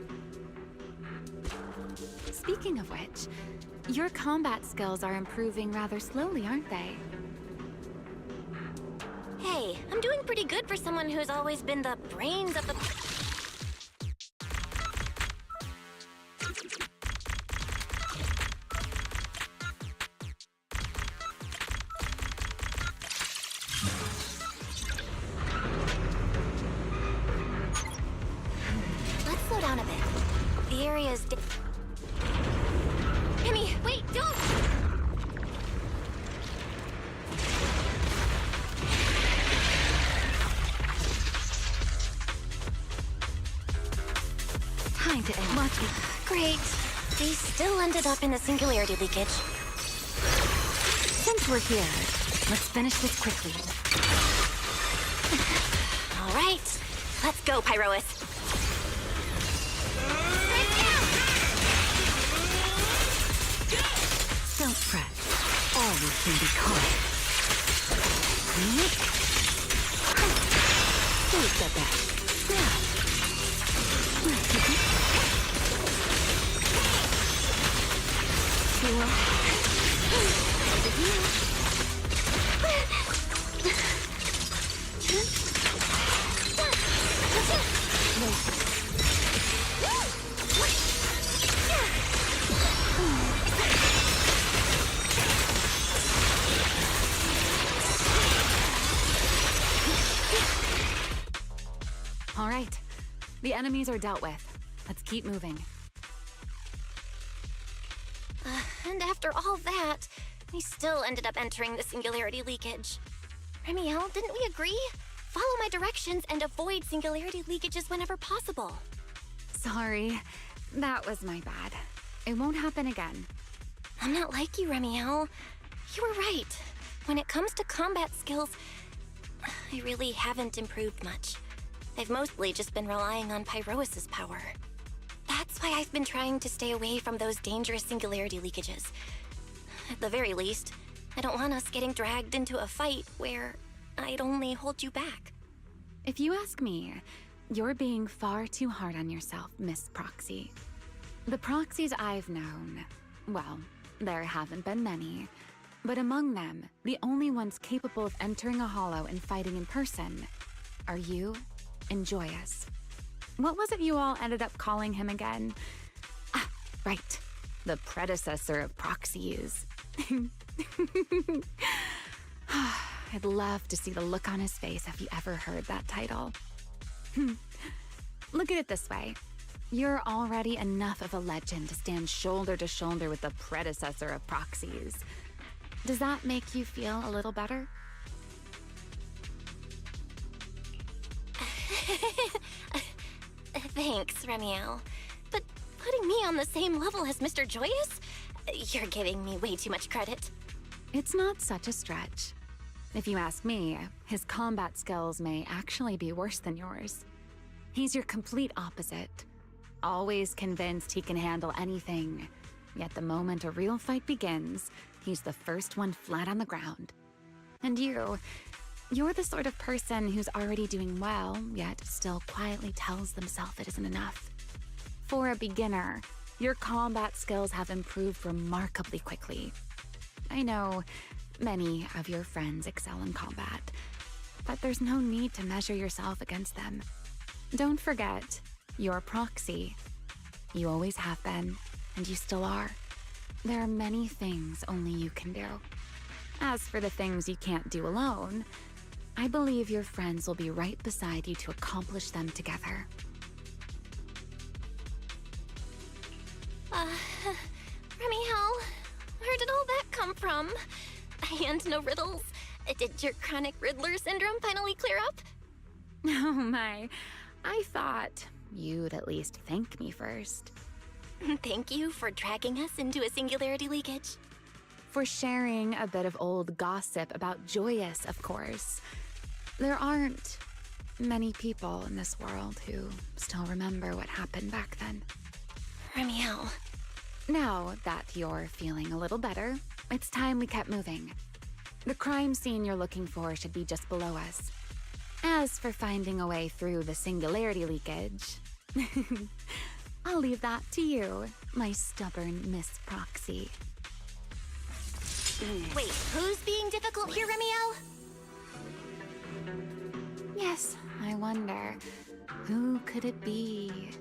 Speaking of which, your combat skills are improving rather slowly, aren't they? Hey, I'm doing pretty good for someone who's always been the brains of the... Let's slow down a bit. The area's... Timmy, wait, don't! Time to end. Watch me. Great. We still ended up in a singularity leakage. Since we're here, let's finish this quickly. All right. Let's go, Pyrois. Don't fret. Always can be caught. Who's got that? All right. The enemies are dealt with. Let's keep moving. And after all that, we still ended up entering the singularity leakage. Remiel, didn't we agree? Follow my directions and avoid singularity leakages whenever possible. Sorry. That was my bad. It won't happen again. I'm not like you, Remiel. You were right. When it comes to combat skills, I really haven't improved much. I've mostly just been relying on Pyrois' power. That's why I've been trying to stay away from those dangerous singularity leakages. At the very least, I don't want us getting dragged into a fight where I'd only hold you back. If you ask me, you're being far too hard on yourself, Miss Proxy. The proxies I've known, well, there haven't been many, but among them, the only ones capable of entering a hollow and fighting in person are you and Joyous. What was it you all ended up calling him again? Ah, right. The predecessor of proxies. I'd love to see the look on his face if he ever heard that title. Look at it this way. You're already enough of a legend to stand shoulder to shoulder with the predecessor of proxies. Does that make you feel a little better? Thanks, Remiel. But putting me on the same level as Mr. Joyous? You're giving me way too much credit. It's not such a stretch. If you ask me, his combat skills may actually be worse than yours. He's your complete opposite. Always convinced he can handle anything. Yet the moment a real fight begins, he's the first one flat on the ground. And you're the sort of person who's already doing well, yet still quietly tells themselves it isn't enough. For a beginner, your combat skills have improved remarkably quickly. I know many of your friends excel in combat, but there's no need to measure yourself against them. Don't forget, you're a proxy. You always have been, and you still are. There are many things only you can do. As for the things you can't do alone, I believe your friends will be right beside you to accomplish them together. Remy-Hal, where did all that come from? And no riddles? Did your chronic Riddler syndrome finally clear up? Oh my, I thought you'd at least thank me first. Thank you for dragging us into a singularity leakage. For sharing a bit of old gossip about Joyous, of course. There aren't many people in this world who still remember what happened back then. Remy-Hal. Now that you're feeling a little better, it's time we kept moving. The crime scene you're looking for should be just below us. As for finding a way through the singularity leakage, I'll leave that to you, my stubborn Miss Proxy. Wait, who's being difficult here, Remy-Hal? Yes, I wonder, who could it be?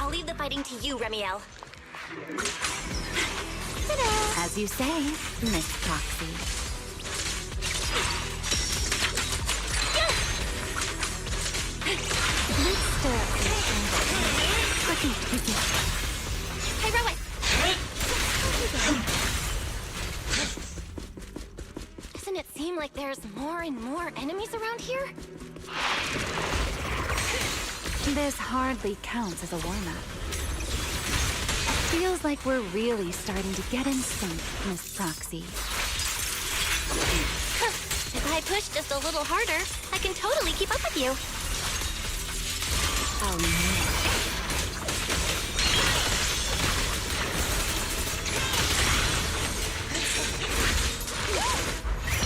I'll leave the fighting to you, Remy-Hal. As you say, Miss Proxy. Let's stir up this. Hey, Rowan! Doesn't it seem like there's more and more enemies around here? This hardly counts as a warm-up. Feels like we're really starting to get in sync, Miss Proxy. If I push just a little harder, I can totally keep up with you. Oh, no.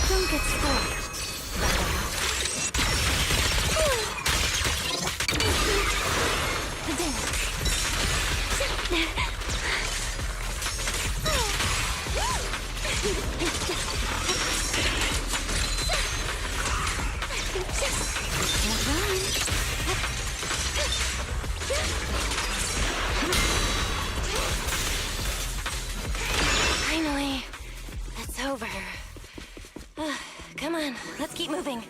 Don't get scorched. Finally, it's over. Come on, let's keep moving.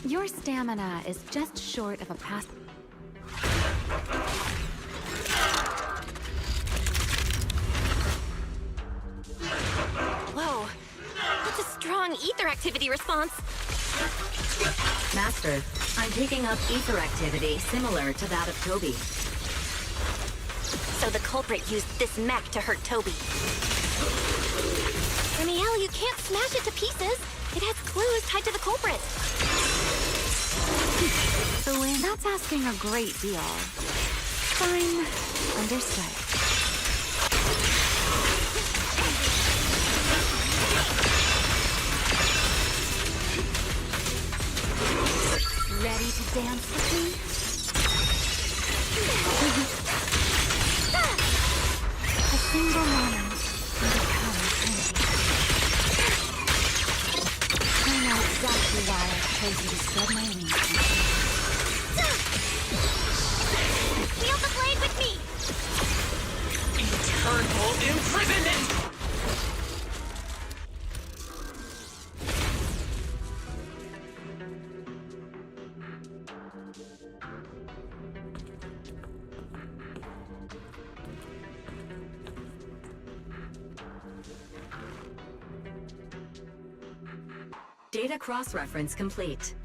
Your stamina is just short of a pass. Whoa, that's a strong ether activity response. Master, I'm picking up ether activity similar to that of Toby. So the culprit used this mech to hurt Toby. Remy-Hal, you can't smash it to pieces. It has clues tied to the culprit. That's asking a great deal. Fine. Understood. Ready to dance with me? A single moment can become eternity. I know exactly why I've chosen to spread my wings. Wield the blade with me! Eternal imprisonment! Data cross-reference complete.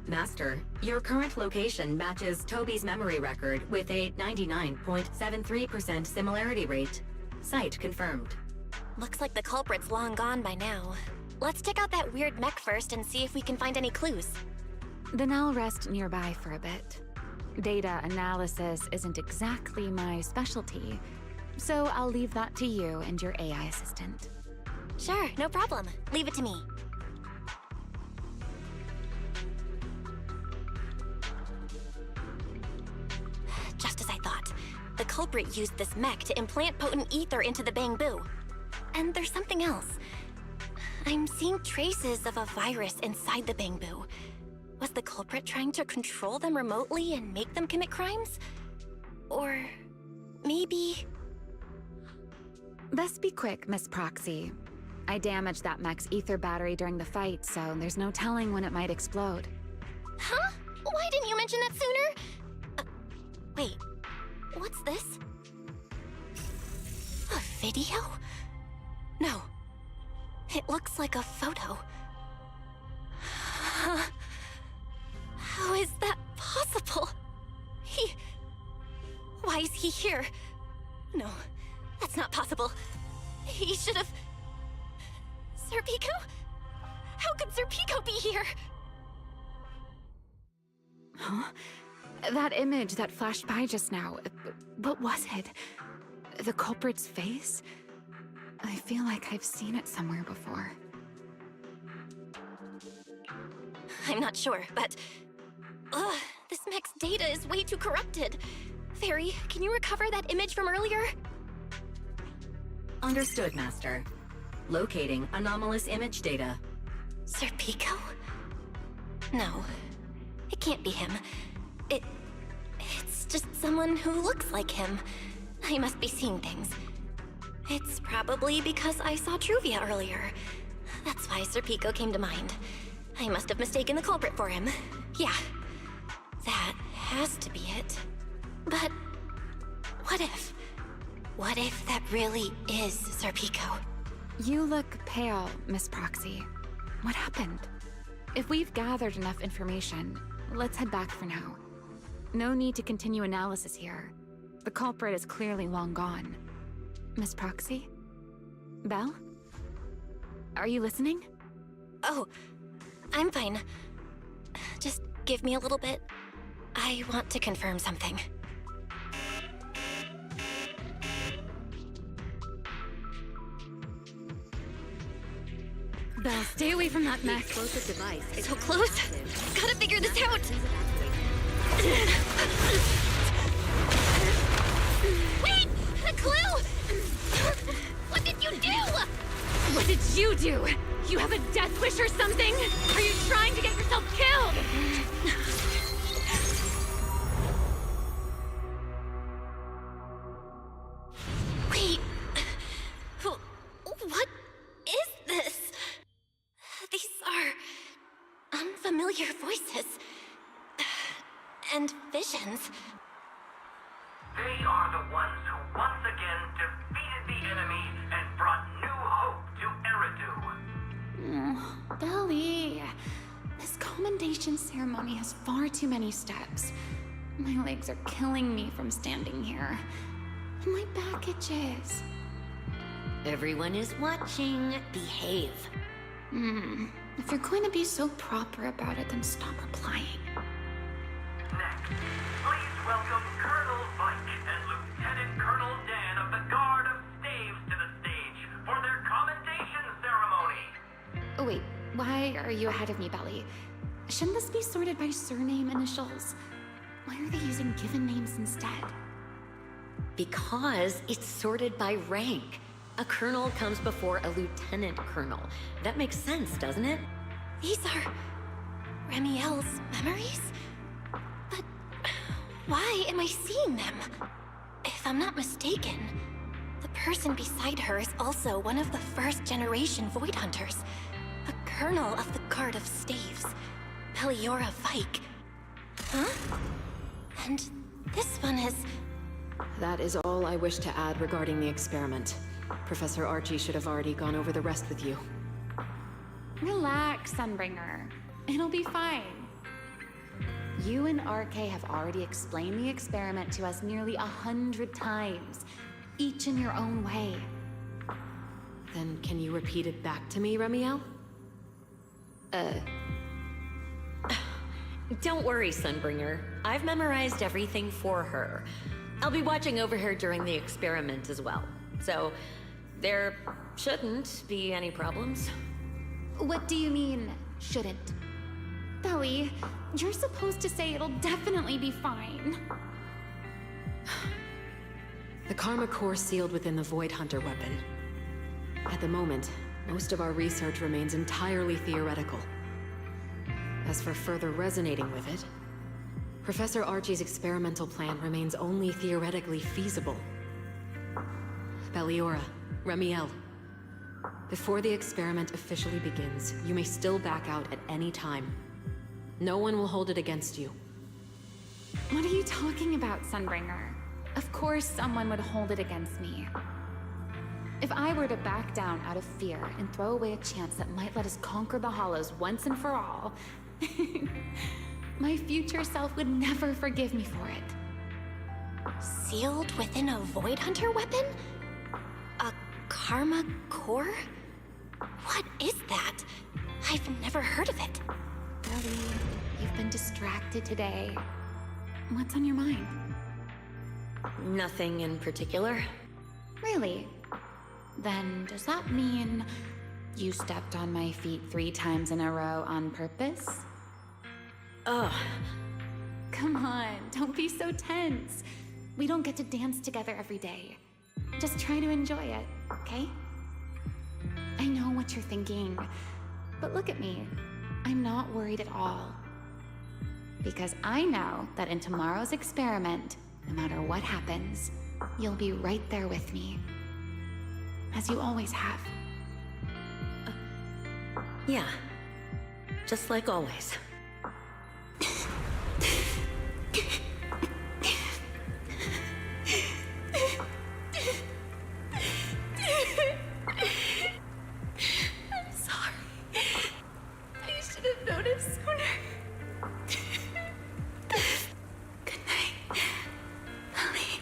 Master, your current location matches Toby's memory record with a 99.73% similarity rate. Site confirmed. Looks like the culprit's long gone by now. Let's check out that weird mech first and see if we can find any clues. Then I'll rest nearby for a bit. Data analysis isn't exactly my specialty, so I'll leave that to you and your AI assistant. Sure, no problem. Leave it to me. Just as I thought. The culprit used this mech to implant potent ether into the bamboo. And there's something else. I'm seeing traces of a virus inside the bamboo. Was the culprit trying to control them remotely and make them commit crimes? Or maybe... Best be quick, Miss Proxy. I damaged that mech's ether battery during the fight, so there's no telling when it might explode. Huh? Why didn't you mention that sooner? Wait, what's this? A video? No. It looks like a photo. How is that possible? Why is he here? No, that's not possible. He should have... Serpico? How could Serpico be here? Huh? That image that flashed by just now, what was it? The culprit's face? I feel like I've seen it somewhere before. I'm not sure, but... this mech's data is way too corrupted. Fairy, can you recover that image from earlier? Understood, Master. Locating anomalous image data. Serpico? No, it can't be him. It's just someone who looks like him. I must be seeing things. It's probably because I saw Truvia earlier. That's why Serpico came to mind. I must have mistaken the culprit for him. Yeah, that has to be it. But what if? What if that really is Serpico? You look pale, Miss Proxy. What happened? If we've gathered enough information, let's head back for now. No need to continue analysis here. The culprit is clearly long gone. Miss Proxy? Belle? Are you listening? Oh, I'm fine. Just give me a little bit. I want to confirm something. Belle, stay away from that mech. Explosive device. So close. Gotta figure this out. Wait! A clue! What did you do? What did you do? You have a death wish or something? Are you trying to get yourself killed? Wait. What is this? These are unfamiliar voices. And visions. They are the ones who once again defeated the enemy and brought new hope to Eridu. Belly. This commendation ceremony has far too many steps. My legs are killing me from standing here. And my back itches. Everyone is watching. Behave. If you're going to be so proper about it, then stop replying. Next, please welcome Colonel Vike and Lieutenant Colonel Dan of the Guard of Staves to the stage for their commendation ceremony. Oh wait, why are you ahead of me, Belly? Shouldn't this be sorted by surname initials? Why are they using given names instead? Because it's sorted by rank. A colonel comes before a lieutenant colonel. That makes sense, doesn't it? These are Remiel's memories? But why am I seeing them? If I'm not mistaken, the person beside her is also one of the first-generation Void Hunters. A colonel of the Guard of Staves, Peliora Vike. Huh? And this one is... That is all I wish to add regarding the experiment. Professor Archie should have already gone over the rest with you. Relax, Sunbringer. It'll be fine. You and RK have already explained the experiment to us nearly 100 times, each in your own way. Then can you repeat it back to me, Remiel? Don't worry, Sunbringer. I've memorized everything for her. I'll be watching over her during the experiment as well. So, there shouldn't be any problems. What do you mean, shouldn't? Belly, you're supposed to say it'll definitely be fine. The Karma Core sealed within the Void Hunter weapon. At the moment, most of our research remains entirely theoretical. As for further resonating with it, Professor Archie's experimental plan remains only theoretically feasible. Belliora, Remiel, before the experiment officially begins, you may still back out at any time. No one will hold it against you. What are you talking about, Sunbringer? Of course someone would hold it against me. If I were to back down out of fear and throw away a chance that might let us conquer the Hollows once and for all, my future self would never forgive me for it. Sealed within a Void Hunter weapon? A Karma Core? What is that? I've never heard of it. Ellie, you've been distracted today. What's on your mind? Nothing in particular. Really? Then does that mean you stepped on my feet 3 times in a row on purpose? Ugh. Come on, don't be so tense. We don't get to dance together every day. Just try to enjoy it, okay? I know what you're thinking, but look at me. I'm not worried at all. Because I know that in tomorrow's experiment, no matter what happens, you'll be right there with me. As you always have. Yeah. Just like always. I'm sorry. I should have noticed sooner. Good night, Ellie.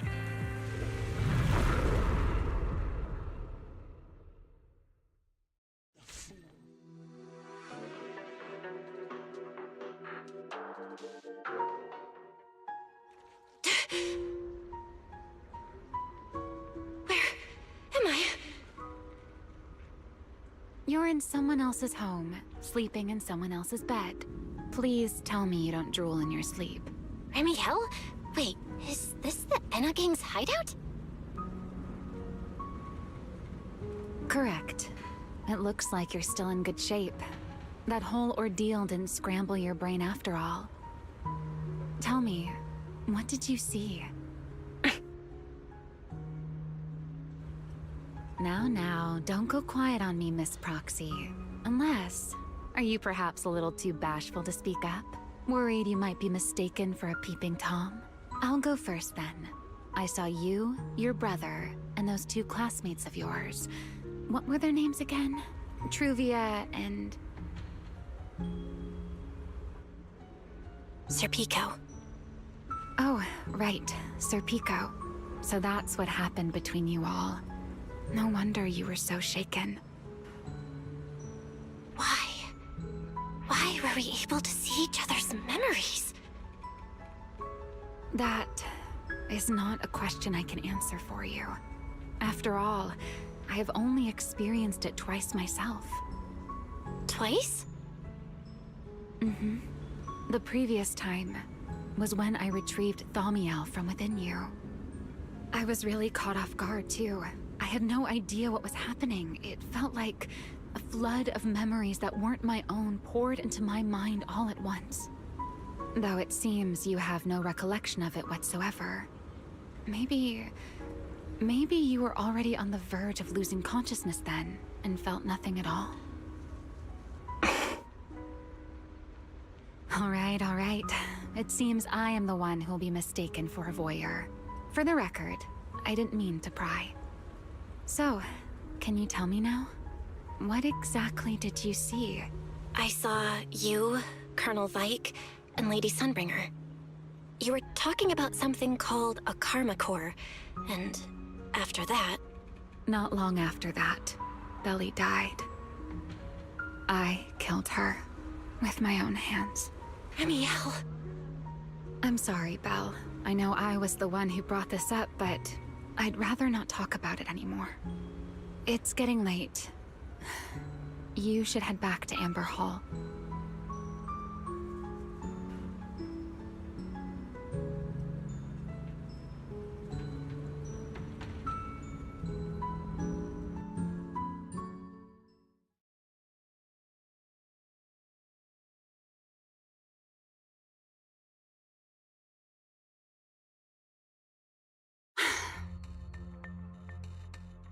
Am I? You're in someone else's home, sleeping in someone else's bed. Please tell me you don't drool in your sleep. Remiel? Wait, is this the Enna Gang's hideout? Correct. It looks like you're still in good shape. That whole ordeal didn't scramble your brain after all. Tell me, what did you see? Now, don't go quiet on me, Miss Proxy. Unless, are you perhaps a little too bashful to speak up? Worried you might be mistaken for a peeping Tom? I'll go first then. I saw you, your brother, and those 2 classmates of yours. What were their names again? Truvia and... Sir Pico. Oh, right, Sir Pico. So that's what happened between you all. No wonder you were so shaken. Why? Why were we able to see each other's memories? That is not a question I can answer for you. After all, I have only experienced it twice myself. Twice? Mm-hmm. The previous time was when I retrieved Thaumiel from within you. I was really caught off guard, too. I had no idea what was happening. It felt like a flood of memories that weren't my own poured into my mind all at once. Though it seems you have no recollection of it whatsoever. Maybe you were already on the verge of losing consciousness then, and felt nothing at all. All right. It seems I am the one who'll be mistaken for a voyeur. For the record, I didn't mean to pry. So, can you tell me now? What exactly did you see? I saw you, Colonel Vike, and Lady Sunbringer. You were talking about something called a karma core, and after that... Not long after that, Belly died. I killed her with my own hands. Remiel. I'm sorry, Belle. I know I was the one who brought this up, but I'd rather not talk about it anymore. It's getting late. You should head back to Amber Hall.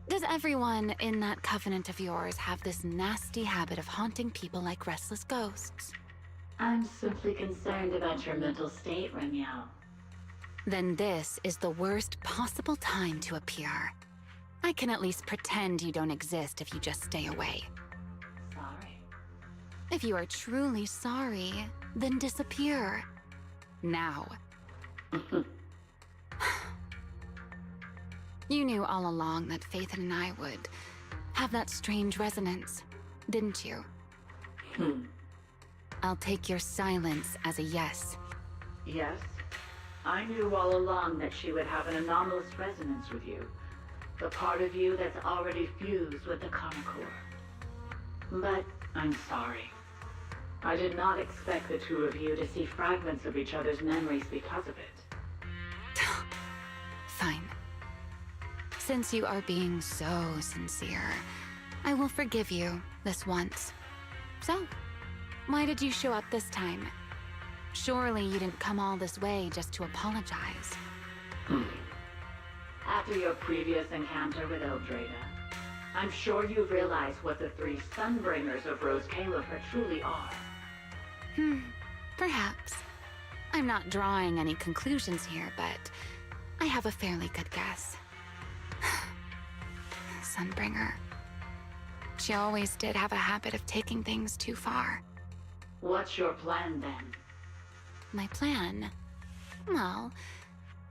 Does everyone in that covenant of yours have this nasty habit of haunting people like restless ghosts? I'm simply concerned about your mental state, Remiel. Then this is the worst possible time to appear. I can at least pretend you don't exist if you just stay away. Sorry. If you are truly sorry, then disappear. Now. You knew all along that Phaethon and I would have that strange resonance, didn't you? I'll take your silence as a yes. Yes. I knew all along that she would have an anomalous resonance with you. The part of you that's already fused with the karma core. But I'm sorry. I did not expect the two of you to see fragments of each other's memories because of it. Fine. Since you are being so sincere, I will forgive you this once. So, why did you show up this time? Surely you didn't come all this way just to apologize. After your previous encounter with Eldrada, I'm sure you realize what the three Sunbringers of Rose Califer truly are. Perhaps. I'm not drawing any conclusions here, but I have a fairly good guess. Sunbringer. She always did have a habit of taking things too far. What's your plan then? My plan? Well,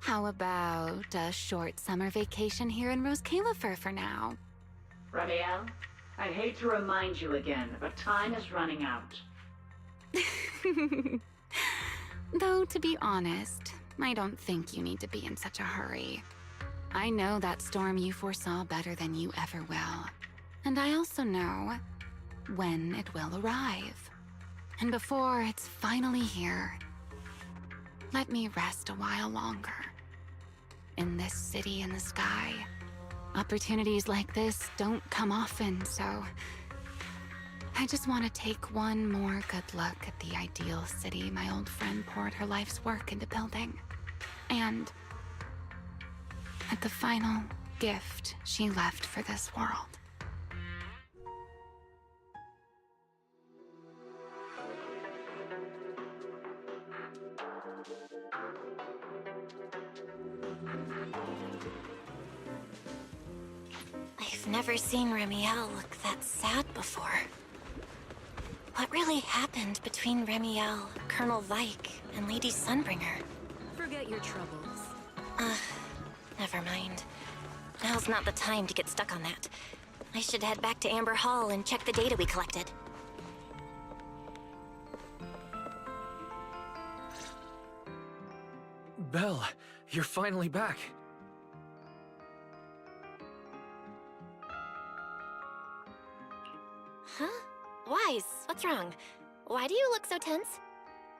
how about a short summer vacation here in Rose Califer for now? Ramiel, I hate to remind you again, but time is running out. Though, to be honest, I don't think you need to be in such a hurry. I know that storm you foresaw better than you ever will. And I also know when it will arrive. And before it's finally here, let me rest a while longer. In this city in the sky, opportunities like this don't come often, so I just want to take one more good look at the ideal city my old friend poured her life's work into building. And at the final gift she left for this world. I've never seen Remiel look that sad before. What really happened between Remiel, Colonel Vike, and Lady Sunbringer? Forget your troubles. Never mind. Now's not the time to get stuck on that. I should head back to Amber Hall and check the data we collected. Belle, you're finally back. Huh? Wise, what's wrong? Why do you look so tense?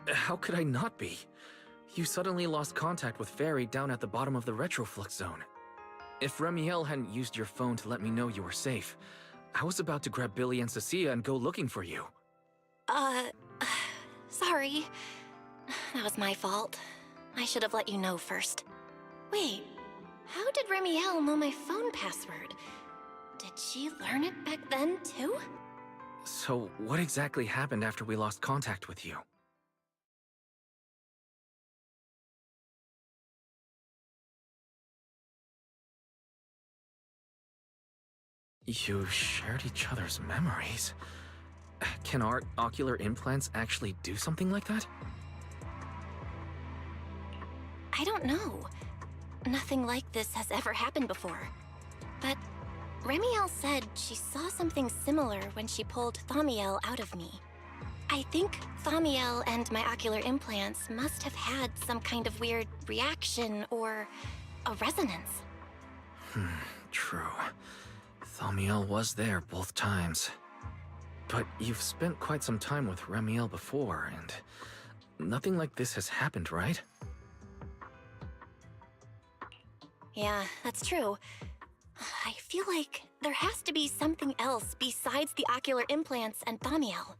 How could I not be? You suddenly lost contact with Fairy down at the bottom of the retroflux zone. If Remiel hadn't used your phone to let me know you were safe, I was about to grab Billy and Cecilia and go looking for you. Sorry. That was my fault. I should have let you know first. Wait, how did Remiel know my phone password? Did she learn it back then, too? So, what exactly happened after we lost contact with you? You shared each other's memories. Can our ocular implants actually do something like that? I don't know. Nothing like this has ever happened before. But Remiel said she saw something similar when she pulled Thaumiel out of me. I think Thaumiel and my ocular implants must have had some kind of weird reaction or a resonance. True. Thaumiel was there both times. But you've spent quite some time with Remiel before, and nothing like this has happened, right? Yeah, that's true. I feel like there has to be something else besides the ocular implants and Thaumiel.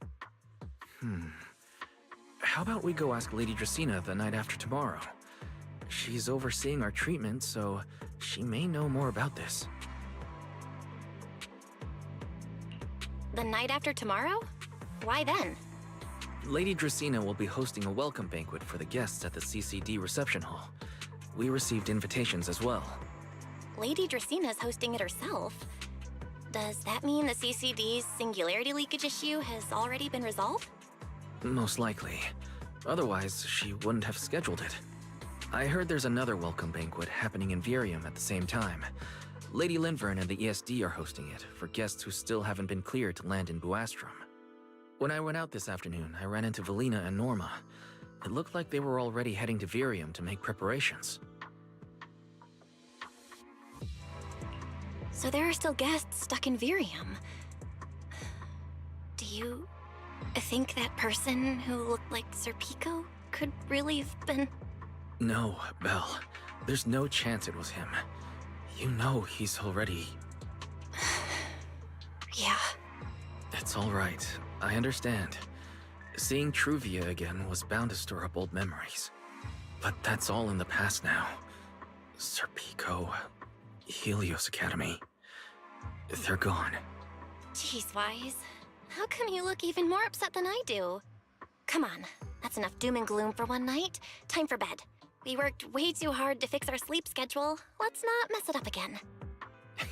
How about we go ask Lady Dracena the night after tomorrow? She's overseeing our treatment, so she may know more about this. The night after tomorrow? Why then? Lady Dracena will be hosting a welcome banquet for the guests at the CCD reception hall. We received invitations as well. Lady Dracena's hosting it herself. Does that mean the CCD's singularity leakage issue has already been resolved? Most likely. Otherwise, she wouldn't have scheduled it. I heard there's another welcome banquet happening in Virium at the same time. Lady Linvern and the ESD are hosting it for guests who still haven't been cleared to land in Buastrom. When I went out this afternoon, I ran into Valina and Norma. It looked like they were already heading to Virium to make preparations. So there are still guests stuck in Virium. Do you think that person who looked like Sir Pico could really have been... No, Belle. There's no chance it was him. You know he's already... Yeah. It's all right. I understand. Seeing Truvia again was bound to stir up old memories. But that's all in the past now. Sir Pico, Helios Academy. They're gone. Jeez, Wise. How come you look even more upset than I do? Come on, that's enough doom and gloom for one night. Time for bed. We worked way too hard to fix our sleep schedule. Let's not mess it up again.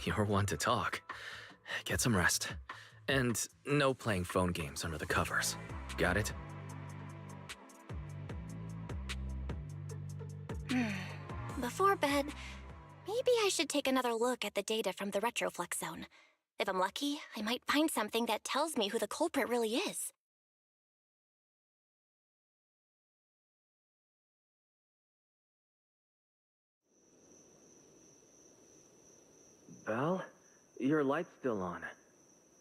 You're one to talk. Get some rest. And no playing phone games under the covers. Got it? Before bed, maybe I should take another look at the data from the Retroflex zone. If I'm lucky, I might find something that tells me who the culprit really is. Belle? Your light's still on.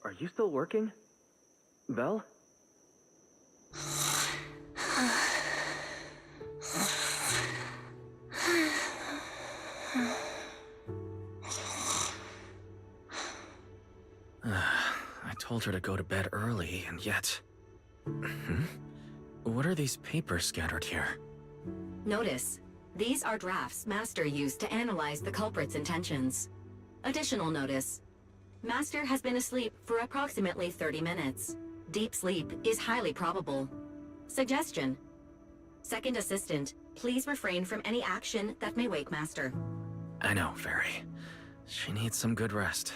Are you still working? Belle? I told her to go to bed early, and yet... What are these papers scattered here? Notice, these are drafts Master used to analyze the culprit's intentions. Additional notice, Master has been asleep for approximately 30 minutes. Deep sleep is highly probable. Suggestion: Second Assistant, please refrain from any action that may wake Master. I know, Fairy. She needs some good rest.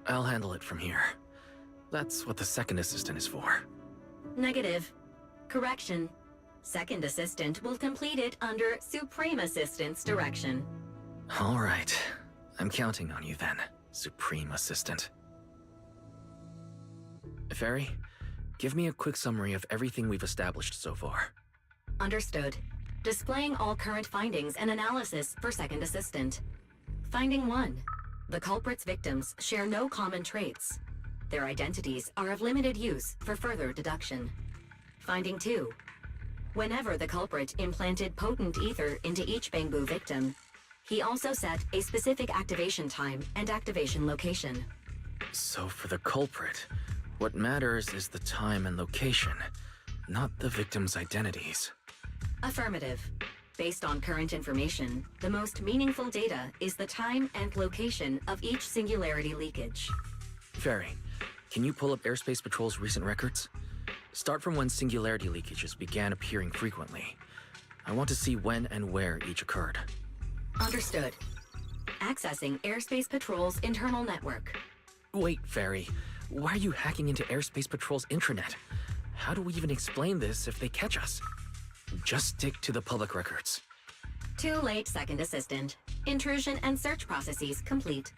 I'll handle it from here. That's what the Second Assistant is for. Negative. Correction. Second Assistant will complete it under Supreme Assistant's direction. All right. I'm counting on you then, Supreme Assistant. Fairy, give me a quick summary of everything we've established so far. Understood. Displaying all current findings and analysis for Second Assistant. Finding 1. The culprit's victims share no common traits. Their identities are of limited use for further deduction. Finding 2. Whenever the culprit implanted potent ether into each Bangbu victim, he also set a specific activation time and activation location. So for the culprit, what matters is the time and location, not the victims' identities. Affirmative. Based on current information, the most meaningful data is the time and location of each singularity leakage. Fairy, can you pull up Airspace Patrol's recent records? Start from when singularity leakages began appearing frequently. I want to see when and where each occurred. Understood. Accessing Airspace Patrol's internal network. Wait, Fairy. Why are you hacking into Airspace Patrol's intranet? How do we even explain this if they catch us? Just stick to the public records. Too late, Second Assistant. Intrusion and search processes complete.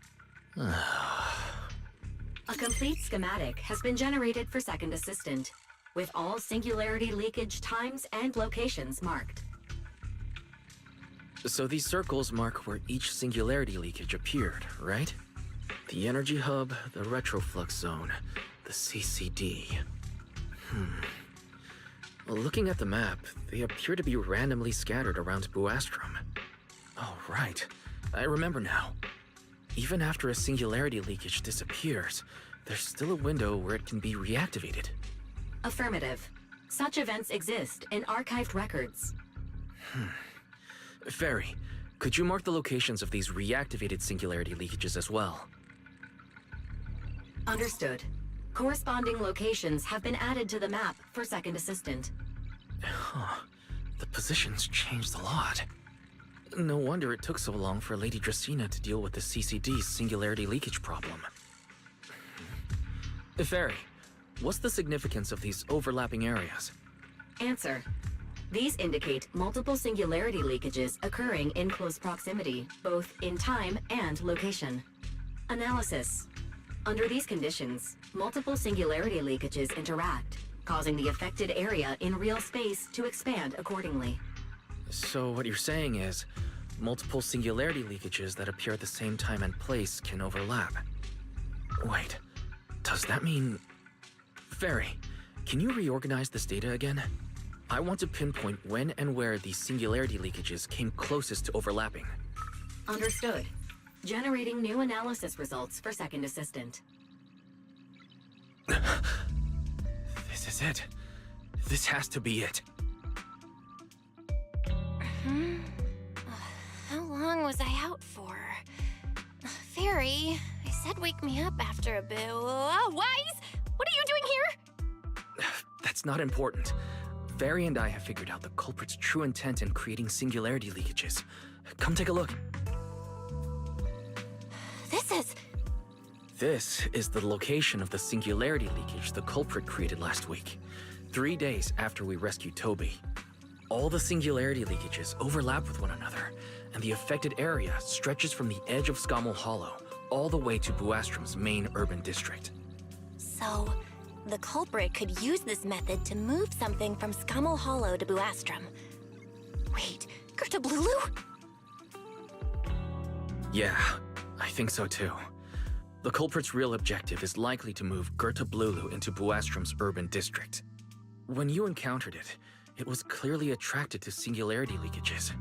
A complete schematic has been generated for Second Assistant, with all singularity leakage times and locations marked. So these circles mark where each singularity leakage appeared, right? The energy hub, the retroflux zone, the CCD. Well, looking at the map, they appear to be randomly scattered around Buastrom. Oh, right. I remember now. Even after a singularity leakage disappears, there's still a window where it can be reactivated. Affirmative. Such events exist in archived records. Fairy, could you mark the locations of these reactivated singularity leakages as well? Understood. Corresponding locations have been added to the map for Second Assistant. Huh. The positions changed a lot. No wonder it took so long for Lady Dracena to deal with the CCD's singularity leakage problem. Fairy, what's the significance of these overlapping areas? Answer. These indicate multiple singularity leakages occurring in close proximity, both in time and location. Analysis. Under these conditions, multiple singularity leakages interact, causing the affected area in real space to expand accordingly. So what you're saying is, multiple singularity leakages that appear at the same time and place can overlap. Wait, does that mean... Fairy, can you reorganize this data again? I want to pinpoint when and where these singularity leakages came closest to overlapping. Understood. Generating new analysis results for Second Assistant. This is it. This has to be it. How long was I out for? Fairy, I said wake me up after a bit. Wise? What are you doing here? That's not important. Fairy and I have figured out the culprit's true intent in creating singularity leakages. Come take a look. This is the location of the singularity leakage the culprit created last week, 3 days after we rescued Toby. All the singularity leakages overlap with one another, and the affected area stretches from the edge of Scommel Hollow all the way to Buastrom's main urban district. So, the culprit could use this method to move something from Scommel Hollow to Buastrom. Wait, Gerta Blulu? Yeah, I think so too. The culprit's real objective is likely to move Gerta Blulu into Buastrom's urban district. When you encountered it, it was clearly attracted to singularity leakages.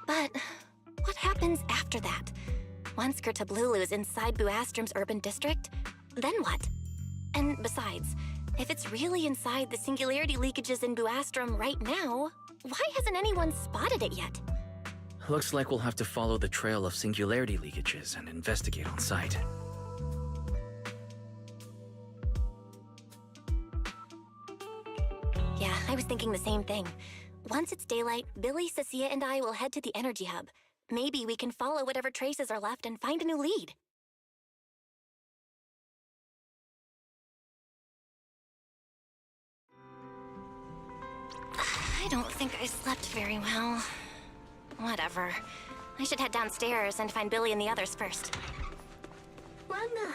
But what happens after that? Once Gerta Blulu is inside Buastrom's urban district, then what? And besides, if it's really inside the singularity leakages in Buastrom right now, why hasn't anyone spotted it yet? Looks like we'll have to follow the trail of singularity leakages and investigate on site. Yeah, I was thinking the same thing. Once it's daylight, Billy, Cecilia, and I will head to the energy hub. Maybe we can follow whatever traces are left and find a new lead. I don't think I slept very well. Whatever. I should head downstairs and find Billy and the others first. Mama.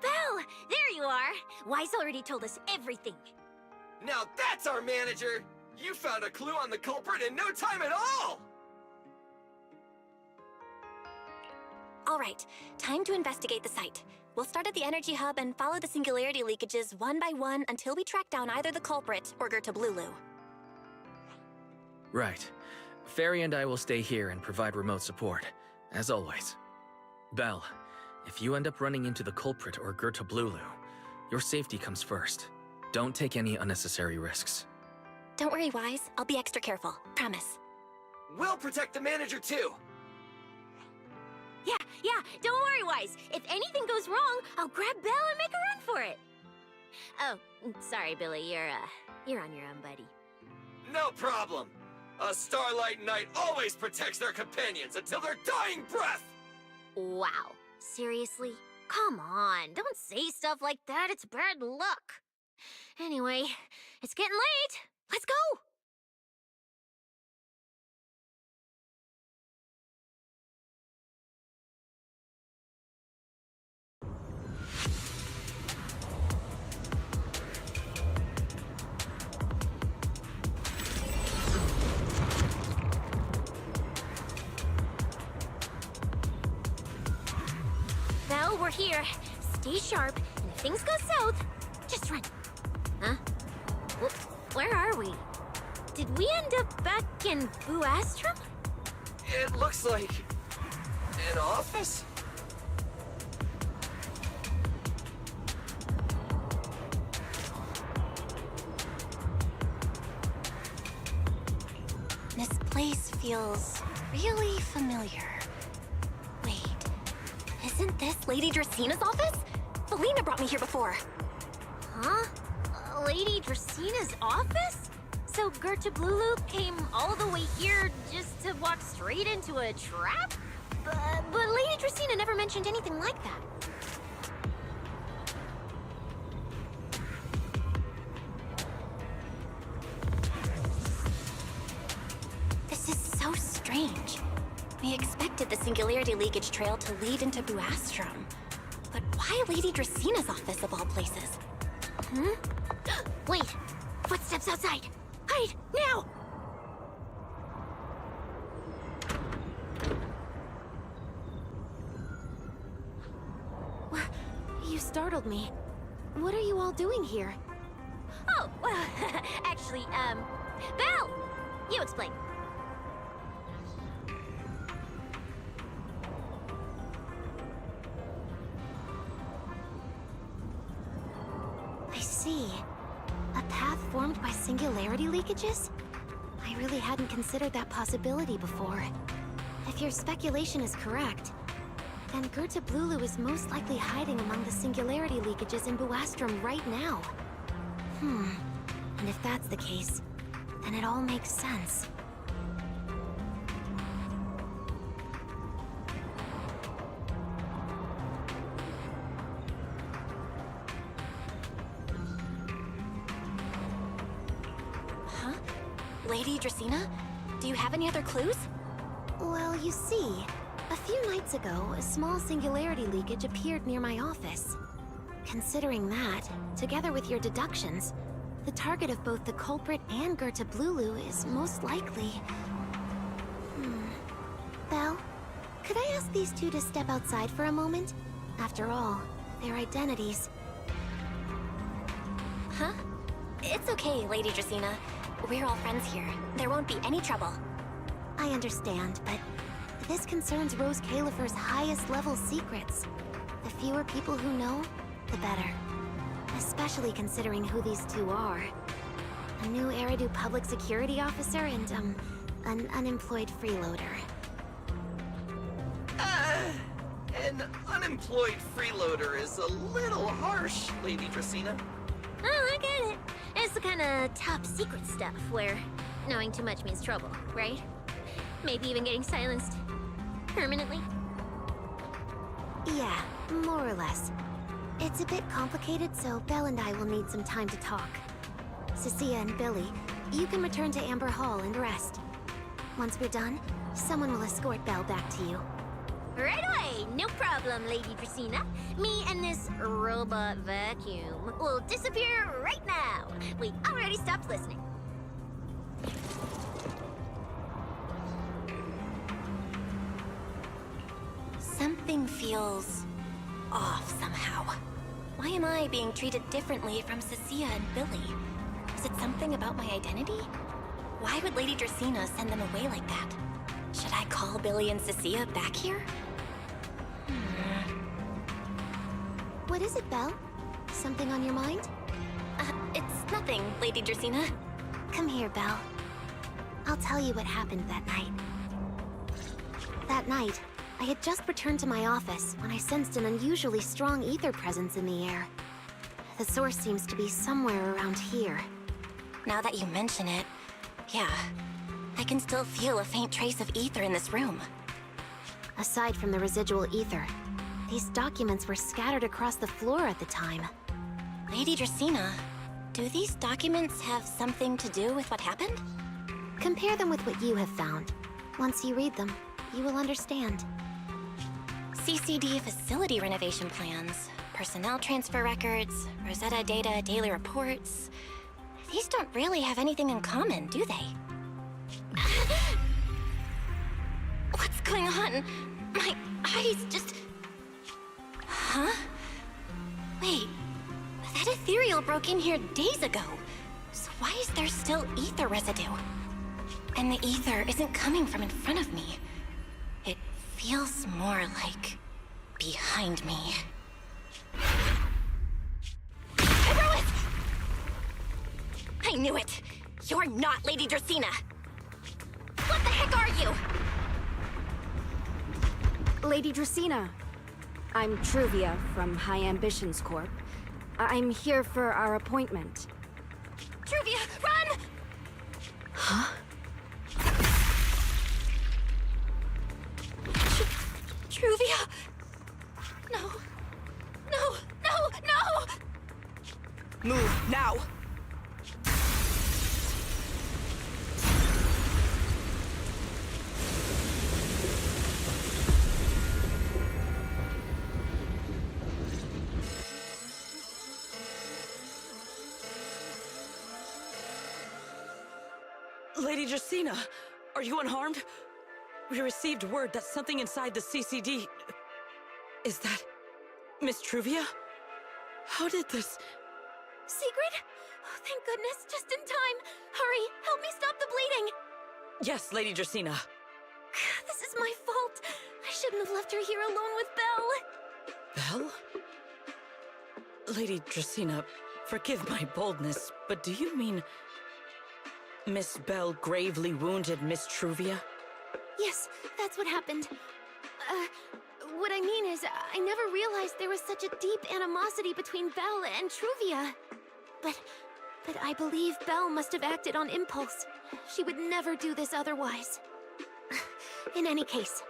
Belle! There you are! Wise already told us everything. Now that's our manager! You found a clue on the culprit in no time at all! All right, time to investigate the site. We'll start at the energy hub and follow the singularity leakages one by one until we track down either the culprit or Gerta Blulu. Right. Fairy and I will stay here and provide remote support, as always. Belle, if you end up running into the culprit or Gerta Blulu, your safety comes first. Don't take any unnecessary risks. Don't worry, Wise. I'll be extra careful. Promise. We'll protect the manager too! Yeah, Yeah, don't worry, Wise. If anything goes wrong, I'll grab Belle and make a run for it. Oh, sorry, Billy. You're on your own, buddy. No problem. A Starlight Knight always protects their companions until their dying breath! Wow. Seriously? Come on, don't say stuff like that. It's bad luck. Anyway, it's getting late. Let's go! Well, we're here. Stay sharp, and if things go south, just run. Huh? Where are we? Did we end up back in Buastrum? It looks like... an office? This place feels really familiar. Wait, isn't this Lady Dracena's office? Felina brought me here before. Huh? Lady Dracena's office? So Gerta Blulu came all the way here just to walk straight into a trap? But Lady Dracena never mentioned anything like that. This is so strange. We expected the Singularity Leakage Trail to lead into Buastrum. But why Lady Dracena's office of all places? Hmm? Wait! Footsteps outside! Hide! Now! You startled me. What are you all doing here? Oh, well, actually, Belle! You explain. I see. A path formed by singularity leakages? I really hadn't considered that possibility before. If your speculation is correct, then Gerta Blulu is most likely hiding among the singularity leakages in Buastrum right now. And if that's the case, then it all makes sense. Huh? Lady Dracena? Do you have any other clues? Well, you see, a few nights ago, a small singularity leakage appeared near my office. Considering that, together with your deductions, the target of both the culprit and Gerta Blulu is most likely... Belle, could I ask these two to step outside for a moment? After all, their identities... Huh? It's okay, Lady Dracena. We're all friends here. There won't be any trouble. I understand, but this concerns Rose Califer's highest level secrets. The fewer people who know, the better. Especially considering who these two are. A new Eridu public security officer and, an unemployed freeloader. An unemployed freeloader is a little harsh, Lady Dracena. Oh, I get it. It's the kind of top secret stuff where knowing too much means trouble, right? Maybe even getting silenced permanently. Yeah, more or less. It's a bit complicated, so Belle and I will need some time to talk. Cecilia and Billy, you can return to Amber Hall and rest. Once we're done, someone will escort Belle back to you. Right away! No problem, Lady Dracena. Me and this robot vacuum will disappear right now. We already stopped listening. Something feels... off somehow. Why am I being treated differently from Cecilia and Billy? Is it something about my identity? Why would Lady Dracena send them away like that? Should I call Billy and Cecilia back here? What is it, Belle? Something on your mind? It's nothing, Lady Dracena. Come here, Belle. I'll tell you what happened that night. That night, I had just returned to my office when I sensed an unusually strong ether presence in the air. The source seems to be somewhere around here. Now that you mention it, yeah, I can still feel a faint trace of ether in this room. Aside from the residual ether, these documents were scattered across the floor at the time. Lady Dracaena, do these documents have something to do with what happened? Compare them with what you have found. Once you read them, you will understand. CCD facility renovation plans, personnel transfer records, Rosetta data daily reports. These don't really have anything in common, do they? What's going on? My eyes just... Huh? Wait, that ethereal broke in here days ago. So why is there still ether residue? And the ether isn't coming from in front of me. It feels more like behind me. Herois! I knew it! You're not Lady Dracaena! What the heck are you? Lady Dracaena. I'm Truvia from High Ambitions Corp. I'm here for our appointment. Truvia, run! Huh? Truvia! No. No, no, no! Move, now! Lady Dracaena, are you unharmed? We received word that something inside the CCD... Is that... Miss Truvia? How did this... Sigrid? Oh, thank goodness, just in time. Hurry, help me stop the bleeding. Yes, Lady Dracaena. This is my fault. I shouldn't have left her here alone with Belle. Belle? Lady Dracaena, forgive my boldness, but do you mean... Miss Belle gravely wounded Miss Truvia? Yes, that's what happened. What I mean is, I never realized there was such a deep animosity between Belle and Truvia. But I believe Belle must have acted on impulse. She would never do this otherwise. In any case,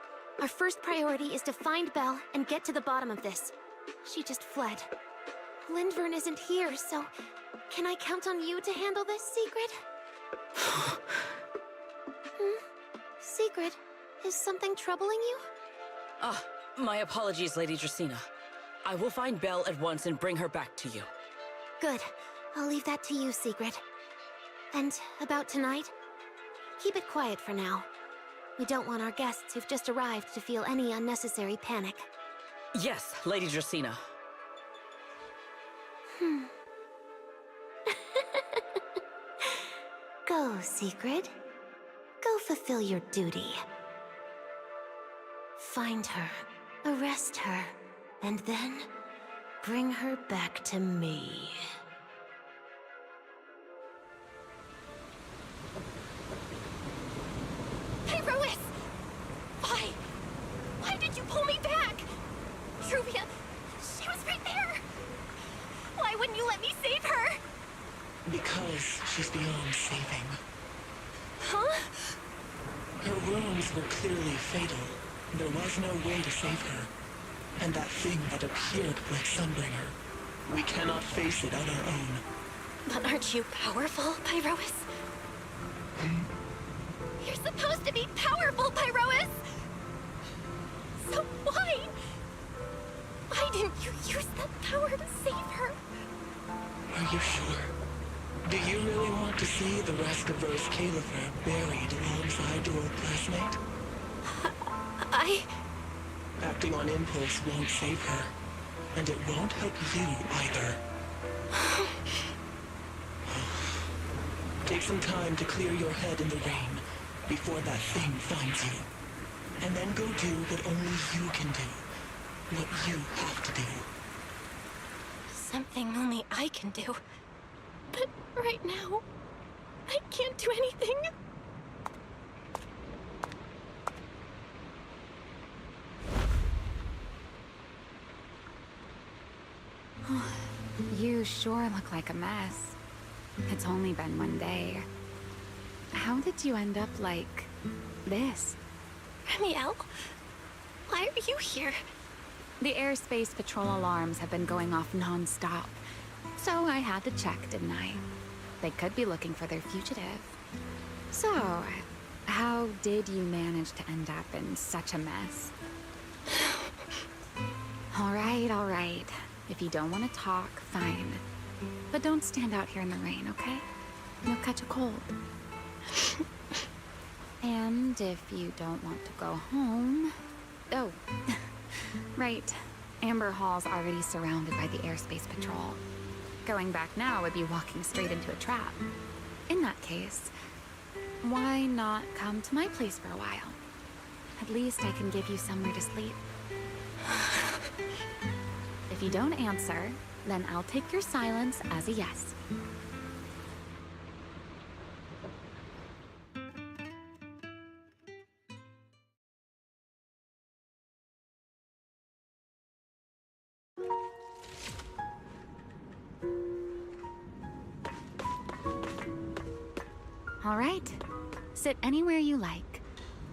our first priority is to find Belle and get to the bottom of this. She just fled. Lindvern isn't here, so can I count on you to handle this, Sigrid? Sigrid, is something troubling you? My apologies, Lady Dracaena. I will find Belle at once and bring her back to you. Good. I'll leave that to you, Sigrid. And about tonight? Keep it quiet for now. We don't want our guests who've just arrived to feel any unnecessary panic. Yes, Lady Dracaena. Go, Sigrid. Go fulfill your duty. Find her, arrest her, and then bring her back to me. Herois! Why? Why did you pull me back? Truvia, she was right there! Why wouldn't you let me save her? Because she's beyond saving. Huh? Her wounds were clearly fatal. There was no way to save her. And that thing that appeared like Sunbringer, we cannot face it on our own. But aren't you powerful, Pyrois? You're supposed to be powerful, Pyrois! So why? Why didn't you use that power to save her? Are you sure? Do you really want to see the rest of Rose Califer buried alongside your old classmate? Acting on impulse won't save her. And it won't help you either. Take some time to clear your head in the rain before that thing finds you. And then go do what only you can do. What you have to do. Something only I can do. But right now, I can't do anything. You sure look like a mess. It's only been one day. How did you end up like this? Ramiel, why are you here? The airspace patrol alarms have been going off non-stop, so I had to check, didn't I? They could be looking for their fugitive. So, how did you manage to end up in such a mess? All right. If you don't want to talk, fine. But don't stand out here in the rain, okay? You'll catch a cold. And if you don't want to go home... Oh, right. Amber Hall's already surrounded by the airspace patrol. Going back now would be walking straight into a trap. In that case, why not come to my place for a while? At least I can give you somewhere to sleep. If you don't answer, then I'll take your silence as a yes. All right. Sit anywhere you like.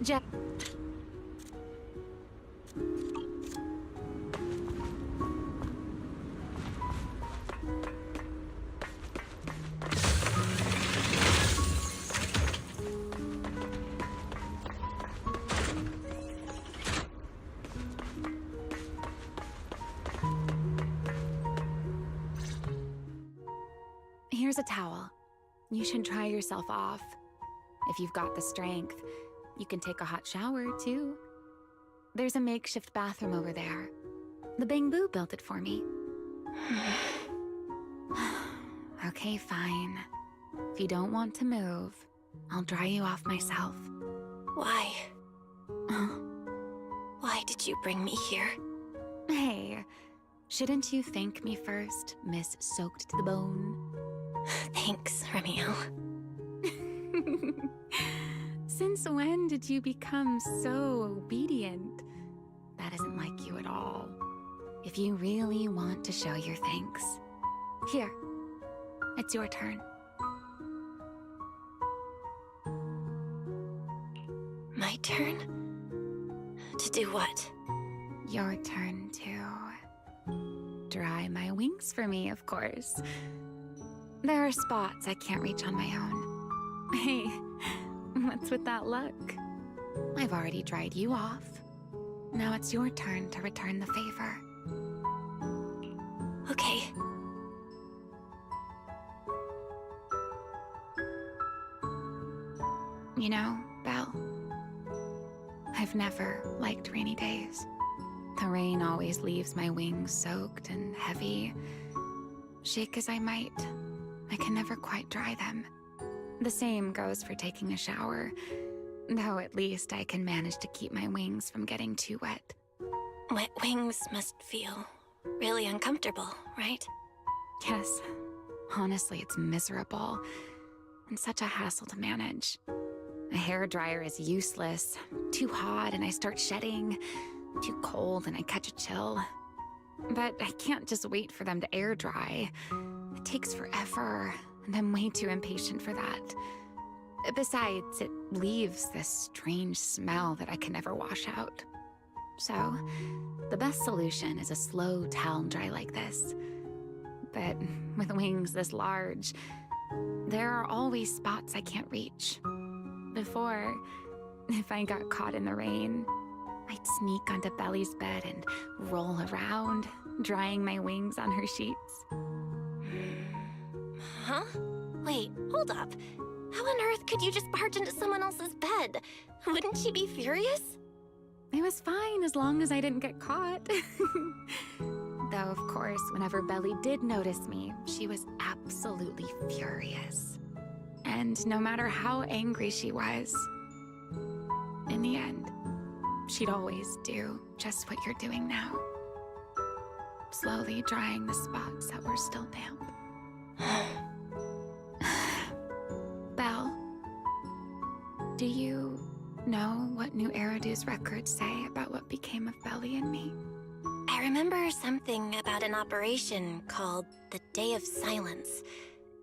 Jeff. Here's a towel. You should dry yourself off. If you've got the strength, you can take a hot shower, too. There's a makeshift bathroom over there. The Bamboo built it for me. Okay, fine. If you don't want to move, I'll dry you off myself. Why? Why did you bring me here? Hey, shouldn't you thank me first, Miss Soaked to the Bone? Thanks, Ramiel. Since when did you become so obedient? That isn't like you at all. If you really want to show your thanks, here, it's your turn. My turn? To do what? Your turn to dry my wings for me, of course. There are spots I can't reach on my own. Hey, what's with that look? I've already dried you off. Now it's your turn to return the favor. Okay. You know, Belle, I've never liked rainy days. The rain always leaves my wings soaked and heavy. Shake as I might, I can never quite dry them. The same goes for taking a shower, though at least I can manage to keep my wings from getting too wet. Wet wings must feel really uncomfortable, right? Yes. Honestly, it's miserable, and such a hassle to manage. A hairdryer is useless. Too hot and I start shedding. Too cold and I catch a chill. But I can't just wait for them to air dry. It takes forever, and I'm way too impatient for that. Besides, it leaves this strange smell that I can never wash out. So, the best solution is a slow towel dry like this. But with wings this large, there are always spots I can't reach. Before, if I got caught in the rain, I'd sneak onto Belly's bed and roll around, drying my wings on her sheets. Huh? Wait, hold up. How on earth could you just barge into someone else's bed? Wouldn't she be furious? It was fine as long as I didn't get caught. Though, of course, whenever Belly did notice me, she was absolutely furious. And no matter how angry she was, in the end, she'd always do just what you're doing now. Slowly drying the spots that were still damp. Belle, do you know what New Eridu's records say about what became of Belly and me? I remember something about an operation called the Day of Silence.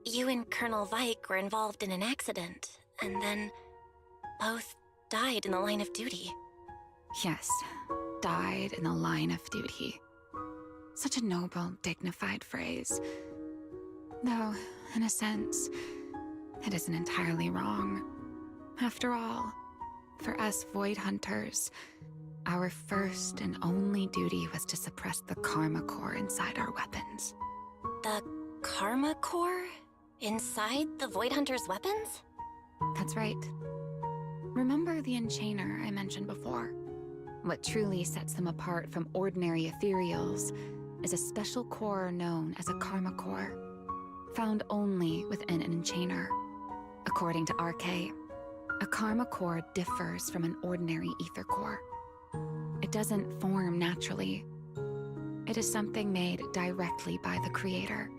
You and Colonel Vike were involved in an accident, and then both died in the line of duty. Yes, died in the line of duty. Such a noble, dignified phrase. Though, in a sense, it isn't entirely wrong. After all, for us Void Hunters, our first and only duty was to suppress the Karma Core inside our weapons. The Karma Core? Inside the Void Hunter's weapons? That's right. Remember the Enchainer I mentioned before? What truly sets them apart from ordinary ethereals is a special core known as a Karma Core, found only within an Enchainer. According to RK, a Karma Core differs from an ordinary ether core. It doesn't form naturally. It is something made directly by the Creator.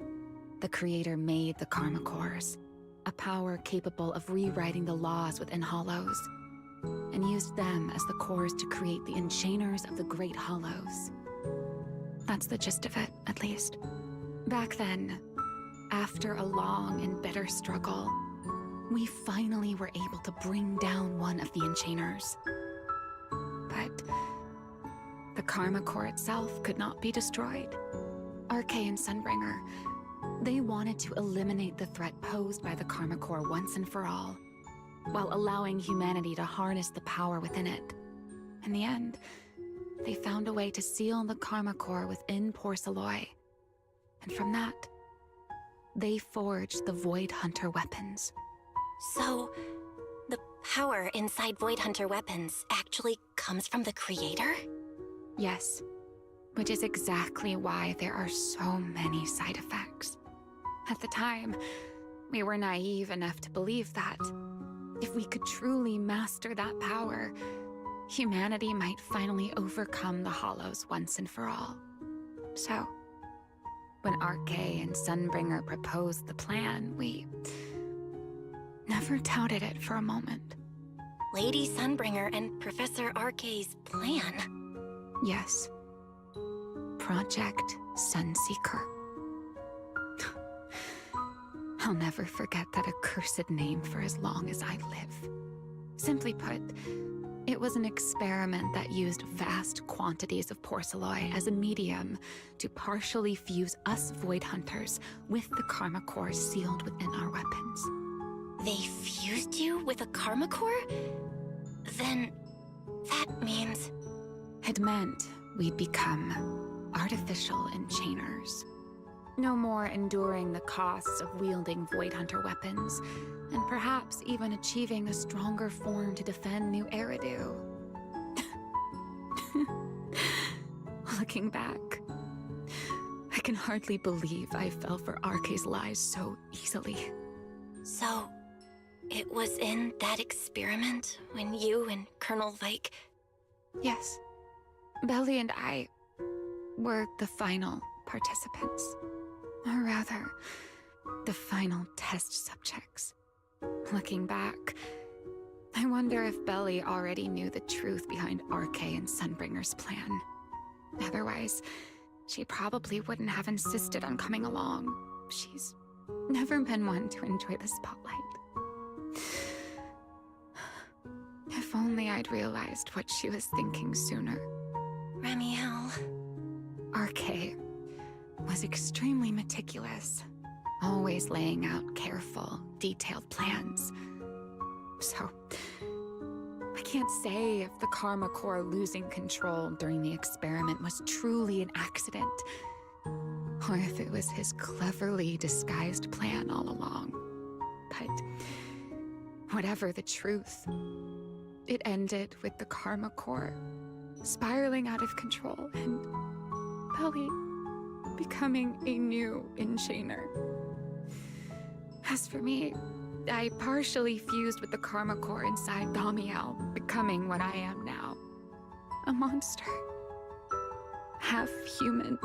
The Creator made the Karma Cores, a power capable of rewriting the laws within Hollows, and used them as the cores to create the Enchainers of the Great Hollows. That's the gist of it, at least. Back then, after a long and bitter struggle, we finally were able to bring down one of the Enchainers. But the Karma Core itself could not be destroyed. RK and Sunbringer, they wanted to eliminate the threat posed by the Karma Core once and for all, while allowing humanity to harness the power within it. In the end, they found a way to seal the Karma Core within Porceloy. And from that, they forged the Void Hunter weapons. So, the power inside Void Hunter weapons actually comes from the Creator? Yes, which is exactly why there are so many side effects. At the time, we were naive enough to believe that if we could truly master that power, humanity might finally overcome the Hollows once and for all. So, when RK and Sunbringer proposed the plan, we never doubted it for a moment. Lady Sunbringer and Professor RK's plan? Yes. Project Sunseeker. I'll never forget that accursed name for as long as I live. Simply put, it was an experiment that used vast quantities of porceloy as a medium to partially fuse us Void Hunters with the Karma Core sealed within our weapons. They fused you with a Karma Core? Then that means... It meant we'd become artificial Enchainers. No more enduring the costs of wielding Void Hunter weapons, and perhaps even achieving a stronger form to defend New Eridu. Looking back, I can hardly believe I fell for RK's lies so easily. So, it was in that experiment when you and Colonel Vike... Yes. Belly and I were the final participants. Or rather, the final test subjects. Looking back, I wonder if Belly already knew the truth behind RK and Sunbringer's plan. Otherwise, she probably wouldn't have insisted on coming along. She's never been one to enjoy the spotlight. If only I'd realized what she was thinking sooner. Ramiel... RK was extremely meticulous, always laying out careful, detailed plans. So, I can't say if the Karma Core losing control during the experiment was truly an accident, or if it was his cleverly disguised plan all along. But whatever the truth, it ended with the Karma Core spiraling out of control and Belly becoming a new Enchainer. As for me, I partially fused with the Karma Core inside Damiel, becoming what I am now. A monster. Half human,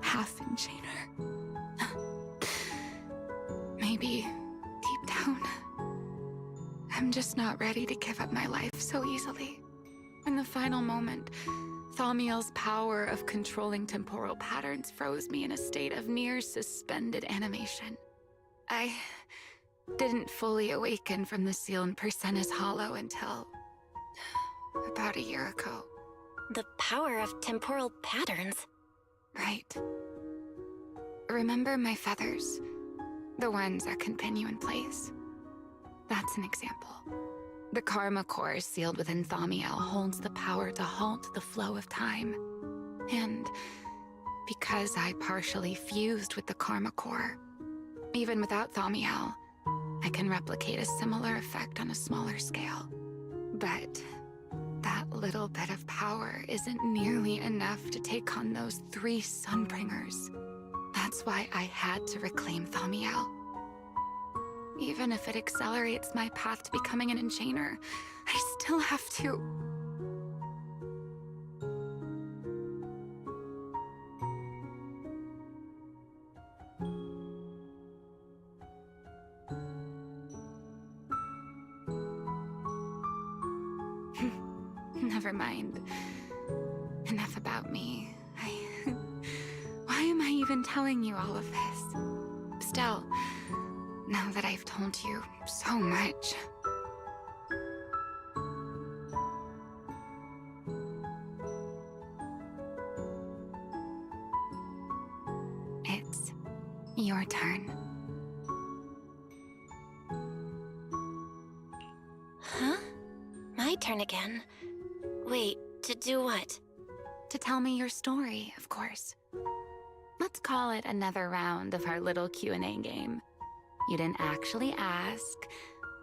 half Enchainer. Maybe, deep down, I'm just not ready to give up my life so easily. In the final moment, Thaumiel's power of controlling temporal patterns froze me in a state of near suspended animation. I didn't fully awaken from the seal in Persena's Hollow until about a year ago. The power of temporal patterns? Right. Remember my feathers? The ones that can pin you in place. That's an example. The Karma Core sealed within Thaumiel holds the power to halt the flow of time. And because I partially fused with the Karma Core, even without Thaumiel, I can replicate a similar effect on a smaller scale. But that little bit of power isn't nearly enough to take on those 3 Sunbringers. That's why I had to reclaim Thaumiel. Even if it accelerates my path to becoming an enchainer, I still have to... Never mind. Enough about me. Why am I even telling you all of this? Still, now that I've told you so much... It's your turn. Huh? My turn again? Wait, to do what? To tell me your story, of course. Let's call it another round of our little Q&A game. You didn't actually ask,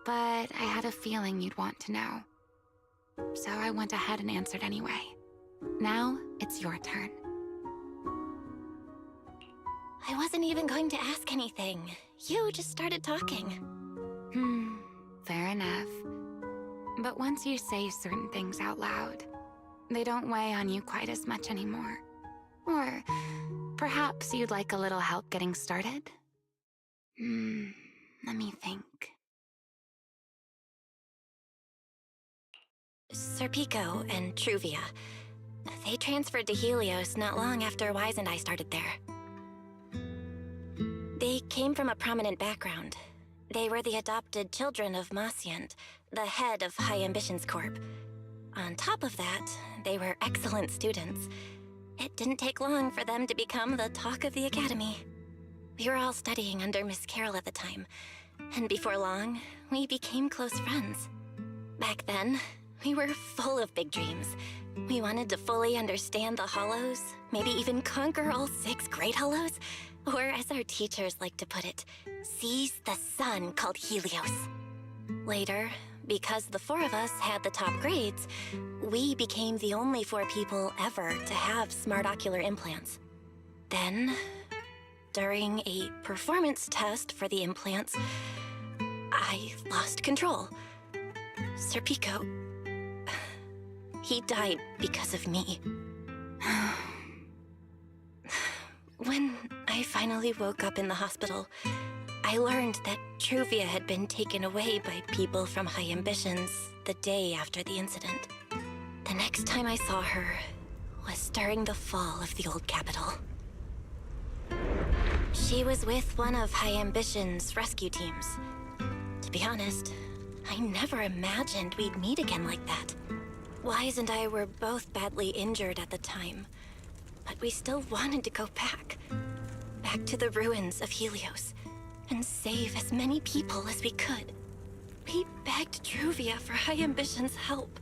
but I had a feeling you'd want to know. So I went ahead and answered anyway. Now, it's your turn. I wasn't even going to ask anything. You just started talking. Fair enough. But once you say certain things out loud, they don't weigh on you quite as much anymore. Or perhaps you'd like a little help getting started? Let me think. Serpico and Truvia. They transferred to Helios not long after Wise and I started there. They came from a prominent background. They were the adopted children of Masyant, the head of High Ambitions Corp. On top of that, they were excellent students. It didn't take long for them to become the talk of the Academy. We were all studying under Miss Carroll at the time, and before long, we became close friends. Back then, we were full of big dreams. We wanted to fully understand the Hollows, maybe even conquer all 6 Great Hollows, or as our teachers like to put it, seize the sun called Helios. Later, because the 4 of us had the top grades, we became the only 4 people ever to have smart ocular implants. Then, during a performance test for the implants, I lost control. Serpico, he died because of me. When I finally woke up in the hospital, I learned that Truvia had been taken away by people from High Ambitions the day after the incident. The next time I saw her was during the fall of the old capital. She was with one of High Ambition's rescue teams. To be honest, I never imagined we'd meet again like that. Wise and I were both badly injured at the time, but we still wanted to go back to the ruins of Helios, and save as many people as we could. We begged Truvia for High Ambition's help.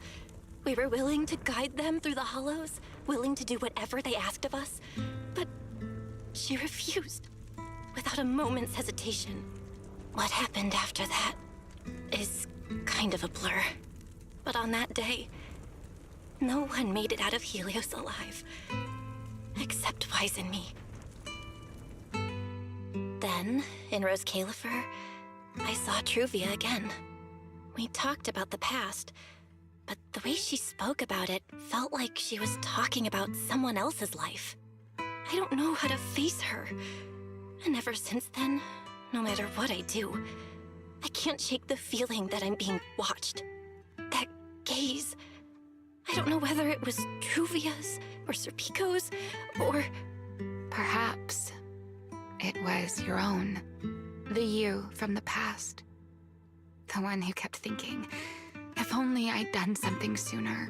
We were willing to guide them through the Hollows, willing to do whatever they asked of us, but she refused, without a moment's hesitation. What happened after that is kind of a blur. But on that day, no one made it out of Helios alive, except Wise and me. Then, in Rose Califer, I saw Truvia again. We talked about the past, but the way she spoke about it felt like she was talking about someone else's life. I don't know how to face her. And ever since then, no matter what I do, I can't shake the feeling that I'm being watched. That gaze. I don't know whether it was Truvia's or Serpico's or... Perhaps it was your own. The you from the past. The one who kept thinking, if only I'd done something sooner.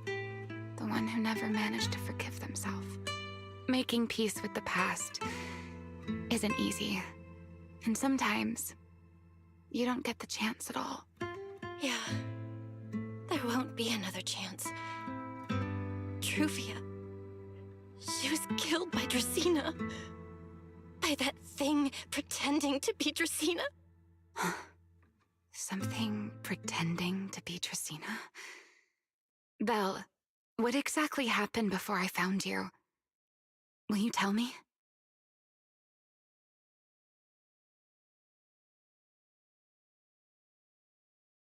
The one who never managed to forgive themselves. Making peace with the past isn't easy. And sometimes, you don't get the chance at all. Yeah. There won't be another chance. Truvia. She was killed by Dracena. By that thing pretending to be Dracena. Something pretending to be Dracena? Belle, what exactly happened before I found you? Will you tell me?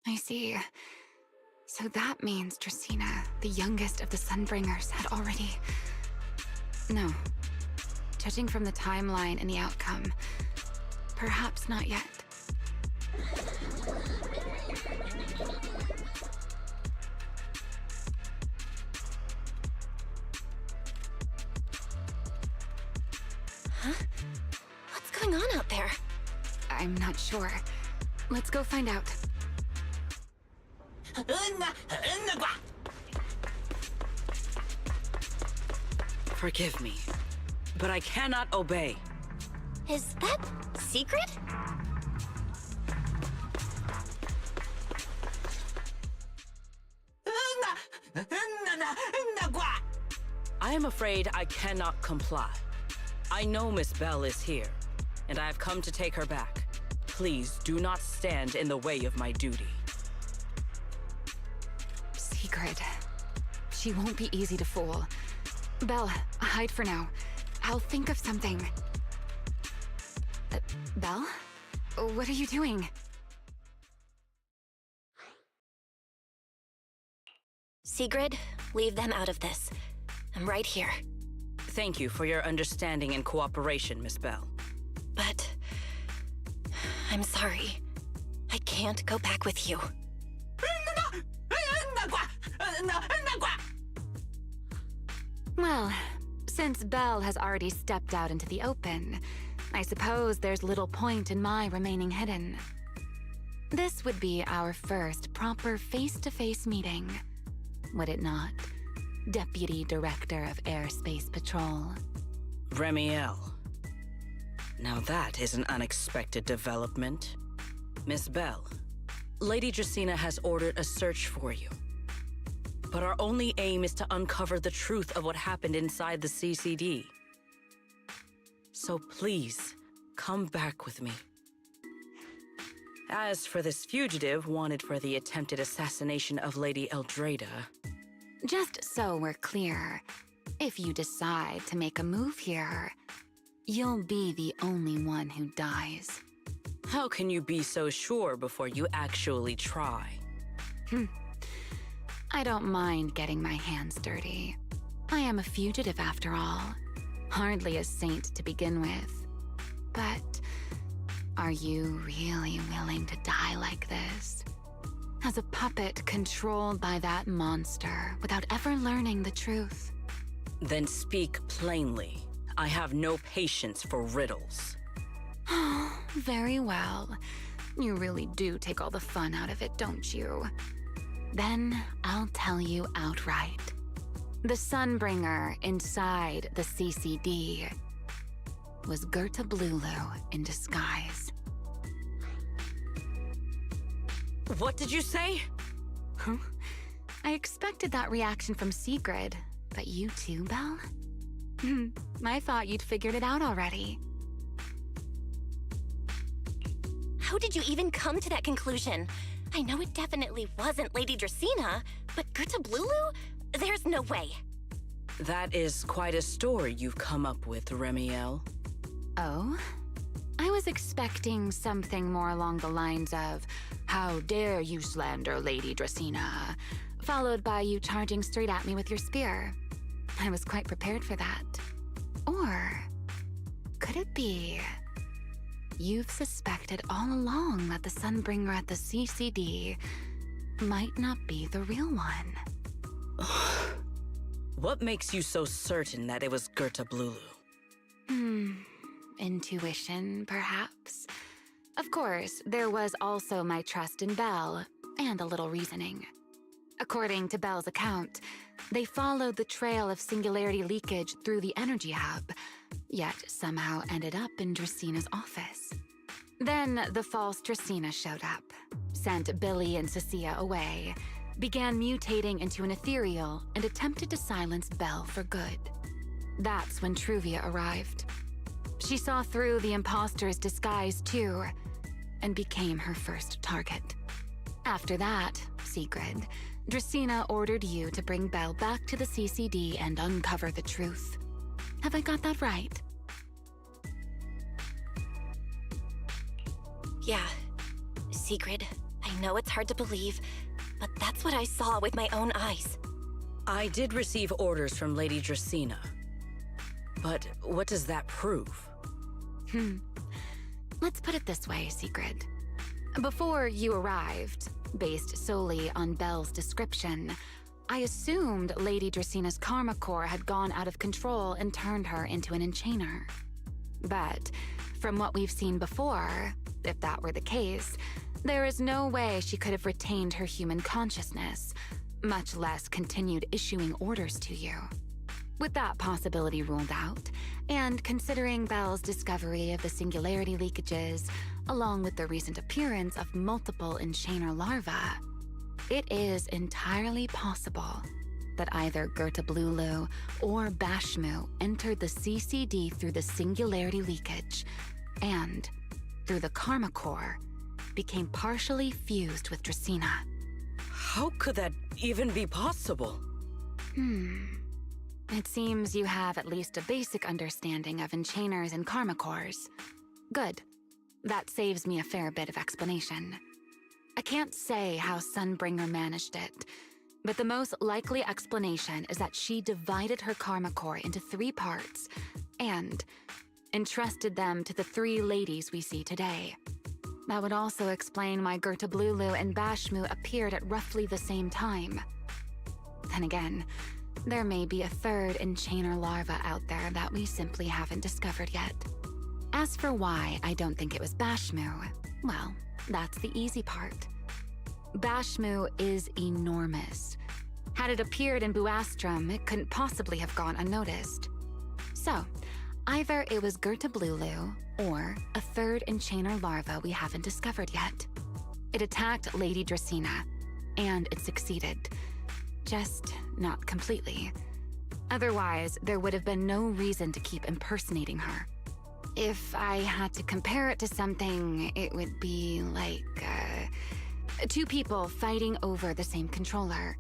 I see. So that means Dracena, the youngest of the Sunbringers, had already... No. Judging from the timeline and the outcome, perhaps not yet. Huh? What's going on out there? I'm not sure. Let's go find out. Forgive me, but I cannot obey. Is that secret? I am afraid I cannot comply. I know Miss Belle is here, and I have come to take her back. Please do not stand in the way of my duty. Sigrid. She won't be easy to fool. Belle, hide for now. I'll think of something. Belle? What are you doing? Sigrid, leave them out of this. I'm right here. Thank you for your understanding and cooperation, Miss Belle. But... I'm sorry. I can't go back with you. Well, since Belle has already stepped out into the open, I suppose there's little point in my remaining hidden. This would be our first proper face-to-face meeting, would it not, Deputy Director of Airspace Patrol? Remiel. Now that is an unexpected development. Miss Belle, Lady Dracena has ordered a search for you. But our only aim is to uncover the truth of what happened inside the CCD. So please, come back with me. As for this fugitive wanted for the attempted assassination of Lady Eldrada... Just so we're clear, if you decide to make a move here, you'll be the only one who dies. How can you be so sure before you actually try? I don't mind getting my hands dirty. I am a fugitive after all. Hardly a saint to begin with. But are you really willing to die like this? As a puppet controlled by that monster without ever learning the truth? Then speak plainly. I have no patience for riddles. Very well. You really do take all the fun out of it, don't you? Then I'll tell you outright. The Sunbringer inside the CCD was Gerta Blulu in disguise. What did you say? Huh? I expected that reaction from Sigrid, but you too, Belle? I thought you'd figured it out already. How did you even come to that conclusion? I know it definitely wasn't Lady Dracena, but Gerta Blulu? There's no way. That is quite a story you've come up with, Remiel. Oh? I was expecting something more along the lines of, "How dare you slander Lady Dracena?" followed by you charging straight at me with your spear. I was quite prepared for that. Or could it be you've suspected all along that the Sunbringer at the CCD might not be the real one? What makes you so certain that it was Gerta Blulu? Intuition, perhaps? Of course, there was also my trust in Belle, and a little reasoning. According to Belle's account, they followed the trail of singularity leakage through the energy hub, yet somehow ended up in Dracina's office. Then the false Dracina showed up, sent Billy and Cecilia away, began mutating into an ethereal, and attempted to silence Belle for good. That's when Truvia arrived. She saw through the imposter's disguise too, and became her first target. After that, Sigrid, Dracina ordered you to bring Belle back to the CCD and uncover the truth. Have I got that right? Yeah. Sigrid, I know it's hard to believe, but that's what I saw with my own eyes. I did receive orders from Lady Dracina. But what does that prove? Let's put it this way, Sigrid. Before you arrived, based solely on Belle's description, I assumed Lady Dracina's karma core had gone out of control and turned her into an enchainer. But from what we've seen before, if that were the case, there is no way she could have retained her human consciousness, much less continued issuing orders to you. With that possibility ruled out, and considering Belle's discovery of the singularity leakages, along with the recent appearance of multiple enchainer larvae, it is entirely possible that either Gerta Blulu or Bashmu entered the CCD through the singularity leakage, and, through the karma core, became partially fused with Dracina. How could that even be possible? It seems you have at least a basic understanding of enchainers and karma cores. Good. That saves me a fair bit of explanation. I can't say how Sunbringer managed it, but the most likely explanation is that she divided her karma core into 3 parts and entrusted them to the 3 ladies we see today. That would also explain why Gerta Blulu and Bashmu appeared at roughly the same time. Then again, there may be a 3rd enchainer larva out there that we simply haven't discovered yet. As for why I don't think it was Bashmu, well, that's the easy part. Bashmu is enormous. Had it appeared in Buastrum, it couldn't possibly have gone unnoticed. So, either it was Gerta Blulu or a 3rd enchainer larva we haven't discovered yet. It attacked Lady Dracina, and it succeeded. Just not completely. Otherwise, there would have been no reason to keep impersonating her. If I had to compare it to something, it would be like, 2 people fighting over the same controller.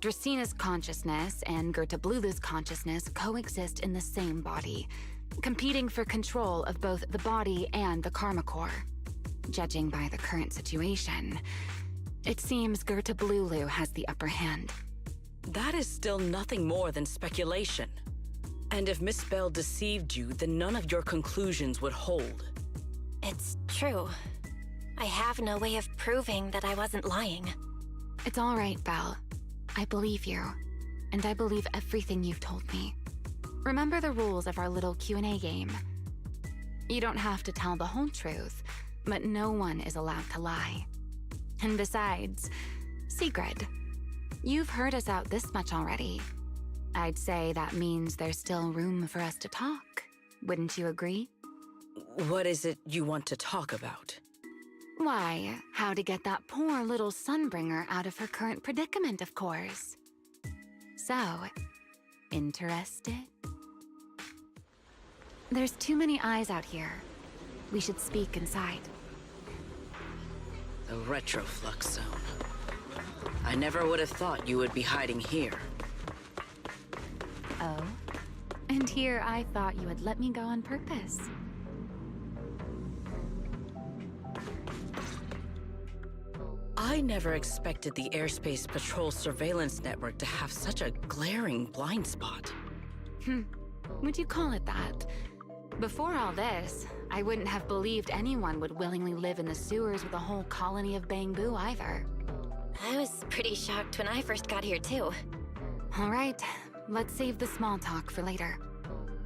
Dracina's consciousness and Gerta Blulu's consciousness coexist in the same body, competing for control of both the body and the karma core. Judging by the current situation, it seems Gerta Blulu has the upper hand. That is still nothing more than speculation. And if Miss Belle deceived you, then none of your conclusions would hold. It's true. I have no way of proving that I wasn't lying. It's all right, Belle. I believe you, and I believe everything you've told me. Remember the rules of our little Q&A game. You don't have to tell the whole truth, but no one is allowed to lie. And besides, Sigrid, you've heard us out this much already. I'd say that means there's still room for us to talk. Wouldn't you agree? What is it you want to talk about? Why, how to get that poor little Sunbringer out of her current predicament, of course. So, interested? There's too many eyes out here. We should speak inside. The retroflux zone. I never would have thought you would be hiding here. Oh? And here I thought you would let me go on purpose. I never expected the Airspace Patrol surveillance network to have such a glaring blind spot. Would you call it that? Before all this, I wouldn't have believed anyone would willingly live in the sewers with a whole colony of Bangbu either. I was pretty shocked when I first got here too. All right, let's save the small talk for later.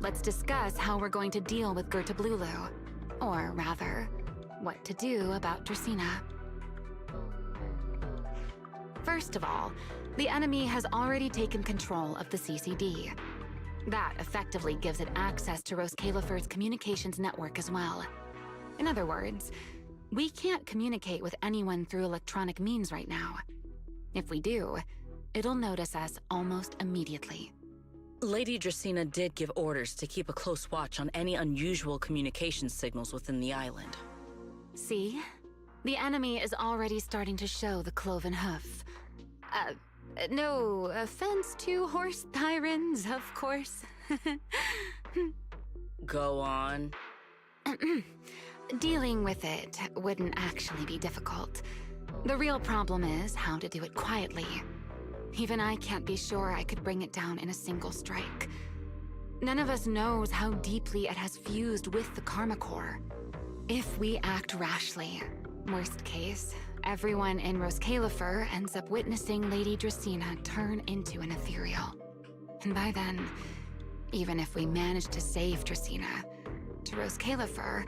Let's discuss how we're going to deal with Gerta Blulu. Or rather, what to do about Dracaena. First of all, the enemy has already taken control of the CCD. That effectively gives it access to Rose Califer's communications network as well. In other words, we can't communicate with anyone through electronic means right now. If we do, it'll notice us almost immediately. Lady Dracaena did give orders to keep a close watch on any unusual communication signals within the island. See? The enemy is already starting to show the cloven hoof. No offense to horse tyrants, of course. Go on. Dealing with it wouldn't actually be difficult. The real problem is how to do it quietly. Even I can't be sure I could bring it down in a single strike. None of us knows how deeply it has fused with the Karma Core. If we act rashly, worst case, everyone in Rose Califer ends up witnessing Lady Dracaena turn into an ethereal. And by then, even if we manage to save Dracaena, to Rose Califer,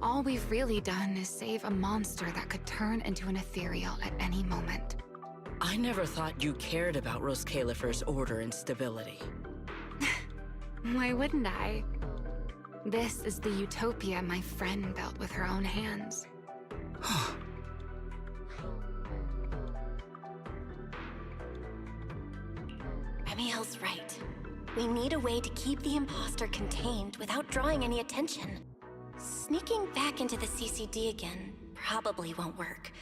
all we've really done is save a monster that could turn into an ethereal at any moment. I never thought you cared about Rose Califer's order and stability. Why wouldn't I? This is the utopia my friend built with her own hands. Remiel's right. We need a way to keep the imposter contained without drawing any attention. Sneaking back into the CCD again probably won't work.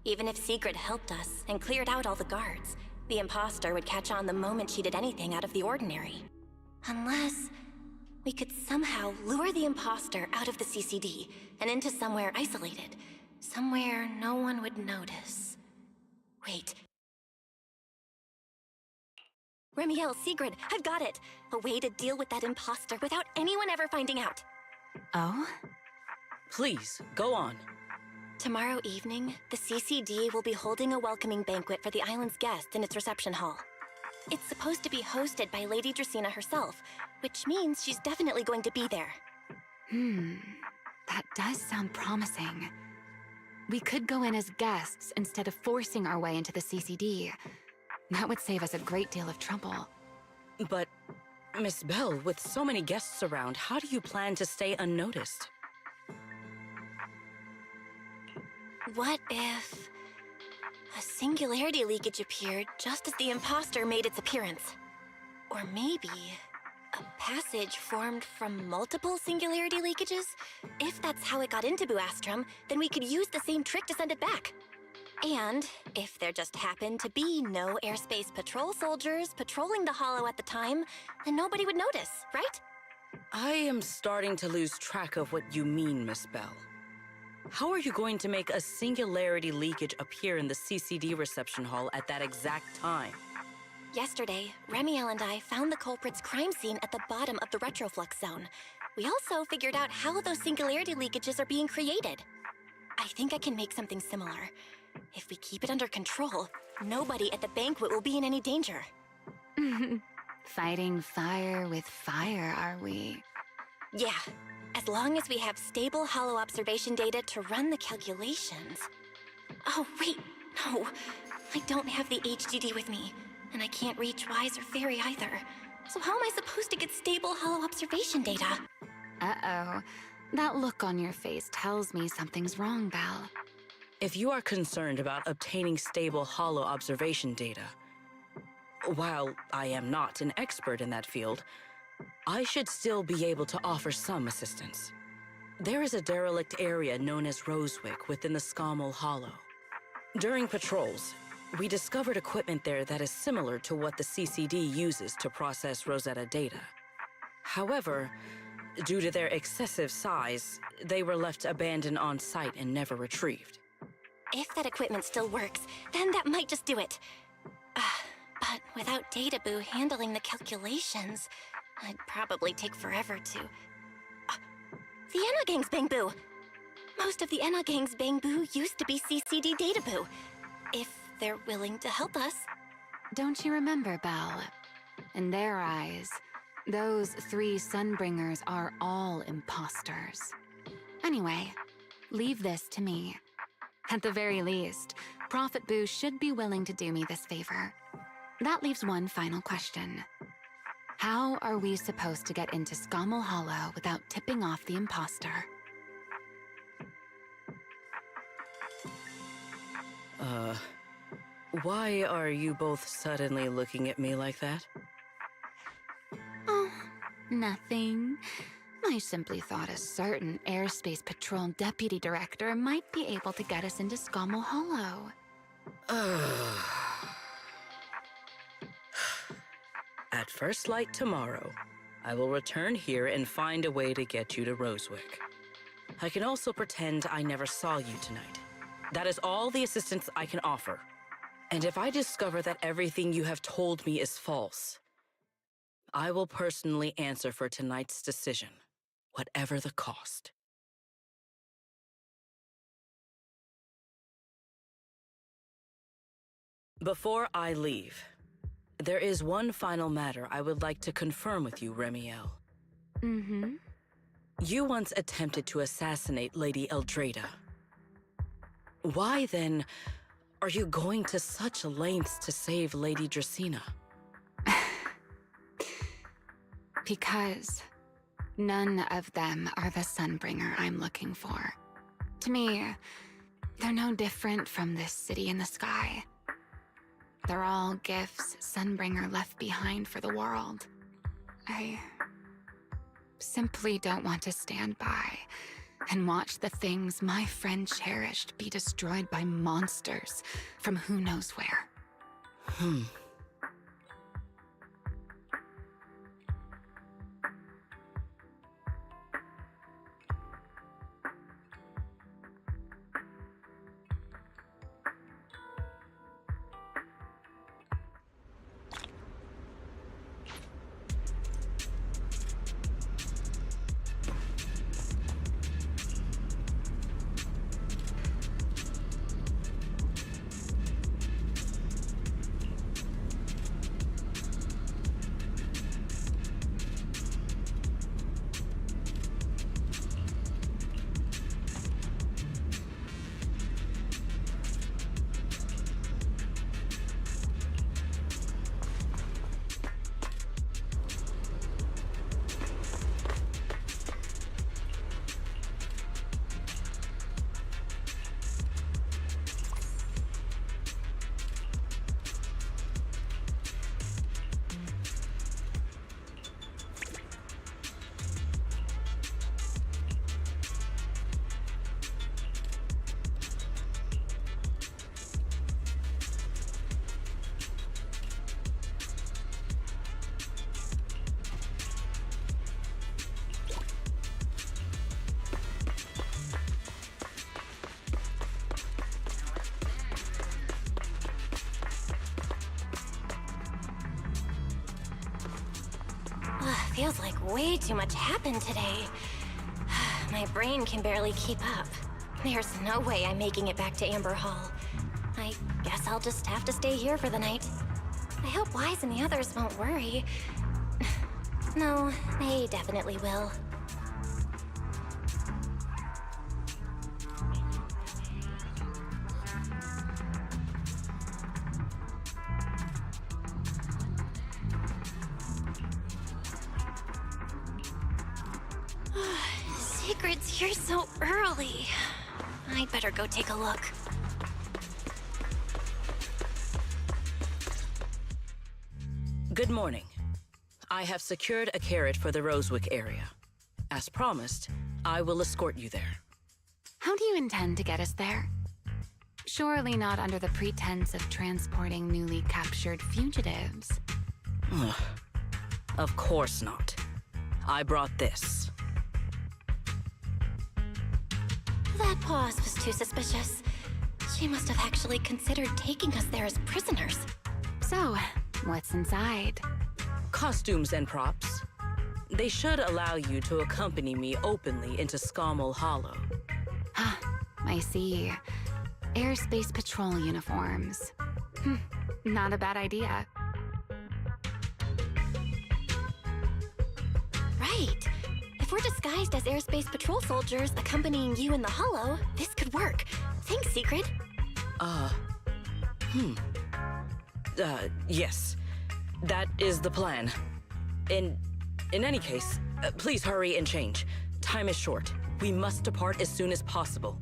Even if Sigrid helped us and cleared out all the guards, the imposter would catch on the moment she did anything out of the ordinary. Unless we could somehow lure the imposter out of the CCD and into somewhere isolated. Somewhere no one would notice. Wait. Remiel, Sigrid, I've got it! A way to deal with that imposter without anyone ever finding out. Oh? Please, go on. Tomorrow evening, the CCD will be holding a welcoming banquet for the island's guests in its reception hall. It's supposed to be hosted by Lady Dracaena herself, which means she's definitely going to be there. That does sound promising. We could go in as guests instead of forcing our way into the CCD. That would save us a great deal of trouble. But, Miss Bell, with so many guests around, how do you plan to stay unnoticed? What if a singularity leakage appeared just as the imposter made its appearance? Or maybe a passage formed from multiple singularity leakages? If that's how it got into Buastrum, then we could use the same trick to send it back. And if there just happened to be no airspace patrol soldiers patrolling the Hollow at the time, then nobody would notice, right? I am starting to lose track of what you mean, Miss Bell. How are you going to make a singularity leakage appear in the CCD reception hall at that exact time? Yesterday, Remiel and I found the culprit's crime scene at the bottom of the retroflux zone. We also figured out how those singularity leakages are being created. I think I can make something similar. If we keep it under control, nobody at the banquet will be in any danger. Fighting fire with fire, are we? Yeah. As long as we have stable Hollow observation data to run the calculations. Oh, wait, no. I don't have the HDD with me, and I can't reach Wise or Fairy either. So how am I supposed to get stable Hollow observation data? Uh-oh. That look on your face tells me something's wrong, Belle. If you are concerned about obtaining stable Hollow observation data, while I am not an expert in that field, I should still be able to offer some assistance. There is a derelict area known as Rosewick within the Scommel Hollow. During patrols, we discovered equipment there that is similar to what the CCD uses to process Rosetta data. However, due to their excessive size, they were left abandoned on site and never retrieved. If that equipment still works, then that might just do it. But without Databoo handling the calculations, it'd probably take forever to... The Enogang's Bangboo! Most of the Enogang's Bangboo used to be CCD Databoo. If they're willing to help us. Don't you remember, Belle? In their eyes, those 3 Sunbringers are all imposters. Anyway, leave this to me. At the very least, Prophet Boo should be willing to do me this favor. That leaves one final question. How are we supposed to get into Scommel Hollow without tipping off the imposter? Why are you both suddenly looking at me like that? Oh, nothing. I simply thought a certain Airspace Patrol Deputy Director might be able to get us into Scommel Hollow. At first light tomorrow, I will return here and find a way to get you to Rosewick. I can also pretend I never saw you tonight. That is all the assistance I can offer. And if I discover that everything you have told me is false, I will personally answer for tonight's decision, whatever the cost. Before I leave, there is one final matter I would like to confirm with you, Remiel. Mm-hmm. You once attempted to assassinate Lady Eldrada. Why, then, are you going to such lengths to save Lady Dracena? Because none of them are the Sunbringer I'm looking for. To me, they're no different from this city in the sky. They're all gifts Sunbringer left behind for the world. I simply don't want to stand by and watch the things my friend cherished be destroyed by monsters from who knows where. Feels like way too much happened today. My brain can barely keep up. There's no way I'm making it back to Amber Hall. I guess I'll just have to stay here for the night. I hope Wise and the others won't worry. No, they definitely will. Secret's here so early. I'd better go take a look. Good morning. I have secured a carrot for the Rosewick area. As promised, I will escort you there. How do you intend to get us there? Surely not under the pretense of transporting newly captured fugitives. Ugh. Of course not. I brought this. That pause was too suspicious. She must have actually considered taking us there as prisoners. So, what's inside? Costumes and props. They should allow you to accompany me openly into Scommel Hollow. I see. Airspace Patrol uniforms. not a bad idea. Right. If we're disguised as airspace patrol soldiers accompanying you in the Hollow, this could work. Thanks, Secret. Yes. That is the plan. In any case, please hurry and change. Time is short. We must depart as soon as possible.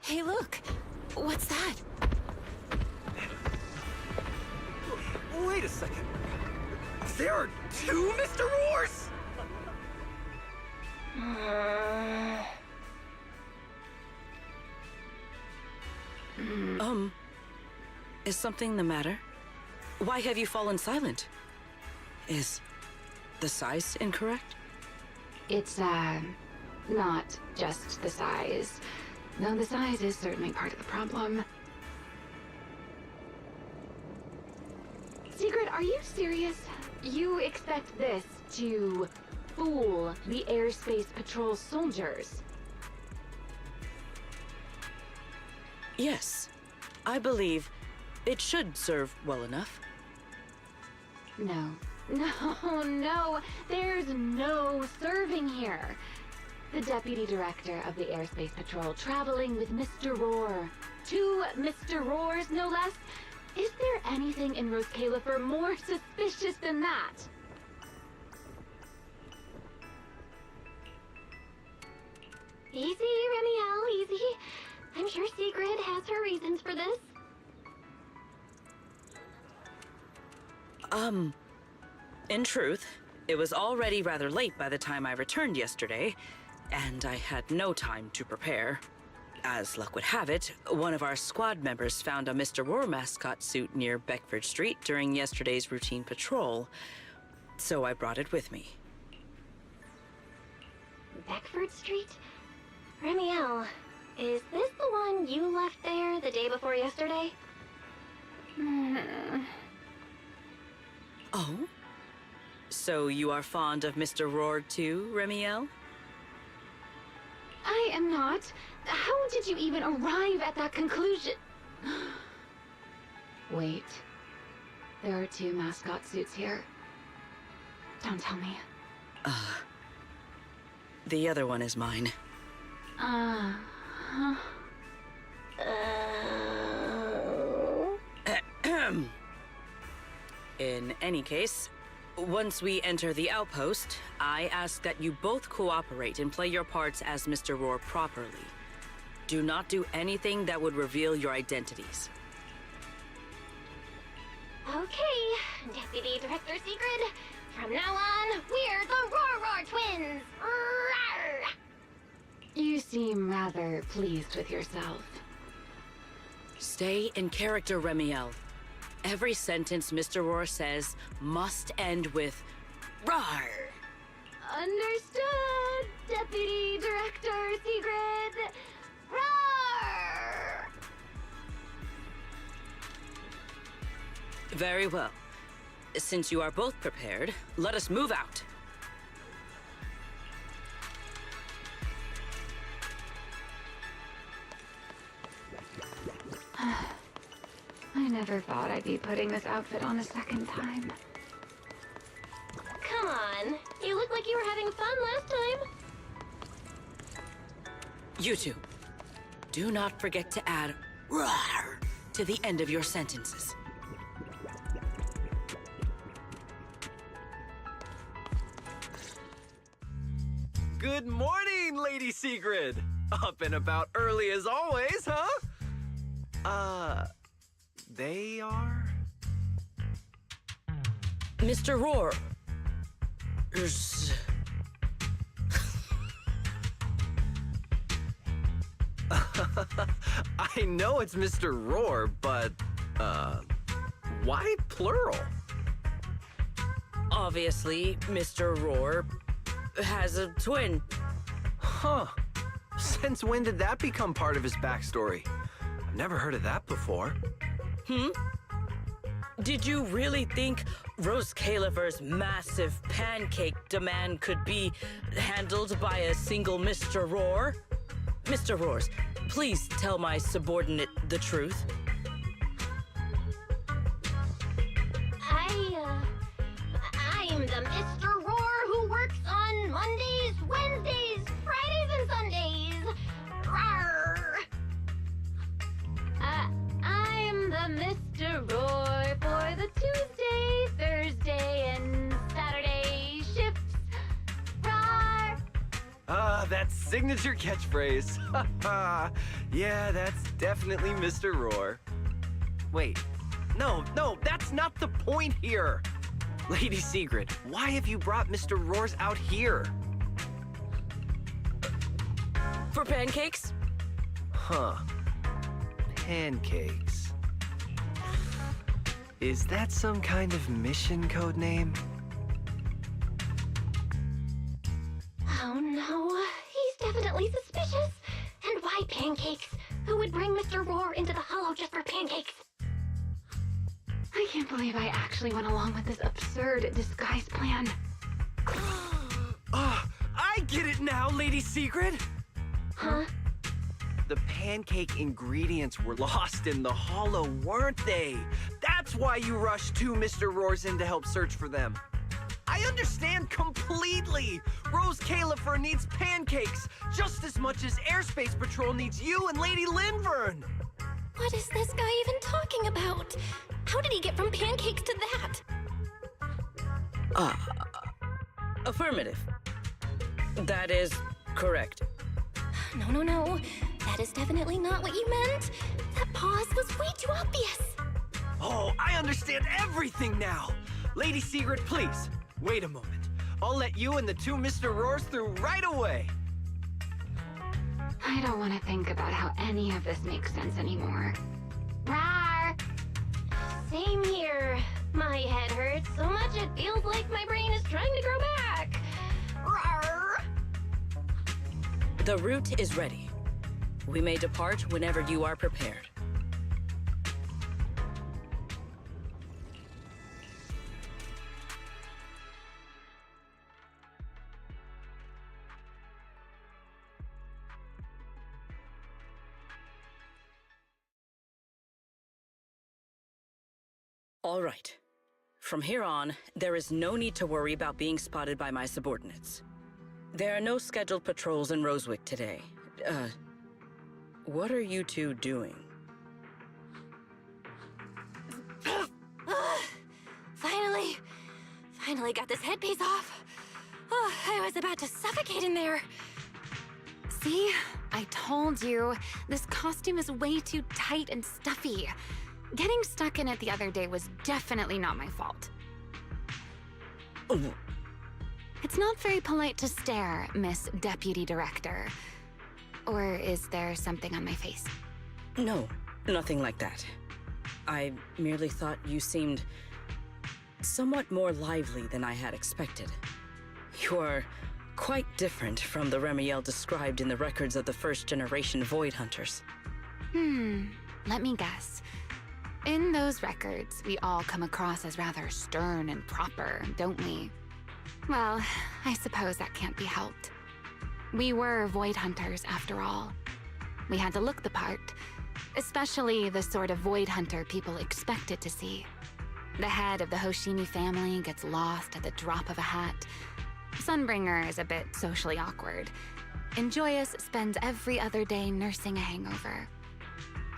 Hey, look! What's that? Wait a second. There are two Mr. Roars? Is something the matter? Why have you fallen silent? Is the size incorrect? It's, not just the size. Though the size is certainly part of the problem. Secret, are you serious? You expect this to fool the airspace patrol soldiers? Yes. I believe it should serve well enough. No. No. There's no serving here. The Deputy Director of the Airspace Patrol traveling with Mr. Roar. 2 Mr. Roars, no less. Is there anything in Rose Califer more suspicious than that? Easy, Remiel, easy. I'm sure Sigrid has her reasons for this. In truth, it was already rather late by the time I returned yesterday, and I had no time to prepare. As luck would have it, one of our squad members found a Mr. Roar mascot suit near Beckford Street during yesterday's routine patrol, so I brought it with me. Beckford Street? Remiel, is this the one you left there the day before yesterday? Oh? So you are fond of Mr. Roar too, Remiel? I am not. How did you even arrive at that conclusion? Wait. There are 2 mascot suits here. Don't tell me. The other one is mine. In any case, once we enter the outpost, I ask that you both cooperate and play your parts as Mr. Roar properly. Do not do anything that would reveal your identities. Okay, Deputy Director Sigrid. From now on, we're the Roar Twins! Roar! You seem rather pleased with yourself. Stay in character, Remiel. Every sentence Mr. Roar says must end with "Rawr!" Understood, Deputy Director Sigrid. Roar! Very well. Since you are both prepared, let us move out. I never thought I'd be putting this outfit on a second time. Come on, you looked like you were having fun last time. You two, do not forget to add "Rawr" to the end of your sentences. Good morning, Lady Sigrid! Up and about early as always, huh? They are? Mr. Roar. I know it's Mr. Roar, but, why plural? Obviously, Mr. Roar has a twin. Huh. Since when did that become part of his backstory? I've never heard of that before. Did you really think Rose Caliver's massive pancake demand could be handled by a single Mr. Roar? Mr. Roars, please tell my subordinate the truth. I'm the Mr. Roar who works on Mondays, Wednesdays, Fridays, and Sundays. Rawr. I'm the Mr. Roar for the Tuesday, Thursday, and Saturday shifts. Rawr. Ah, that signature catchphrase. Yeah, that's definitely Mr. Roar. Wait, no, that's not the point here. Lady Secret, why have you brought Mr. Roars out here? For pancakes? Huh. Pancakes. Is that some kind of mission code name? Oh no, he's definitely suspicious. And why pancakes? Who would bring Mr. Roar into the Hollow just for pancakes? I can't believe I actually went along with this absurd disguise plan. I get it now, Lady Secret! Huh? The pancake ingredients were lost in the Hollow, weren't they? That's why you rushed two Mr. Roars in to help search for them. I understand completely! Rose Califer needs pancakes just as much as Airspace Patrol needs you and Lady Linvern! What is this guy even talking about? How did he get from pancakes to that? Affirmative. That is correct. No. That is definitely not what you meant. That pause was way too obvious. Oh, I understand everything now! Lady Secret, please, wait a moment. I'll let you and the two Mr. Roars through right away. I don't want to think about how any of this makes sense anymore. Rawr! Same here. My head hurts so much it feels like my brain is trying to grow back. Rawr! The route is ready. We may depart whenever you are prepared. All right. From here on, there is no need to worry about being spotted by my subordinates. There are no scheduled patrols in Rosewick today. What are you two doing? Finally got this headpiece off. Oh, I was about to suffocate in there. See? I told you. This costume is way too tight and stuffy. Getting stuck in it the other day was definitely not my fault. Oh. It's not very polite to stare, Miss Deputy Director. Or is there something on my face? No, nothing like that. I merely thought you seemed somewhat more lively than I had expected. You are quite different from the Remiel described in the records of the first-generation Void Hunters. Let me guess. In those records, we all come across as rather stern and proper, don't we? Well, I suppose that can't be helped. We were Void Hunters, after all. We had to look the part, especially the sort of Void Hunter people expected to see. The head of the Hoshimi family gets lost at the drop of a hat. Sunbringer is a bit socially awkward. And Joyous spends every other day nursing a hangover.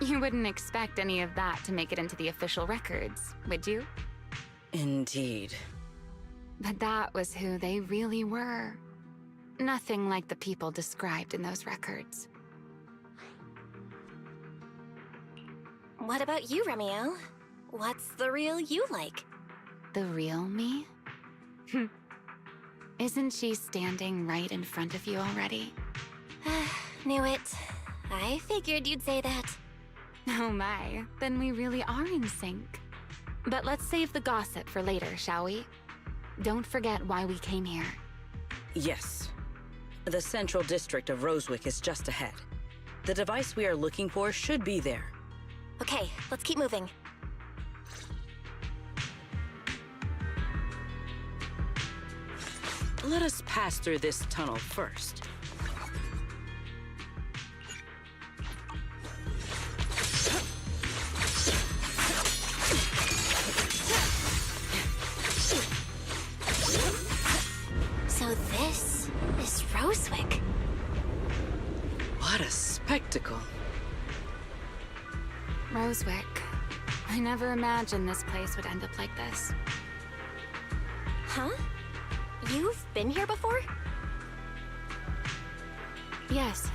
You wouldn't expect any of that to make it into the official records, would you? Indeed. But that was who they really were. Nothing like the people described in those records. What about you, Remiel? What's the real you like? The real me? Isn't she standing right in front of you already? Knew it. I figured you'd say that. Oh my, then we really are in sync. But let's save the gossip for later, shall we? Don't forget why we came here. Yes. The central district of Rosewick is just ahead. The device we are looking for should be there. Okay, let's keep moving. let us pass through this tunnel first. So this is Rosewick. What a spectacle. Rosewick. I never imagined this place would end up like this. Huh? You've been here before? Yes.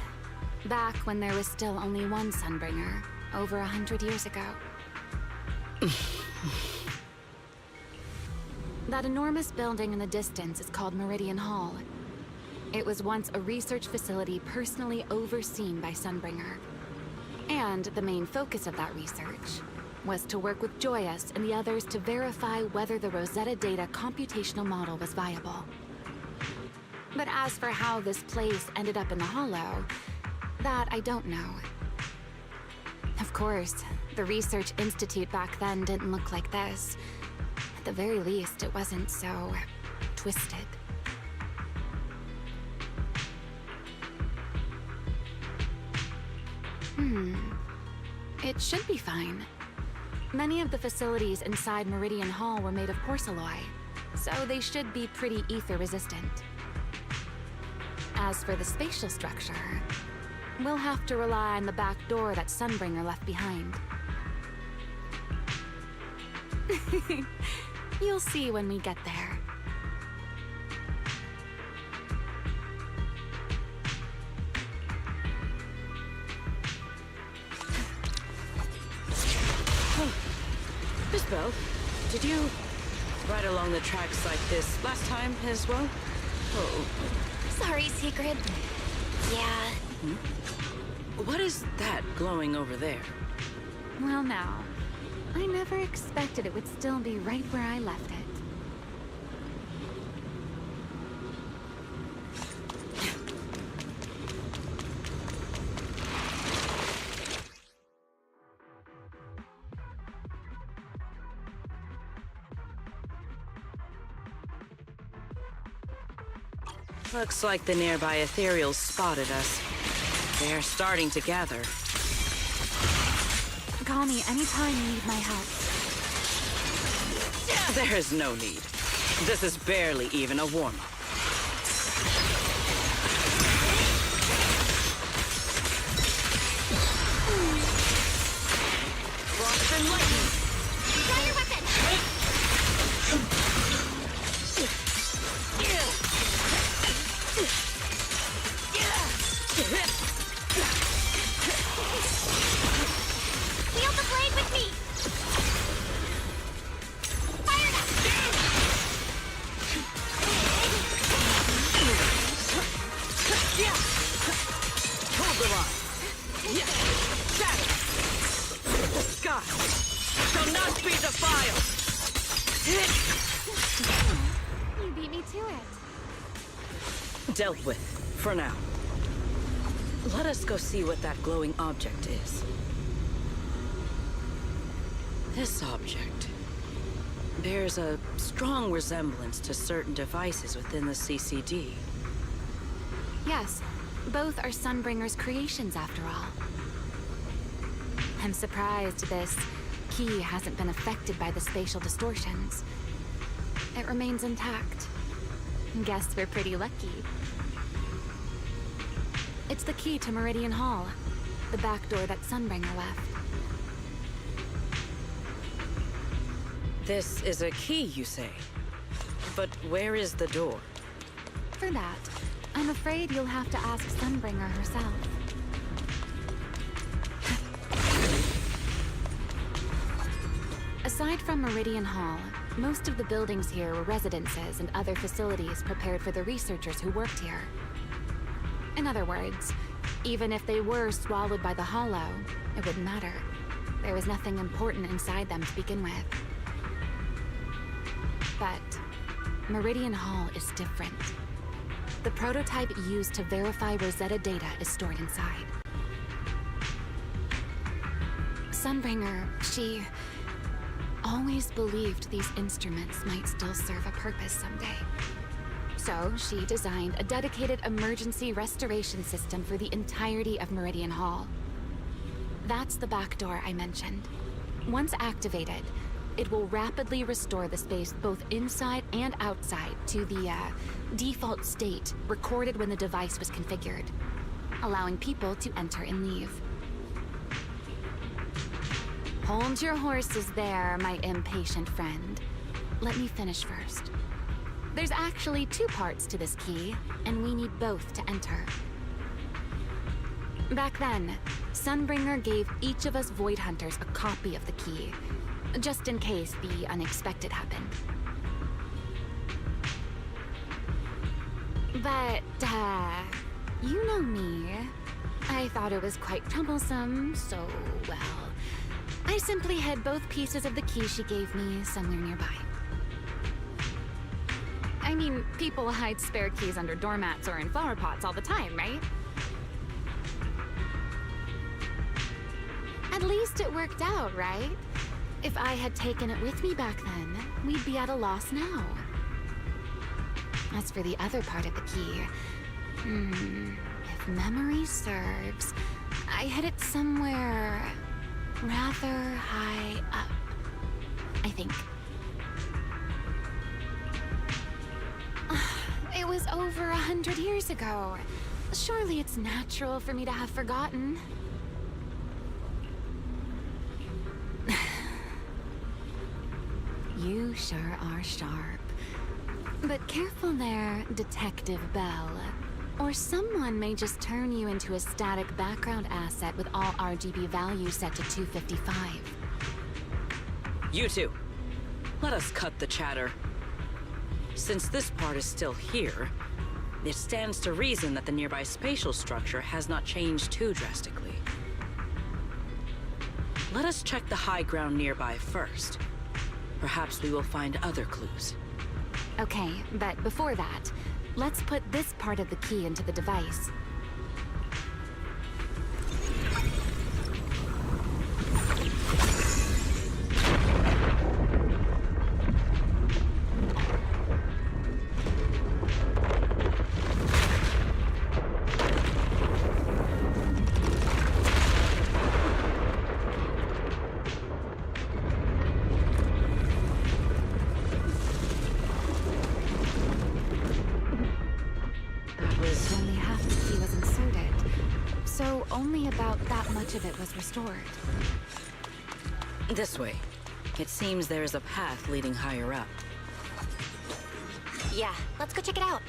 Back when there was still only one Sunbringer, over 100 years ago. That enormous building in the distance is called Meridian Hall. It was once a research facility personally overseen by Sunbringer. And the main focus of that research was to work with Joyous and the others to verify whether the Rosetta Data computational model was viable. But as for how this place ended up in the Hollow, that I don't know. Of course, the Research Institute back then didn't look like this. At the very least, it wasn't so twisted. It should be fine. Many of the facilities inside Meridian Hall were made of porcelain, so they should be pretty ether-resistant. As for the spatial structure, we'll have to rely on the back door that Sunbringer left behind. You'll see when we get there. Miss Bell, did you ride along the tracks like this last time as well? Oh. Sorry, Secret. Yeah. What is that glowing over there? Well now, I never expected it would still be right where I left it. Looks like the nearby ethereals spotted us. They're starting to gather. Call me anytime you need my help. There is no need. This is barely even a warm-up. Frost and lightning! Draw your weapon! Wield the blade with me! Fire it Hold the line! Shadow! The sky shall not be defiled! You beat me to it. Dealt with, for now. Let us go see what that glowing object is. This object bears a strong resemblance to certain devices within the CCD. Yes, both are Sunbringer's creations after all. I'm surprised this key hasn't been affected by the spatial distortions. It remains intact. Guess we're pretty lucky. It's the key to Meridian Hall, the back door that Sunbringer left. This is a key, you say? But where is the door? For that, I'm afraid you'll have to ask Sunbringer herself. Aside from Meridian Hall, most of the buildings here were residences and other facilities prepared for the researchers who worked here. In other words, even if they were swallowed by the Hollow, it wouldn't matter. There was nothing important inside them to begin with. But Meridian Hall is different. The prototype used to verify Rosetta data is stored inside. Sunbringer, she always believed these instruments might still serve a purpose someday. So she designed a dedicated emergency restoration system for the entirety of Meridian Hall. That's the back door I mentioned. Once activated, it will rapidly restore the space both inside and outside to the default state recorded when the device was configured, allowing people to enter and leave. Hold your horses there, my impatient friend. Let me finish first. There's actually 2 parts to this key, and we need both to enter. Back then, Sunbringer gave each of us Void Hunters a copy of the key, just in case the unexpected happened. But, you know me. I thought it was quite troublesome, so, well, I simply hid both pieces of the key she gave me somewhere nearby. I mean, people hide spare keys under doormats or in flower pots all the time, right? At least it worked out, right? If I had taken it with me back then, we'd be at a loss now. As for the other part of the key, if memory serves, I hid it somewhere rather high up, I think. It was over 100 years ago. Surely it's natural for me to have forgotten. You sure are sharp. But careful there, Detective Bell. Or someone may just turn you into a static background asset with all RGB values set to 255. You two, let us cut the chatter. Since this part is still here, it stands to reason that the nearby spatial structure has not changed too drastically. Let us check the high ground nearby first. Perhaps we will find other clues. Okay, but before that, let's put this part of the key into the device. Of it was restored. This way. It seems there is a path leading higher up. Yeah, let's go check it out.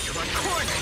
You're recording!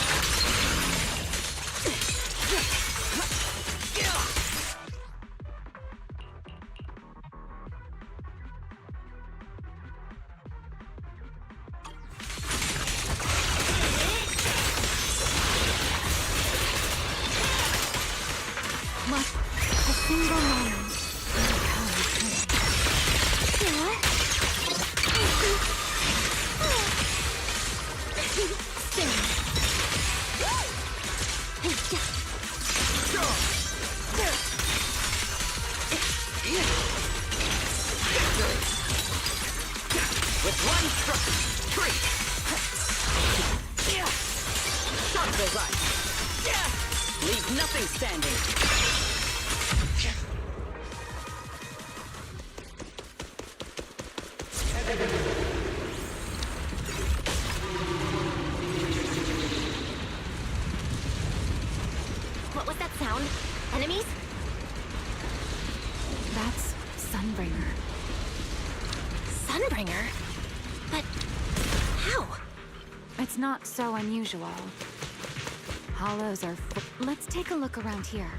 What was that sound? Enemies? That's Sunbringer. Sunbringer? But how? It's not so unusual. Hollows are Let's take a look around here.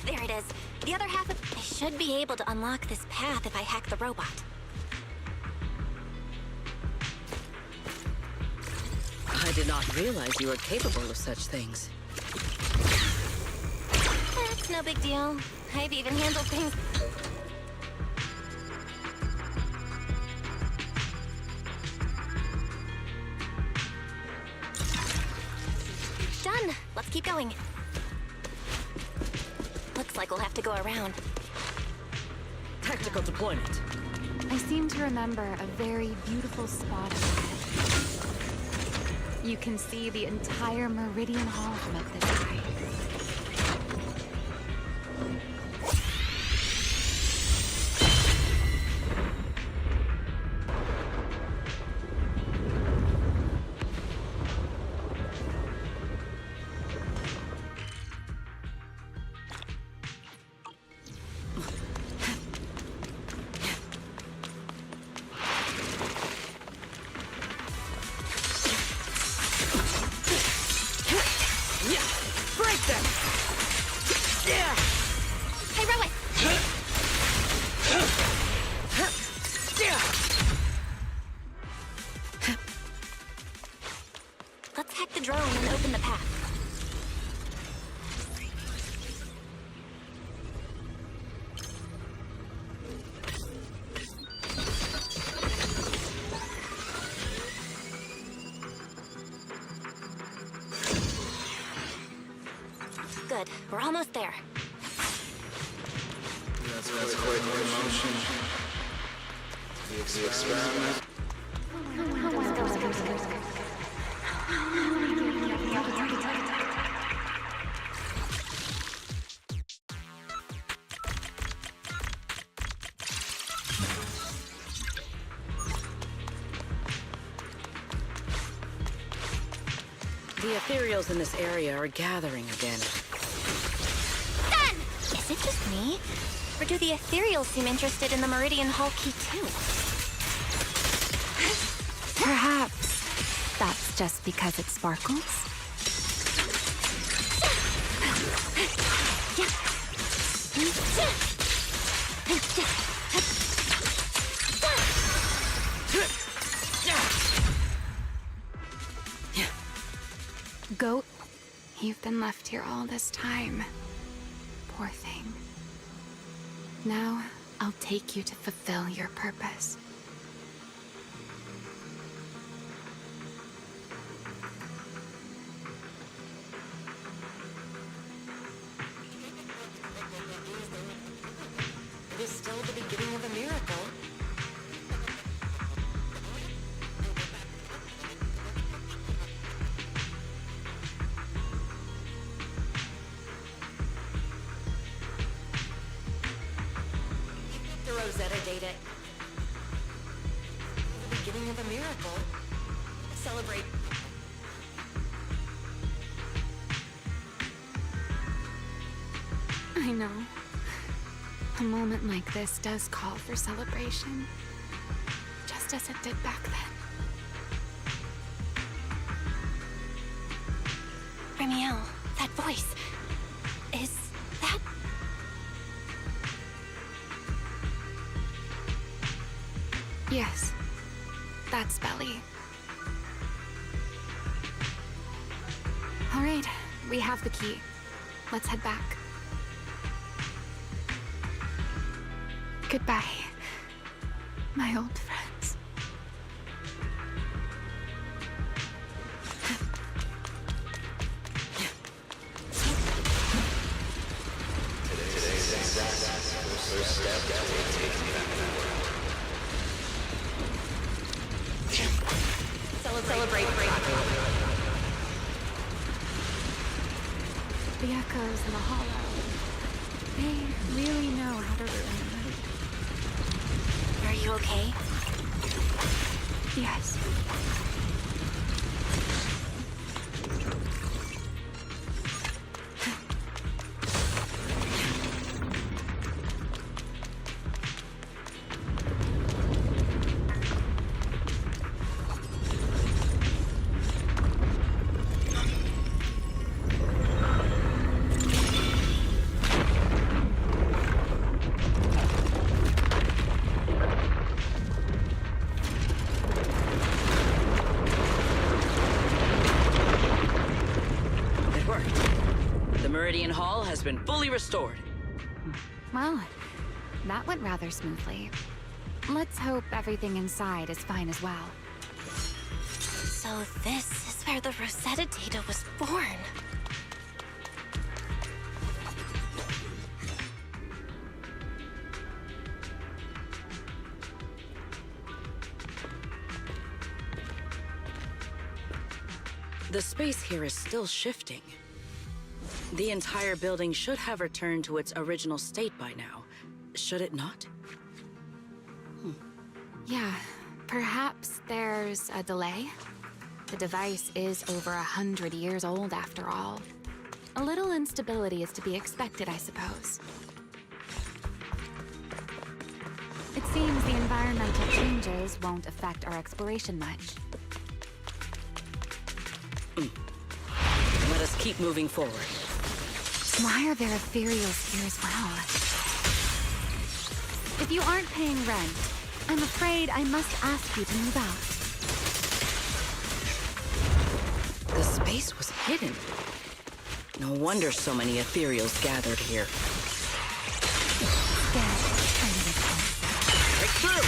There it is. The other half of... I should be able to unlock this path if I hack the robot. I did not realize you were capable of such things. That's no big deal. I've even handled things... let's keep going. Looks like we'll have to go around. Tactical deployment. I seem to remember a very beautiful spot ahead. You can see the entire Meridian Hall from up this high. Break them! Yeah! Hey, Rowan! Let's hack the drone and open the path. Good. We're almost there. That's quite the emotion. The experiment. The ethereals in this area are gathering again. Done! Is it just me? Or do the ethereals seem interested in the Meridian Hall key too? Perhaps that's just because it sparkles? Goat, you've been left here all this time. Poor thing. Now, I'll take you to fulfill your purpose. It is still the beginning of a miracle. The Rosetta data. The beginning of a miracle. Celebrate. I know. A moment like this does call for celebration. Just as it did back then. Ramiel, that voice. Is that... Yes. That's Belly. All right, we have the key. Let's head back. Goodbye, my old friends. Today's success was first step toward taking back the world. Celebrate breakthrough. The echoes in the hollow. They really know how to ruin the mood. Are you okay? Yes. Meridian Hall has been fully restored. Well, that went rather smoothly. Let's hope everything inside is fine as well. So this is where the Rosetta data was born. The space here is still shifting. The entire building should have returned to its original state by now, should it not? Yeah, perhaps there's a delay. The device is over 100 years old after all. A little instability is to be expected, I suppose. It seems the environmental changes won't affect our exploration much. Let us keep moving forward. Why are there ethereals here as well? If you aren't paying rent, I'm afraid I must ask you to move out. The space was hidden. No wonder so many ethereals gathered here. Break through!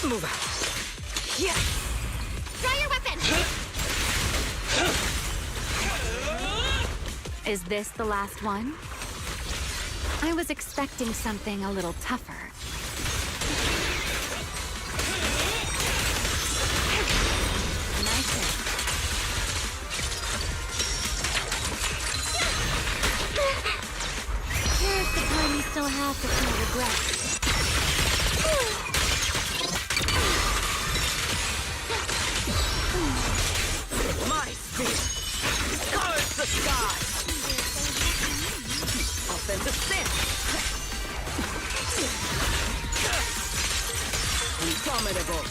Move out. Yeah. Draw your weapon! Is this the last one? I was expecting something a little tougher. Nice hit. Here's the time you still have to feel regret. My speed scars the sky! Offensive stance! Indomitable!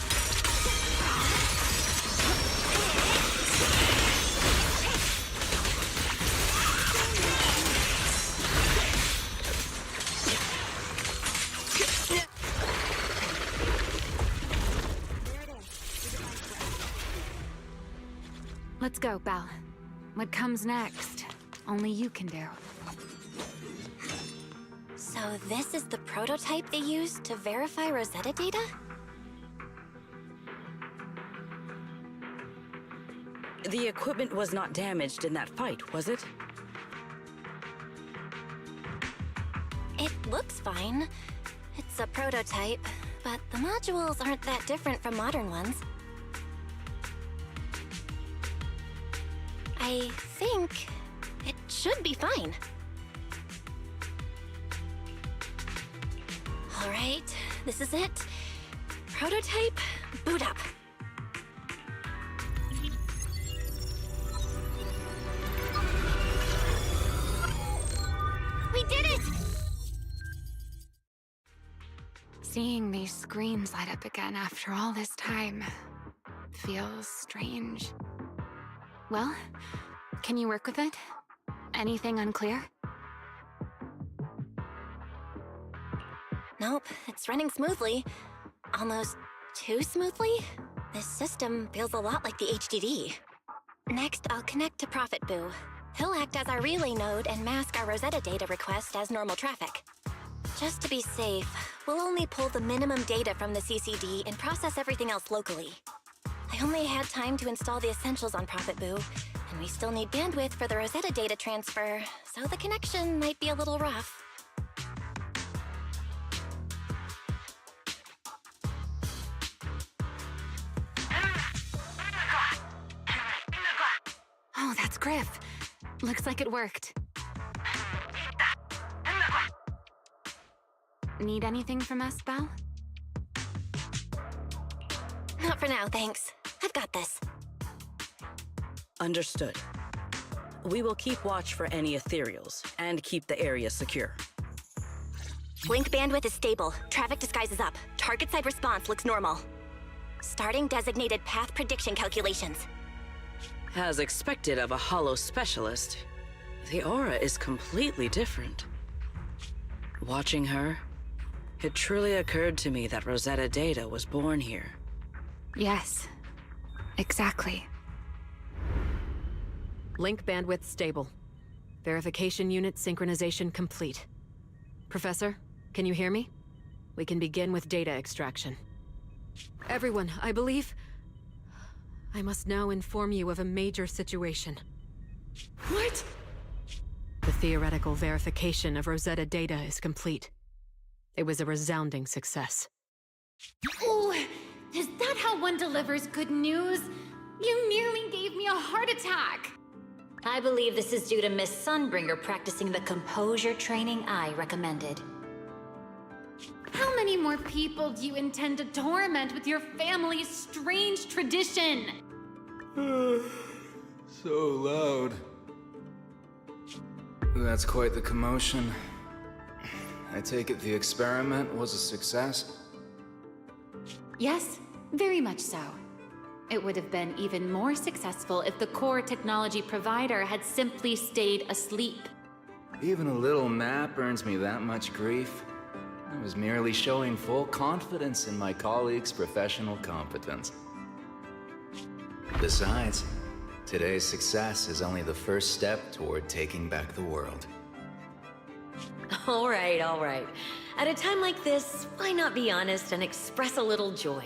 Let's go, Belle. What comes next, only you can do. So this is the prototype they used to verify Rosetta data? The equipment was not damaged in that fight, was it? It looks fine. It's a prototype, but the modules aren't that different from modern ones. I think it should be fine. All right, this is it. Prototype, boot up. We did it! Seeing these screens light up again after all this time feels strange. Well, can you work with it? Anything unclear? Nope, it's running smoothly. Almost too smoothly? This system feels a lot like the HDD. Next, I'll connect to Prophet Boo. He'll act as our relay node and mask our Rosetta data request as normal traffic. Just to be safe, we'll only pull the minimum data from the CCD and process everything else locally. I only had time to install the essentials on Prophet Boo, and we still need bandwidth for the Rosetta data transfer, so the connection might be a little rough. Oh, that's Griff. Looks like it worked. Need anything from us, Belle? Not for now, thanks. I've got this. Understood. We will keep watch for any ethereals and keep the area secure. Link bandwidth is stable. Traffic disguise is up. Target side response looks normal. Starting designated path prediction calculations. As expected of a holo specialist, the aura is completely different. Watching her, it truly occurred to me that Rosetta Data was born here. Yes, exactly. Link bandwidth stable. Verification unit synchronization complete. Professor, can you hear me? We can begin with data extraction. Everyone, I believe... I must now inform you of a major situation. What? The theoretical verification of Rosetta data is complete. It was a resounding success. Oh, Is that how one delivers good news? You nearly gave me a heart attack! I believe this is due to Miss Sunbringer practicing the composure training I recommended. How many more people do you intend to torment with your family's strange tradition? So loud. That's quite the commotion. I take it the experiment was a success? Yes, very much so. It would have been even more successful if the core technology provider had simply stayed asleep. Even a little nap earns me that much grief. I was merely showing full confidence in my colleagues' professional competence. Besides, today's success is only the first step toward taking back the world. All right, all right. At a time like this, why not be honest and express a little joy?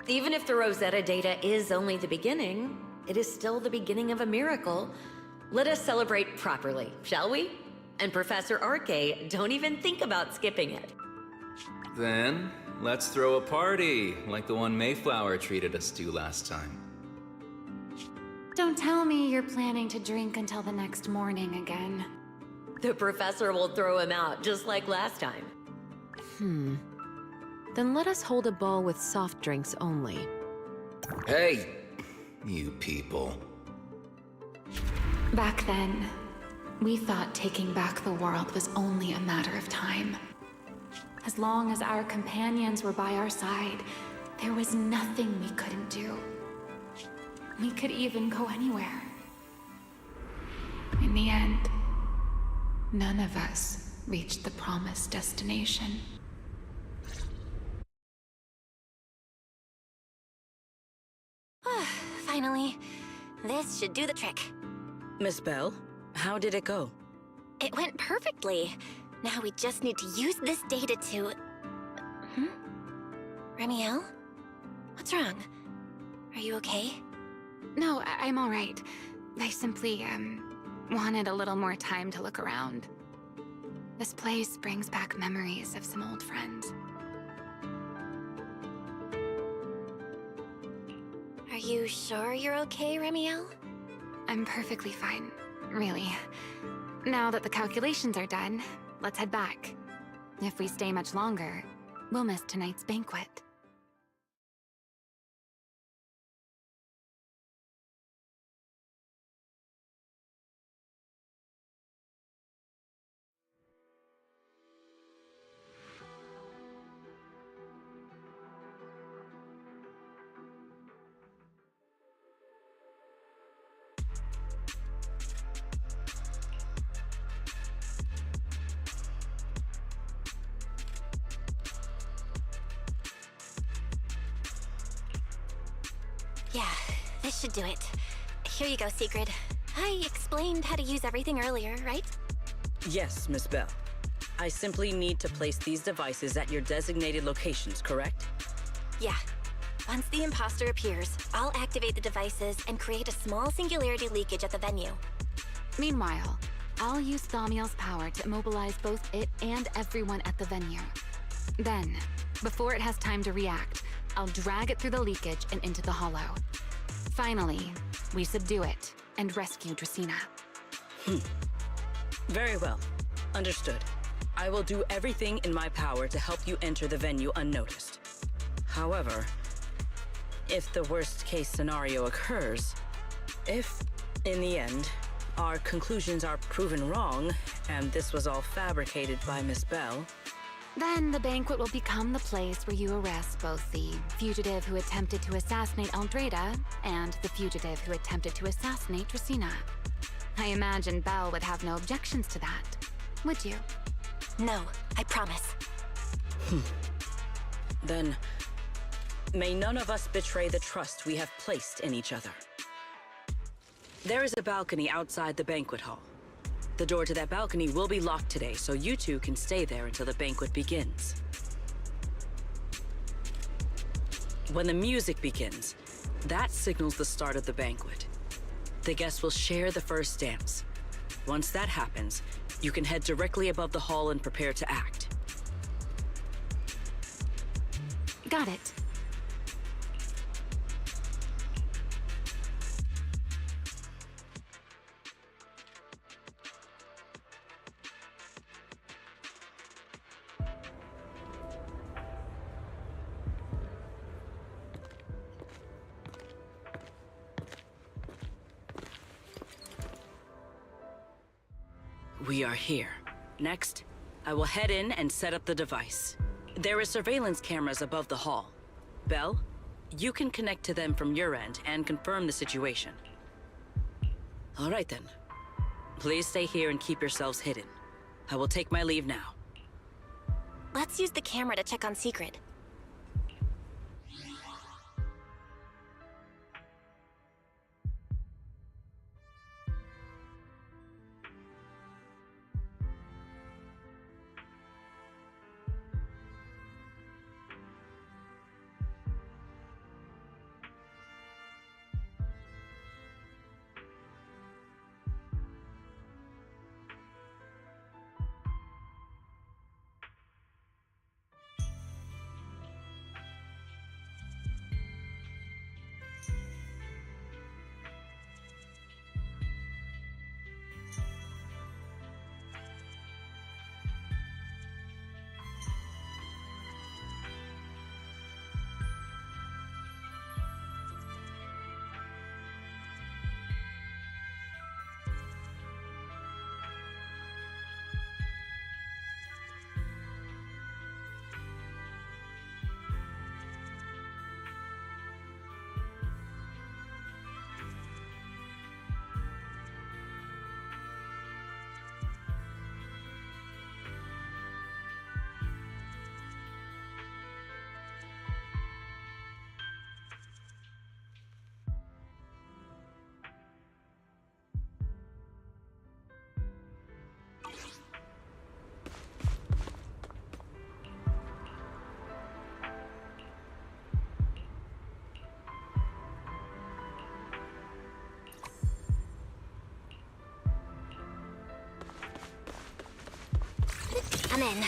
Even if the Rosetta data is only the beginning, it is still the beginning of a miracle. Let us celebrate properly, shall we? And Professor Arke, don't even think about skipping it. Then, let's throw a party, like the one Mayflower treated us to last time. Don't tell me you're planning to drink until the next morning again. The professor will throw him out, just like last time. Then let us hold a ball with soft drinks only. Hey, you people. Back then, we thought taking back the world was only a matter of time. As long as our companions were by our side, there was nothing we couldn't do. We could even go anywhere. In the end, none of us reached the promised destination. Finally. This should do the trick. Miss Bell, how did it go? It went perfectly. Now we just need to use this data to... Remiel? What's wrong? Are you okay? No, I'm all right. I simply, wanted a little more time to look around. This place brings back memories of some old friends. Are you sure you're okay, Remiel? I'm perfectly fine, really. Now that the calculations are done, let's head back. If we stay much longer, we'll miss tonight's banquet. Yeah, this should do it. Here you go, Sigrid. I explained how to use everything earlier, right? Yes, Miss Bell. I simply need to place these devices at your designated locations, correct? Yeah. Once the imposter appears, I'll activate the devices and create a small singularity leakage at the venue. Meanwhile, I'll use Thaumiel's power to immobilize both it and everyone at the venue. Then, before it has time to react, I'll drag it through the leakage and into the hollow. Finally, we subdue it and rescue Dracaena. Very well. Understood. I will do everything in my power to help you enter the venue unnoticed. However, if the worst-case scenario occurs, if, in the end, our conclusions are proven wrong, and this was all fabricated by Miss Bell, then the banquet will become the place where you arrest both the fugitive who attempted to assassinate Aldreda and the fugitive who attempted to assassinate Dracaena. I imagine Belle would have no objections to that, would you? No, I promise. Then, may none of us betray the trust we have placed in each other. There is a balcony outside the banquet hall. The door to that balcony will be locked today, so you two can stay there until the banquet begins. When the music begins, that signals the start of the banquet. The guests will share the first dance. Once that happens, you can head directly above the hall and prepare to act. Got it. We are here. Next, I will head in and set up the device. There are surveillance cameras above the hall. Belle, you can connect to them from your end and confirm the situation. All right then. Please stay here and keep yourselves hidden. I will take my leave now. Let's use the camera to check on Secret. I'm in.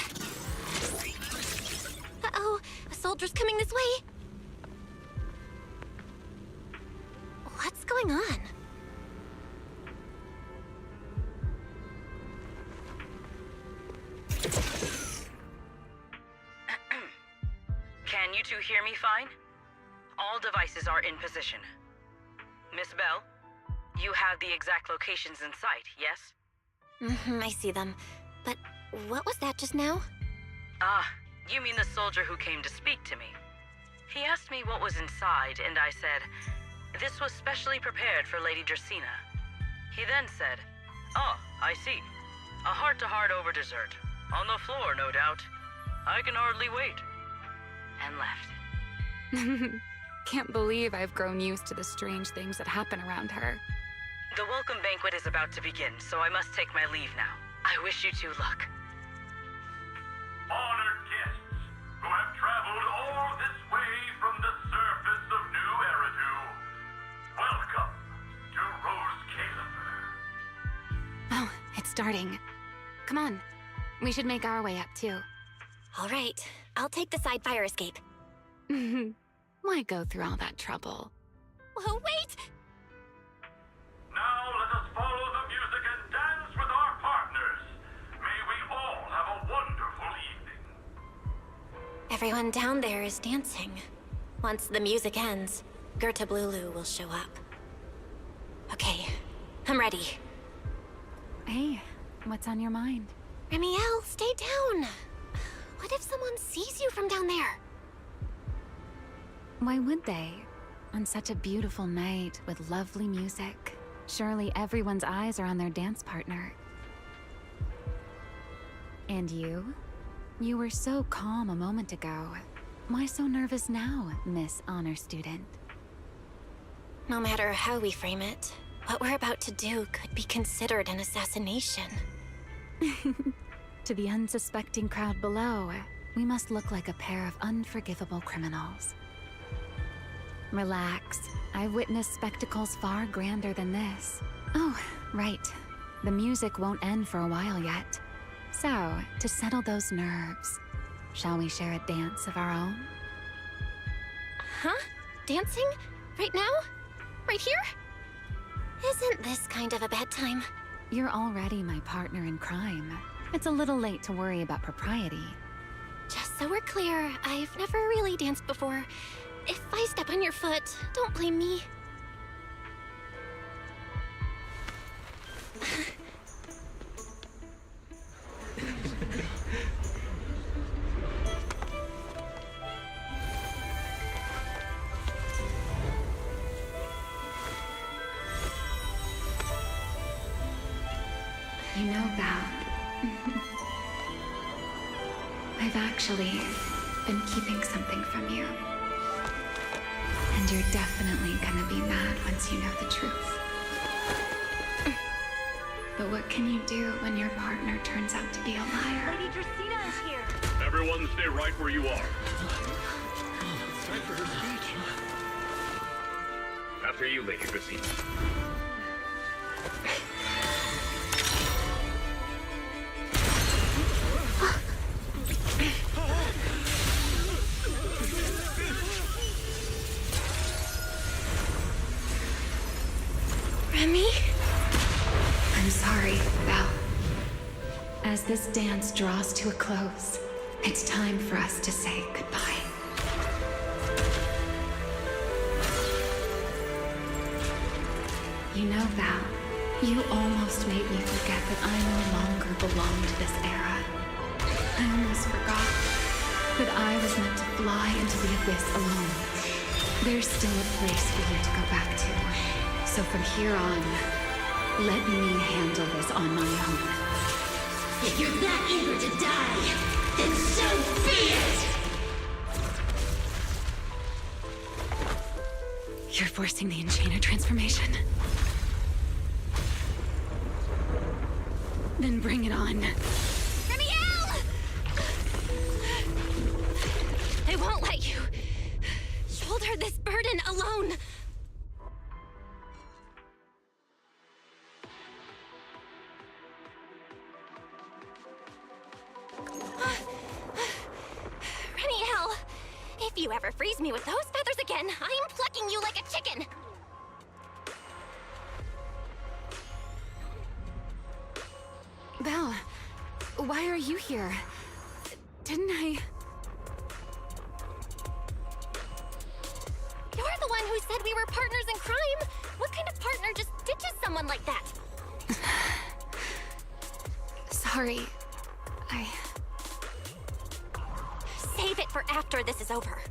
Uh-oh, a soldier's coming this way. What's going on? Can you two hear me fine? All devices are in position. Miss Bell, you have the exact locations in sight, yes? I see them. But what was that just now? Ah, you mean the soldier who came to speak to me. He asked me what was inside, and I said, this was specially prepared for Lady Dracaena. He then said, oh, I see. A heart-to-heart over dessert. On the floor, no doubt. I can hardly wait. And left. Can't believe I've grown used to the strange things that happen around her. The welcome banquet is about to begin, so I must take my leave now. I wish you two luck. Honored guests who have traveled all this way from the surface of New Eridu, welcome to Rose Caliber. Oh, it's starting. Come on. We should make our way up, too. All right. I'll take the side fire escape. Why go through all that trouble? Whoa, wait! Now let us follow the music and dance with our partners. May we all have a wonderful evening. Everyone down there is dancing. Once the music ends, Gerta Blulu will show up. Okay, I'm ready. Hey, what's on your mind? Remiel, stay down. What if someone sees you from down there? Why would they? On such a beautiful night with lovely music, surely everyone's eyes are on their dance partner. And you? You were so calm a moment ago. Why so nervous now, Miss Honor Student? No matter how we frame it, what we're about to do could be considered an assassination. To the unsuspecting crowd below, we must look like a pair of unforgivable criminals. Relax. I've witnessed spectacles far grander than this. Oh, right. The music won't end for a while yet. So, to settle those nerves, shall we share a dance of our own? Huh? Dancing? Right now? Right here? Isn't this kind of a bad time? You're already my partner in crime. It's a little late to worry about propriety. Just so we're clear, I've never really danced before. If I step on your foot, don't blame me. You know, Val, I've actually been keeping something from you. And you're definitely gonna be mad once you know the truth. But what can you do when your partner turns out to be a liar? Lady Dracena is here. Everyone stay right where you are. It's time for her speech. After you, Lady Dracena. Remy? I'm sorry, Val. As this dance draws to a close, it's time for us to say goodbye. You know, Val, you almost made me forget that I no longer belong to this era. I almost forgot that I was meant to fly into the abyss alone. There's still a place for you to go back to. So from here on, let me handle this on my own. If you're that eager to die, then so be it! You're forcing the Enchainer transformation. Then bring it on. Remiel! I won't let you shoulder this burden alone. Remiel, if you ever freeze me with those feathers again, I'm plucking you like a chicken. Belle, why are you here? Didn't I... You're the one who said we were partners in crime. What kind of partner just ditches someone like that? Sorry. Save it for after this is over.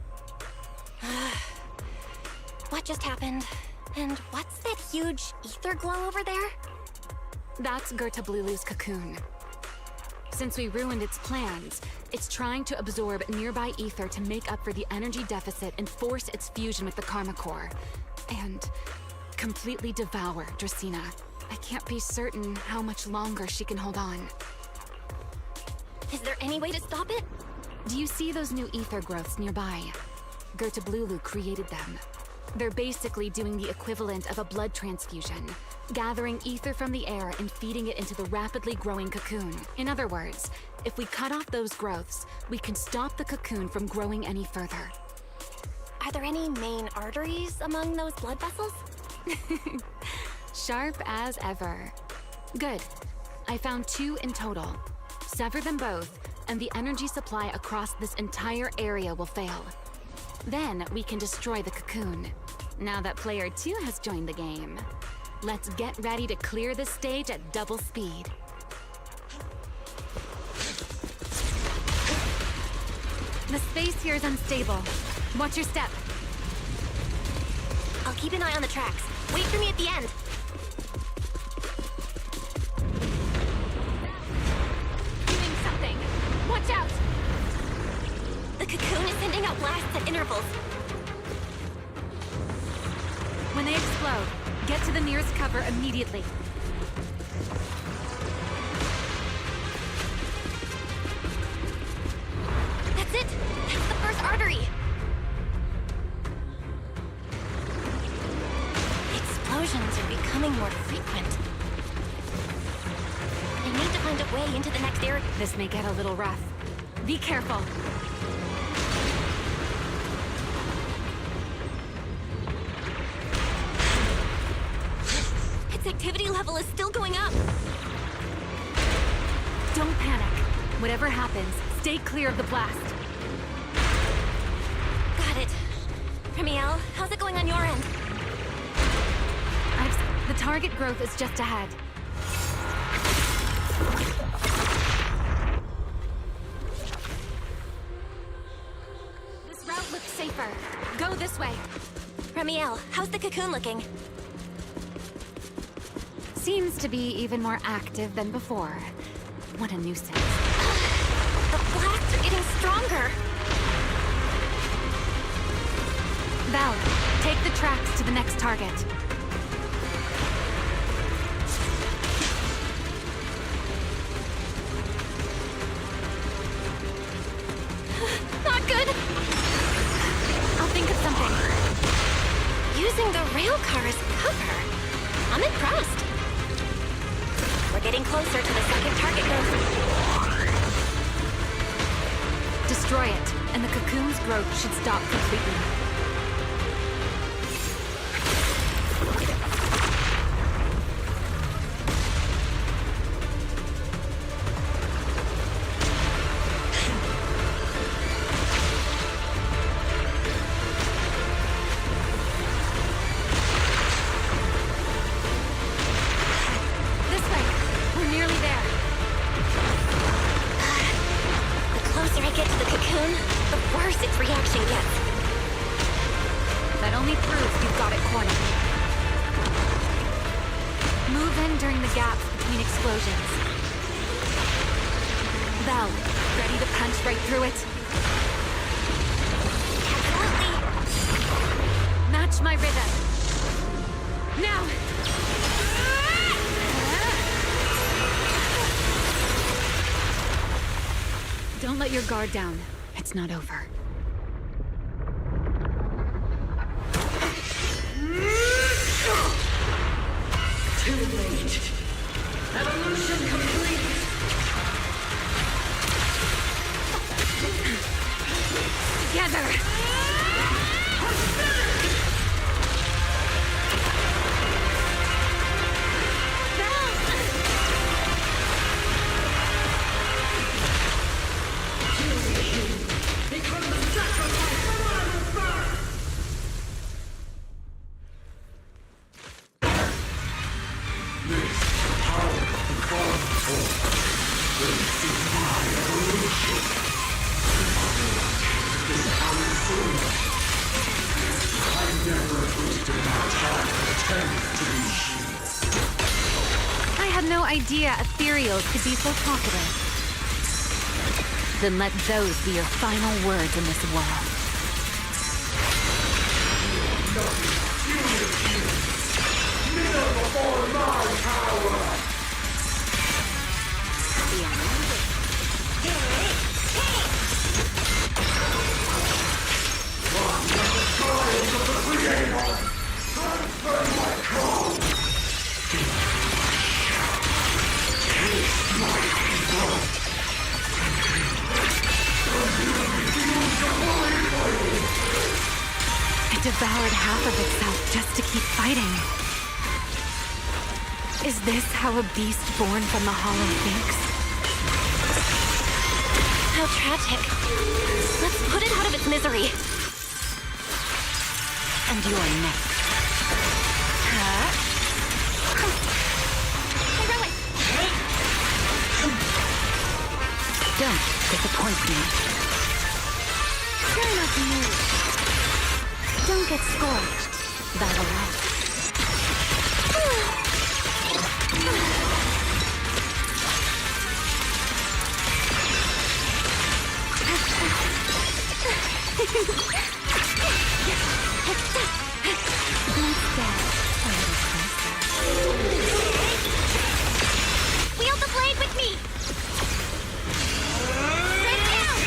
What just happened? And what's that huge ether glow over there? That's Gertablulu's cocoon. Since we ruined its plans, it's trying to absorb nearby ether to make up for the energy deficit and force its fusion with the Karma Core. And completely devour Dracena. I can't be certain how much longer she can hold on. Is there any way to stop it? Do you see those new ether growths nearby? Gertablulu created them. They're basically doing the equivalent of a blood transfusion, gathering ether from the air and feeding it into the rapidly growing cocoon. In other words, if we cut off those growths, we can stop the cocoon from growing any further. Are there any main arteries among those blood vessels? Sharp as ever. Good. I found 2 in total. Sever them both, and the energy supply across this entire area will fail. Then we can destroy the cocoon. Now that player 2 has joined the game, let's get ready to clear the stage at double speed. The space here is unstable. Watch your step. I'll keep an eye on the tracks. Wait for me at the end. Doing something. Watch out! The cocoon is sending out blasts at intervals. When they explode, get to the nearest cover immediately. That's it! That's the first artery! Explosions are becoming more frequent. I need to find a way into the next area. This may get a little rough. Be careful. Its activity level is still going up. Don't panic. Whatever happens, stay clear of the blast. Got it. Remiel, how's it going on your end? The target growth is just ahead. this way. Ramiel, how's the cocoon looking? Seems to be even more active than before. What a nuisance. The blasts are getting stronger. Val, take the tracks to the next target. Not good. I'll think of something. Using the rail car as cover. I'm impressed. We're getting closer to the second target ghost. Destroy it, and the cocoon's growth should stop completely. Don't let your guard down. It's not over. Too late. Evolution complete. Together! I had no idea ethereals could be so talkative. Then let those be your final words in this world. Kneel before my power! It devoured half of itself just to keep fighting. Is this how a beast born from the Hollow thinks? How tragic. Let's put it out of its misery. And you're next. Don't disappoint me. Try not to move. Don't get scorched. That'll help. Wield the blade with me! Right down!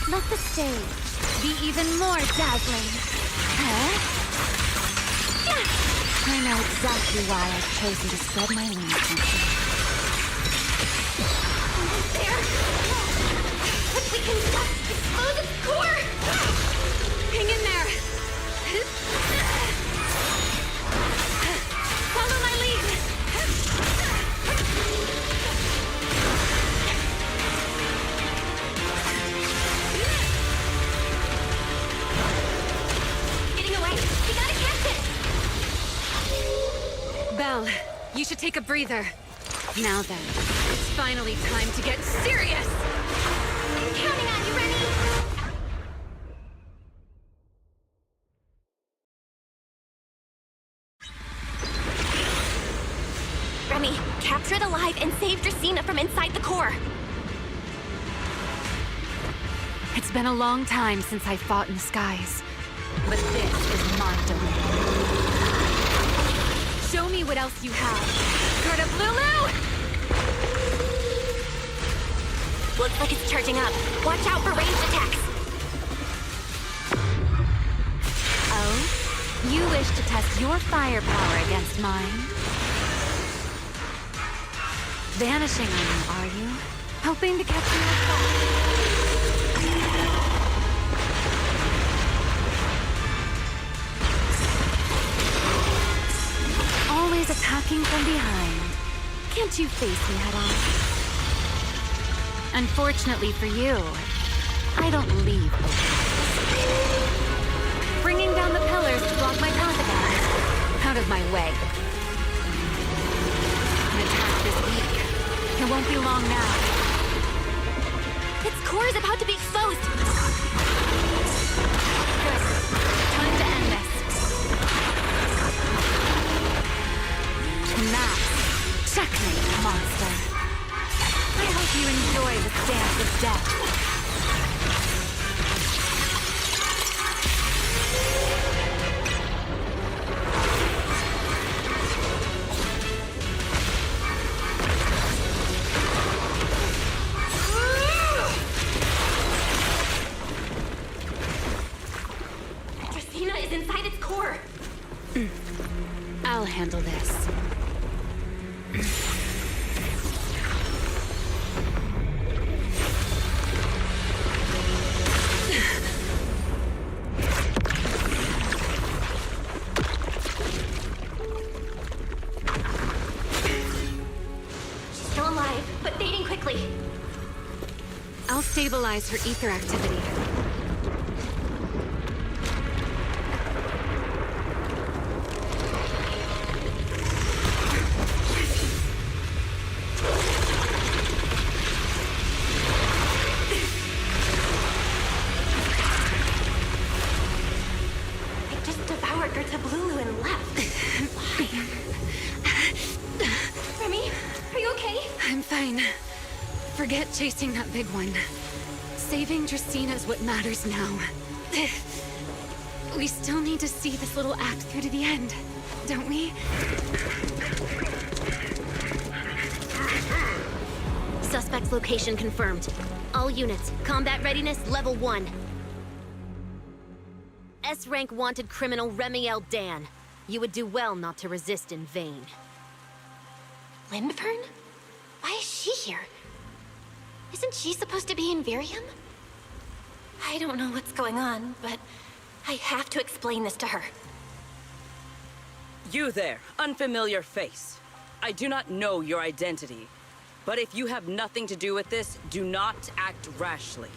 Let the stage be even more dazzling. Huh? I know exactly why I've chosen to spread my wings. There! If we can just expose its core! Hang in there! Follow my lead! Getting away! We gotta catch it! Belle, you should take a breather. Now then, it's finally time to get serious! I'm counting on you, Remy! Remy, capture it alive and save Dracena from inside the core. It's been a long time since I fought in the skies, but this is my domain. Show me what else you have. Heard of Lulu? Looks like it's charging up. Watch out for ranged attacks. Oh? You wish to test your firepower against mine? Vanishing on me, are you? Hoping to catch me off guard. Always attacking from behind. Can't you face me head on? Unfortunately for you, I don't leave open. Bringing down the pillars to block my path again. Out of my way. An attack this weak. It won't be long now. Its core is about to be exposed. Good. Time to end this. Now, checkmate, monster. I hope you enjoy the dance of death. Dracena is inside its core. I'll handle this. Still alive, but fading quickly. I'll stabilize her ether activity. It just devoured her Tabloolu and left. Why? Remy, are you okay? I'm fine. Forget chasing that big one. Saving Dracena is what matters now. We still need to see this little act through to the end, don't we? Suspect's location confirmed. All units, combat readiness level 1. S-rank wanted criminal Remy L. Dan. You would do well not to resist in vain. Lindburn? Why is she here? Isn't she supposed to be in Virium? I don't know what's going on, but I have to explain this to her. You there, unfamiliar face. I do not know your identity, but if you have nothing to do with this, do not act rashly.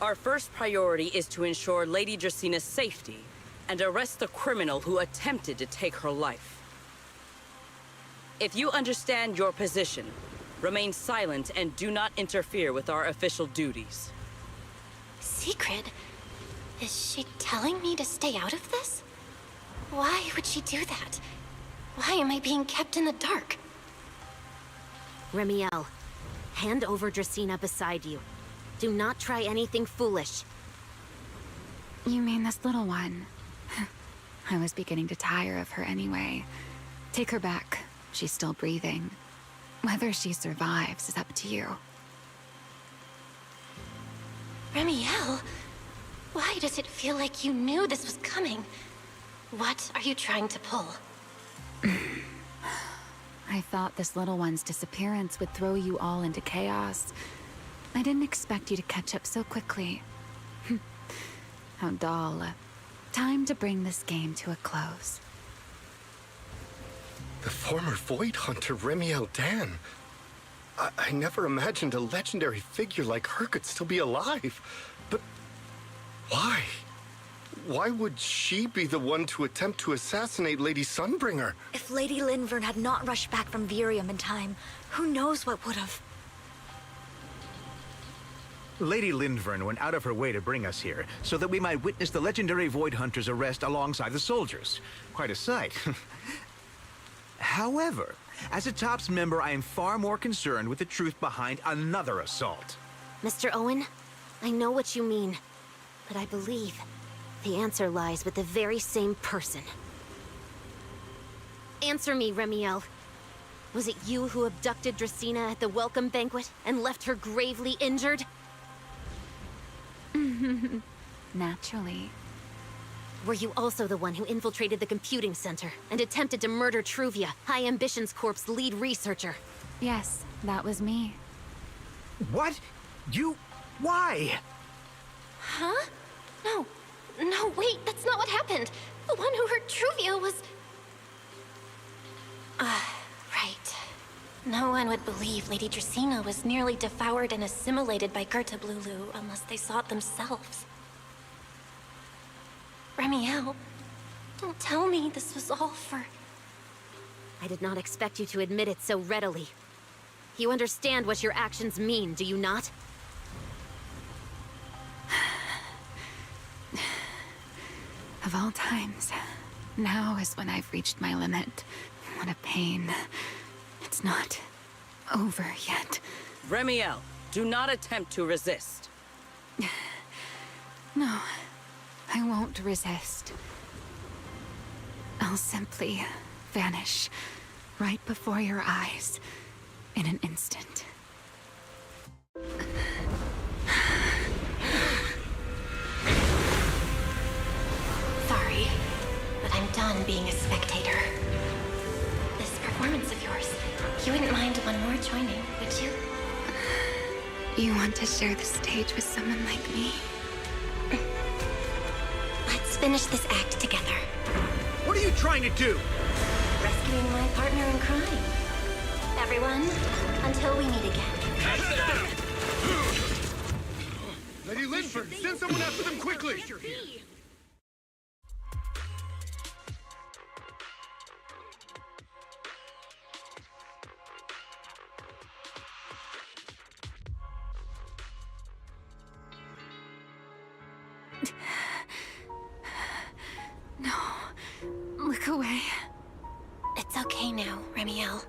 Our first priority is to ensure Lady Dracena's safety and arrest the criminal who attempted to take her life. If you understand your position, remain silent and do not interfere with our official duties. Secret? Is she telling me to stay out of this? Why would she do that? Why am I being kept in the dark? Remiel, hand over Dracena beside you. Do not try anything foolish. You mean this little one? I was beginning to tire of her anyway. Take her back. She's still breathing. Whether she survives is up to you. Remiel? Why does it feel like you knew this was coming? What are you trying to pull? I thought this little one's disappearance would throw you all into chaos. I didn't expect you to catch up so quickly. How dull. Time to bring this game to a close. The former Void Hunter Remiel Dan. I never imagined a legendary figure like her could still be alive. But why? why would she be the one to attempt to assassinate Lady Sunbringer? If Lady Linvern had not rushed back from Virium in time, who knows what would have. Lady Linvern went out of her way to bring us here, so that we might witness the legendary Void Hunter's arrest alongside the soldiers. Quite a sight. However, as a TOPS member, I am far more concerned with the truth behind another assault. Mr. Owen, I know what you mean, but I believe the answer lies with the very same person. Answer me, Remiel. Was it you who abducted Dracena at the welcome banquet and left her gravely injured? Naturally. Were you also the one who infiltrated the computing center and attempted to murder Truvia, High Ambitions Corp's lead researcher? Yes, that was me. What? You... why? Huh? No. No, wait, that's not what happened. The one who hurt Truvia was... right. No one would believe Lady Dracena was nearly devoured and assimilated by Gerta Blulu unless they saw it themselves. Remiel, don't tell me this was all for... I did not expect you to admit it so readily. You understand what your actions mean, do you not? Of all times, now is when I've reached my limit. What a pain. It's not over yet. Remiel, do not attempt to resist. No, I won't resist. I'll simply vanish right before your eyes in an instant. Sorry, but I'm done being a spectator. This performance of yours, you wouldn't mind one more joining, would you? You want to share the stage with someone like me? Let's finish this act together. What are you trying to do? Rescuing my partner in crime. Everyone, until we meet again. Lady Linford, send someone after them quickly! No, look away. It's okay now, Remiel.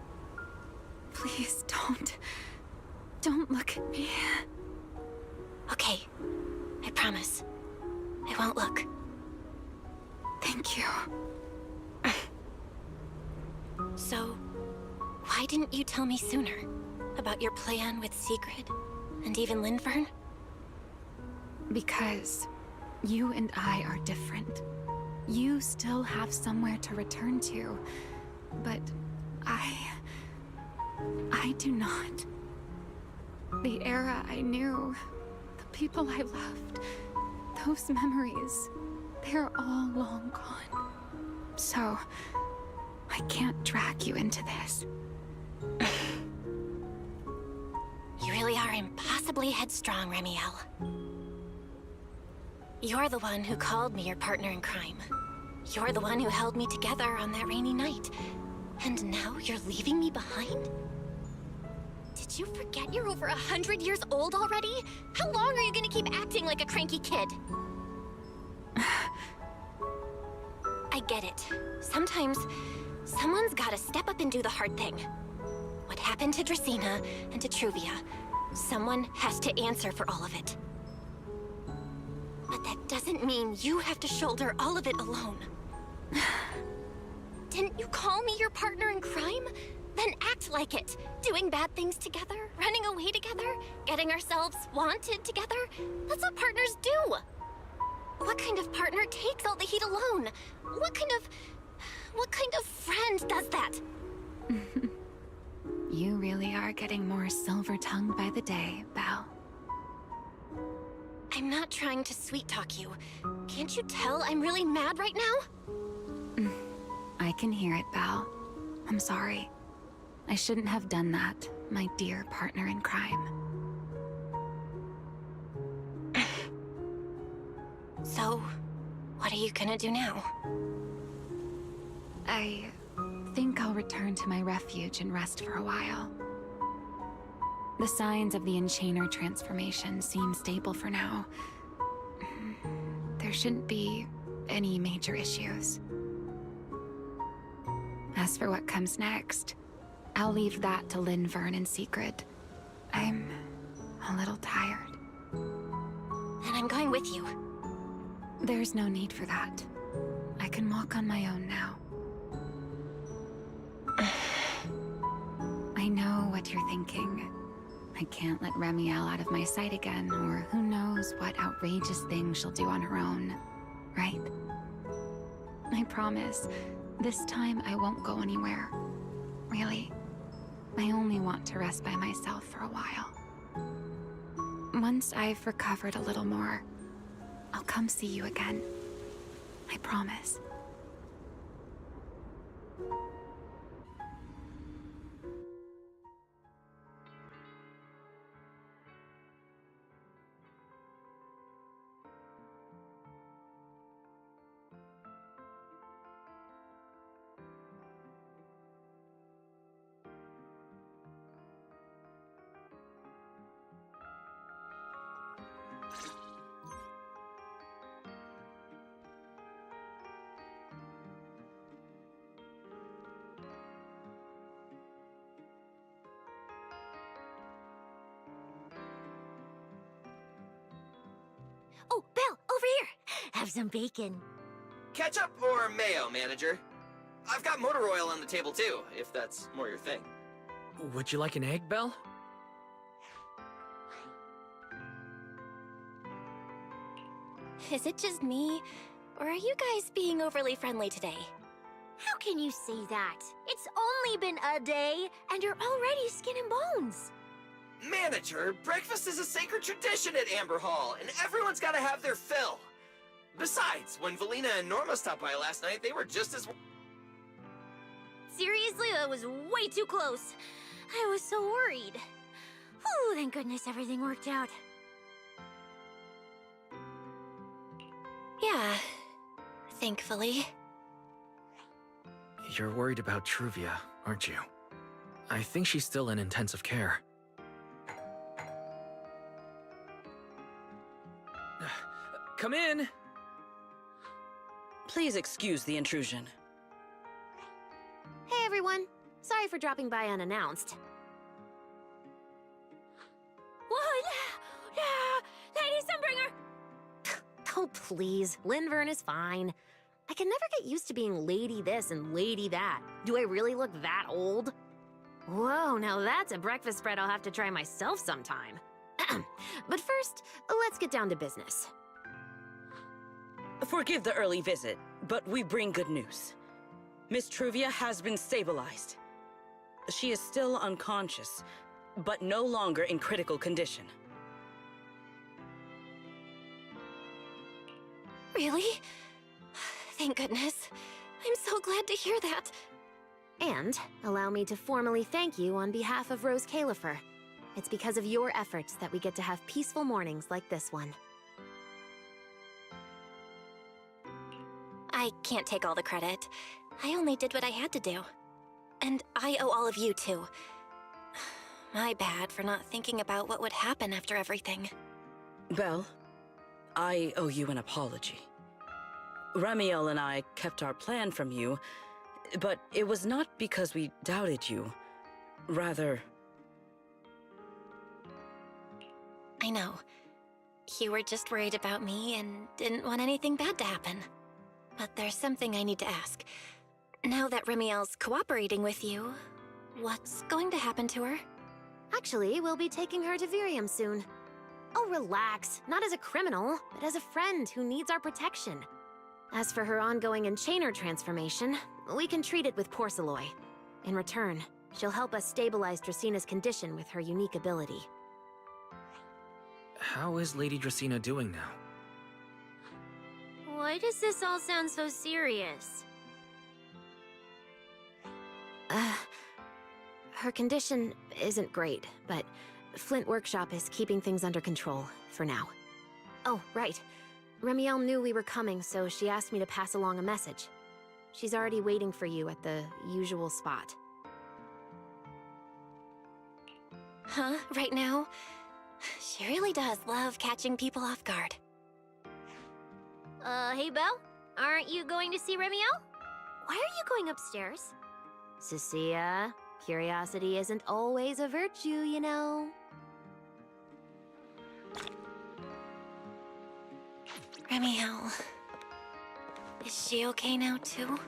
Please don't. Don't look at me. Okay, I promise. I won't look. Thank you. So, why didn't you tell me sooner about your plan with Sigrid and even Linfern? Because you and I are different. You still have somewhere to return to, but I do not. The era I knew, the people I loved, those memories, they're all long gone. So, I can't drag you into this. You really are impossibly headstrong, Remiel. You're the one who called me your partner in crime. You're the one who held me together on that rainy night. And now you're leaving me behind? Did you forget you're over 100 years old already? How long are you gonna keep acting like a cranky kid? I get it. Sometimes, someone's gotta step up and do the hard thing. What happened to Dracena and to Truvia, someone has to answer for all of it. But that doesn't mean you have to shoulder all of it alone. Didn't you call me your partner in crime? Then act like it. Doing bad things together, running away together, getting ourselves wanted together. That's what partners do. What kind of partner takes all the heat alone? What kind of friend does that? You really are getting more silver-tongued by the day, Belle. I'm not trying to sweet-talk you. Can't you tell I'm really mad right now? I can hear it, Belle. I'm sorry. I shouldn't have done that, my dear partner in crime. So, what are you gonna do now? I think I'll return to my refuge and rest for a while. The signs of the Enchainer transformation seem stable for now. There shouldn't be any major issues. As for what comes next, I'll leave that to Linvern in secret. I'm a little tired. And I'm going with you. There's no need for that. I can walk on my own now. I know what you're thinking. I can't let Remiel out of my sight again, or who knows what outrageous thing she'll do on her own, right? I promise, this time I won't go anywhere. Really. I only want to rest by myself for a while. Once I've recovered a little more, I'll come see you again. I promise. Oh, Belle, over here! Have some bacon. Ketchup or mayo, manager? I've got motor oil on the table too, if that's more your thing. Would you like an egg, Belle? Is it just me? Or are you guys being overly friendly today? How can you say that? It's only been a day, and you're already skin and bones. Manager, breakfast is a sacred tradition at Amber Hall, and everyone's gotta have their fill. Besides, when Valina and Norma stopped by last night, they were just as... Seriously, that was way too close. I was so worried. Whew, thank goodness everything worked out. Yeah, thankfully. You're worried about Truvia, aren't you? I think she's still in intensive care. Come in! Please excuse the intrusion. Hey everyone, sorry for dropping by unannounced. Whoa, yeah, Lady Sunbringer! Oh please, Linvern is fine. I can never get used to being lady this and lady that. Do I really look that old? Whoa, now that's a breakfast spread I'll have to try myself sometime. But first, let's get down to business. Forgive the early visit, but we bring good news. Miss Truvia has been stabilized. She is still unconscious, but no longer in critical condition. Really? Thank goodness. I'm so glad to hear that. And allow me to formally thank you on behalf of Rose Califer. It's because of your efforts that we get to have peaceful mornings like this one. I can't take all the credit. I only did what I had to do. And I owe all of you, too. My bad for not thinking about what would happen after everything. Belle, I owe you an apology. Remiel and I kept our plan from you, but it was not because we doubted you. Rather... I know. You were just worried about me and didn't want anything bad to happen. But there's something I need to ask. Now that Remiel's cooperating with you, what's going to happen to her? Actually, we'll be taking her to Virium soon. Oh, relax. Not as a criminal, but as a friend who needs our protection. As for her ongoing Enchainer transformation, we can treat it with Porceloy. In return, she'll help us stabilize Dracina's condition with her unique ability. How is Lady Dracina doing now? Why does this all sound so serious? Her condition isn't great, but Flint Workshop is keeping things under control, for now. Oh, right. Remiel knew we were coming, so she asked me to pass along a message. She's already waiting for you at the usual spot. Huh? Right now? She really does love catching people off guard. Hey Belle? Aren't you going to see Remiel? Why are you going upstairs? Cecilia, curiosity isn't always a virtue, you know. Remiel. Is she okay now, too?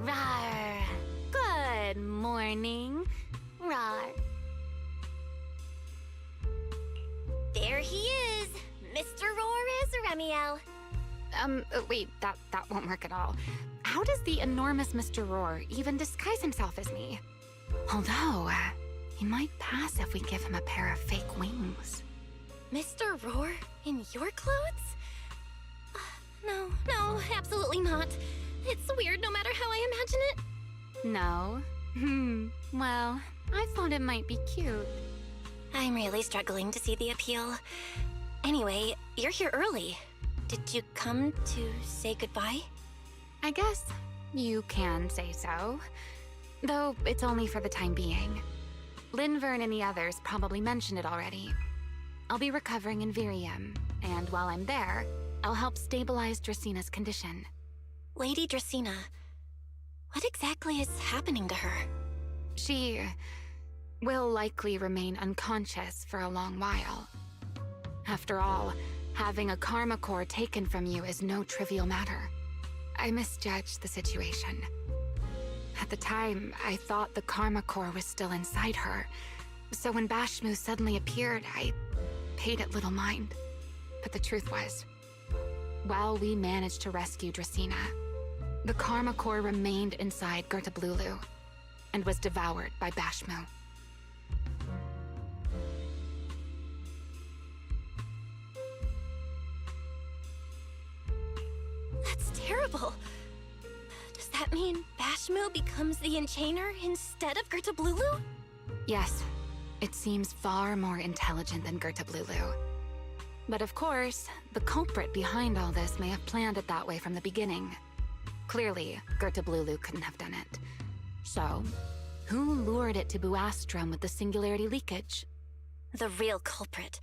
Rawr. Good morning. Rawr. There he is! Mr. Roar Remiel. Wait, that won't work at all. How does the enormous Mr. Roar even disguise himself as me? Although, he might pass if we give him a pair of fake wings. Mr. Roar in your clothes? No, absolutely not. It's weird no matter how I imagine it. No? Well, I thought it might be cute. I'm really struggling to see the appeal. Anyway, you're here early. Did you come to say goodbye? I guess you can say so. Though it's only for the time being. Linvern and the others probably mentioned it already. I'll be recovering in Virium, and while I'm there, I'll help stabilize Dracina's condition. Lady Dracina, what exactly is happening to her? She will likely remain unconscious for a long while. After all, having a karma core taken from you is no trivial matter. I misjudged the situation. At the time, I thought the karma core was still inside her, so when Bashmu suddenly appeared, I paid it little mind. But the truth was, while we managed to rescue Dracina, the karma core remained inside Gerta Blulu and was devoured by Bashmu. That's terrible. Does that mean Bashmu becomes the Enchainer instead of Gerta Blulu? Yes, it seems far more intelligent than Gerta Blulu. But of course, the culprit behind all this may have planned it that way from the beginning. Clearly, Gerta Blulu couldn't have done it. So, who lured it to Buastrum with the singularity leakage? The real culprit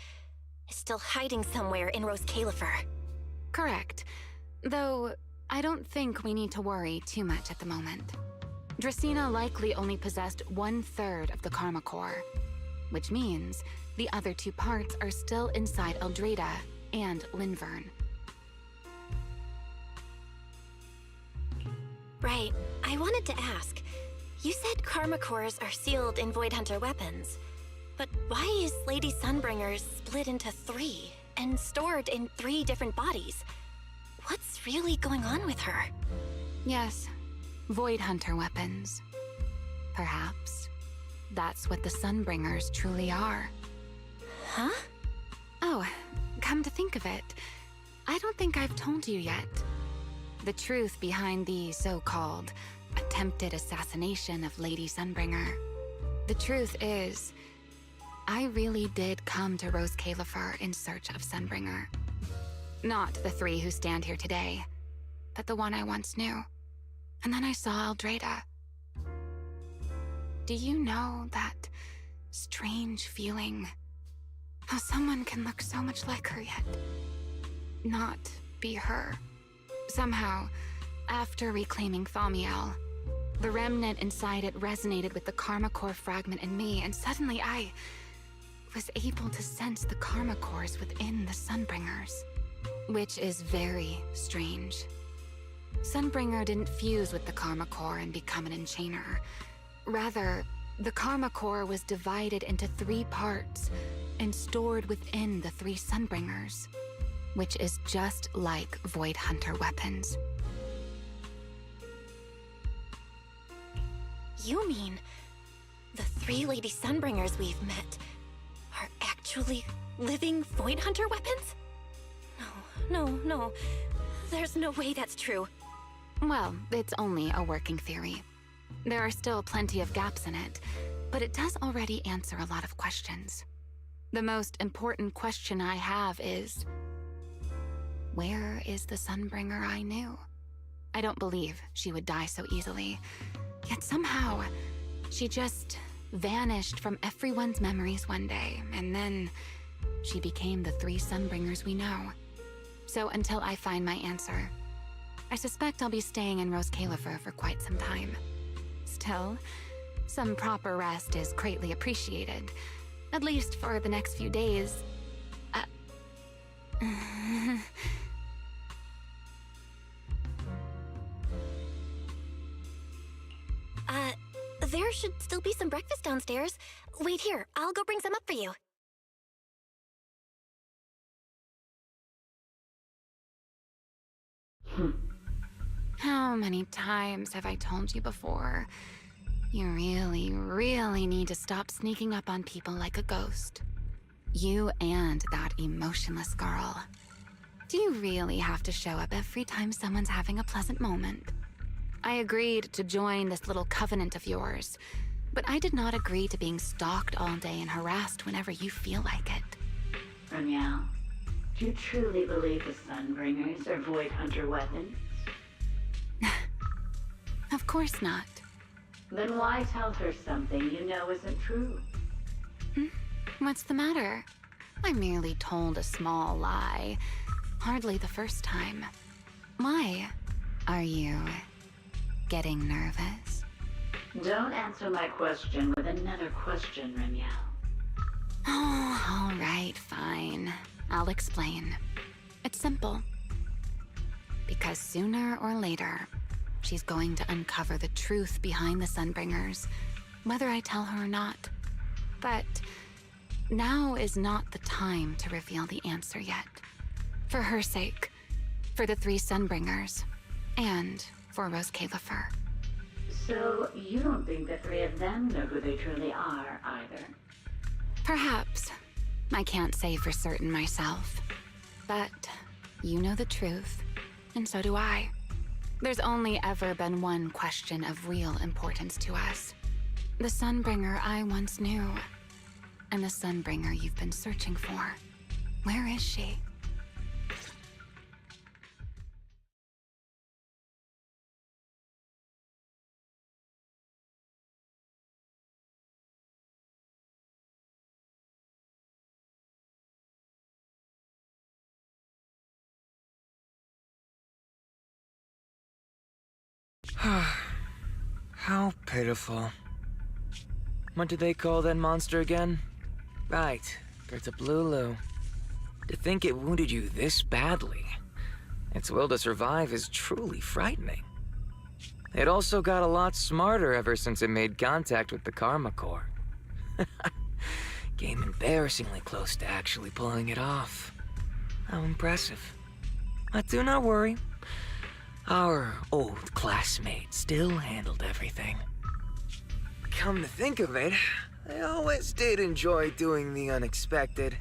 is still hiding somewhere in Rose Califer. Correct. Though, I don't think we need to worry too much at the moment. Dracena likely only possessed 1/3 of the Karma Core, which means the other 2 parts are still inside Eldrada and Linvern. Right. I wanted to ask. You said Karma Cores are sealed in Void Hunter weapons. But why is Lady Sunbringer's split into 3 and stored in 3 different bodies? What's really going on with her? Yes, Void Hunter weapons. Perhaps that's what the Sunbringers truly are. Huh? Oh, come to think of it, I don't think I've told you yet. The truth behind the so-called attempted assassination of Lady Sunbringer. The truth is, I really did come to Rose Califer in search of Sunbringer. Not the 3 who stand here today, but the one I once knew. And then I saw Eldrada. Do you know that strange feeling? How someone can look so much like her yet not be her. Somehow, after reclaiming Thaumiel, the remnant inside it resonated with the Karma Core fragment in me, and suddenly I was able to sense the Karma Cores within the Sunbringers. Which is very strange. Sunbringer didn't fuse with the Karma Core and become an enchainer. Rather, the Karma Core was divided into 3 parts and stored within the 3 Sunbringers, which is just like Void Hunter weapons. You mean the 3 Lady Sunbringers we've met are actually living Void Hunter weapons? No. There's no way that's true. Well, it's only a working theory. There are still plenty of gaps in it, but it does already answer a lot of questions. The most important question I have is, where is the Sunbringer I knew? I don't believe she would die so easily. Yet somehow, she just vanished from everyone's memories one day, and then she became the 3 Sunbringers we know. So until I find my answer, I suspect I'll be staying in Rose Califer for quite some time. Still, some proper rest is greatly appreciated, at least for the next few days. There should still be some breakfast downstairs. Wait here, I'll go bring some up for you. How many times have I told you before? You really need to stop sneaking up on people like a ghost. You and that emotionless girl. Do you really have to show up every time someone's having a pleasant moment? I agreed to join this little covenant of yours, but I did not agree to being stalked all day and harassed whenever you feel like it. Ramiel, do you truly believe the Sunbringers are Void Hunter weapons? Of course not. Then why tell her something you know isn't true? What's the matter? I merely told a small lie. Hardly the first time. Why? Are you getting nervous? Don't answer my question with another question, Ramiel. Oh, all right, fine. I'll explain. It's simple. Because sooner or later, she's going to uncover the truth behind the Sunbringers, whether I tell her or not. But now is not the time to reveal the answer yet. For her sake, for the 3 Sunbringers, and for Rose Califer. So you don't think the 3 of them know who they truly are, either? Perhaps. I can't say for certain myself. But you know the truth, and so do I. There's only ever been one question of real importance to us. The Sunbringer I once knew, and the Sunbringer you've been searching for. Where is she? How pitiful. What do they call that monster again? Right, Gertablulu. To think it wounded you this badly. Its will to survive is truly frightening. It also got a lot smarter ever since it made contact with the Karma Core. Came embarrassingly close to actually pulling it off. How impressive. But do not worry. Our old classmate still handled everything. Come to think of it, I always did enjoy doing the unexpected.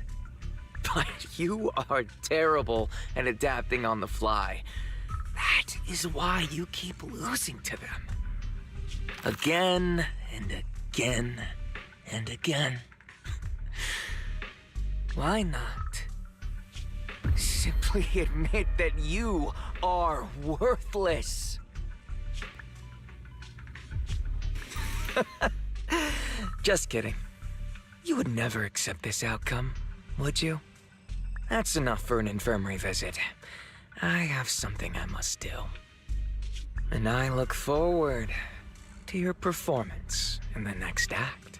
But you are terrible at adapting on the fly. That is why you keep losing to them. Again and again and again. Why not? Simply admit that you are worthless. Just kidding. You would never accept this outcome, would you? That's enough for an infirmary visit. I have something I must do. And I look forward to your performance in the next act.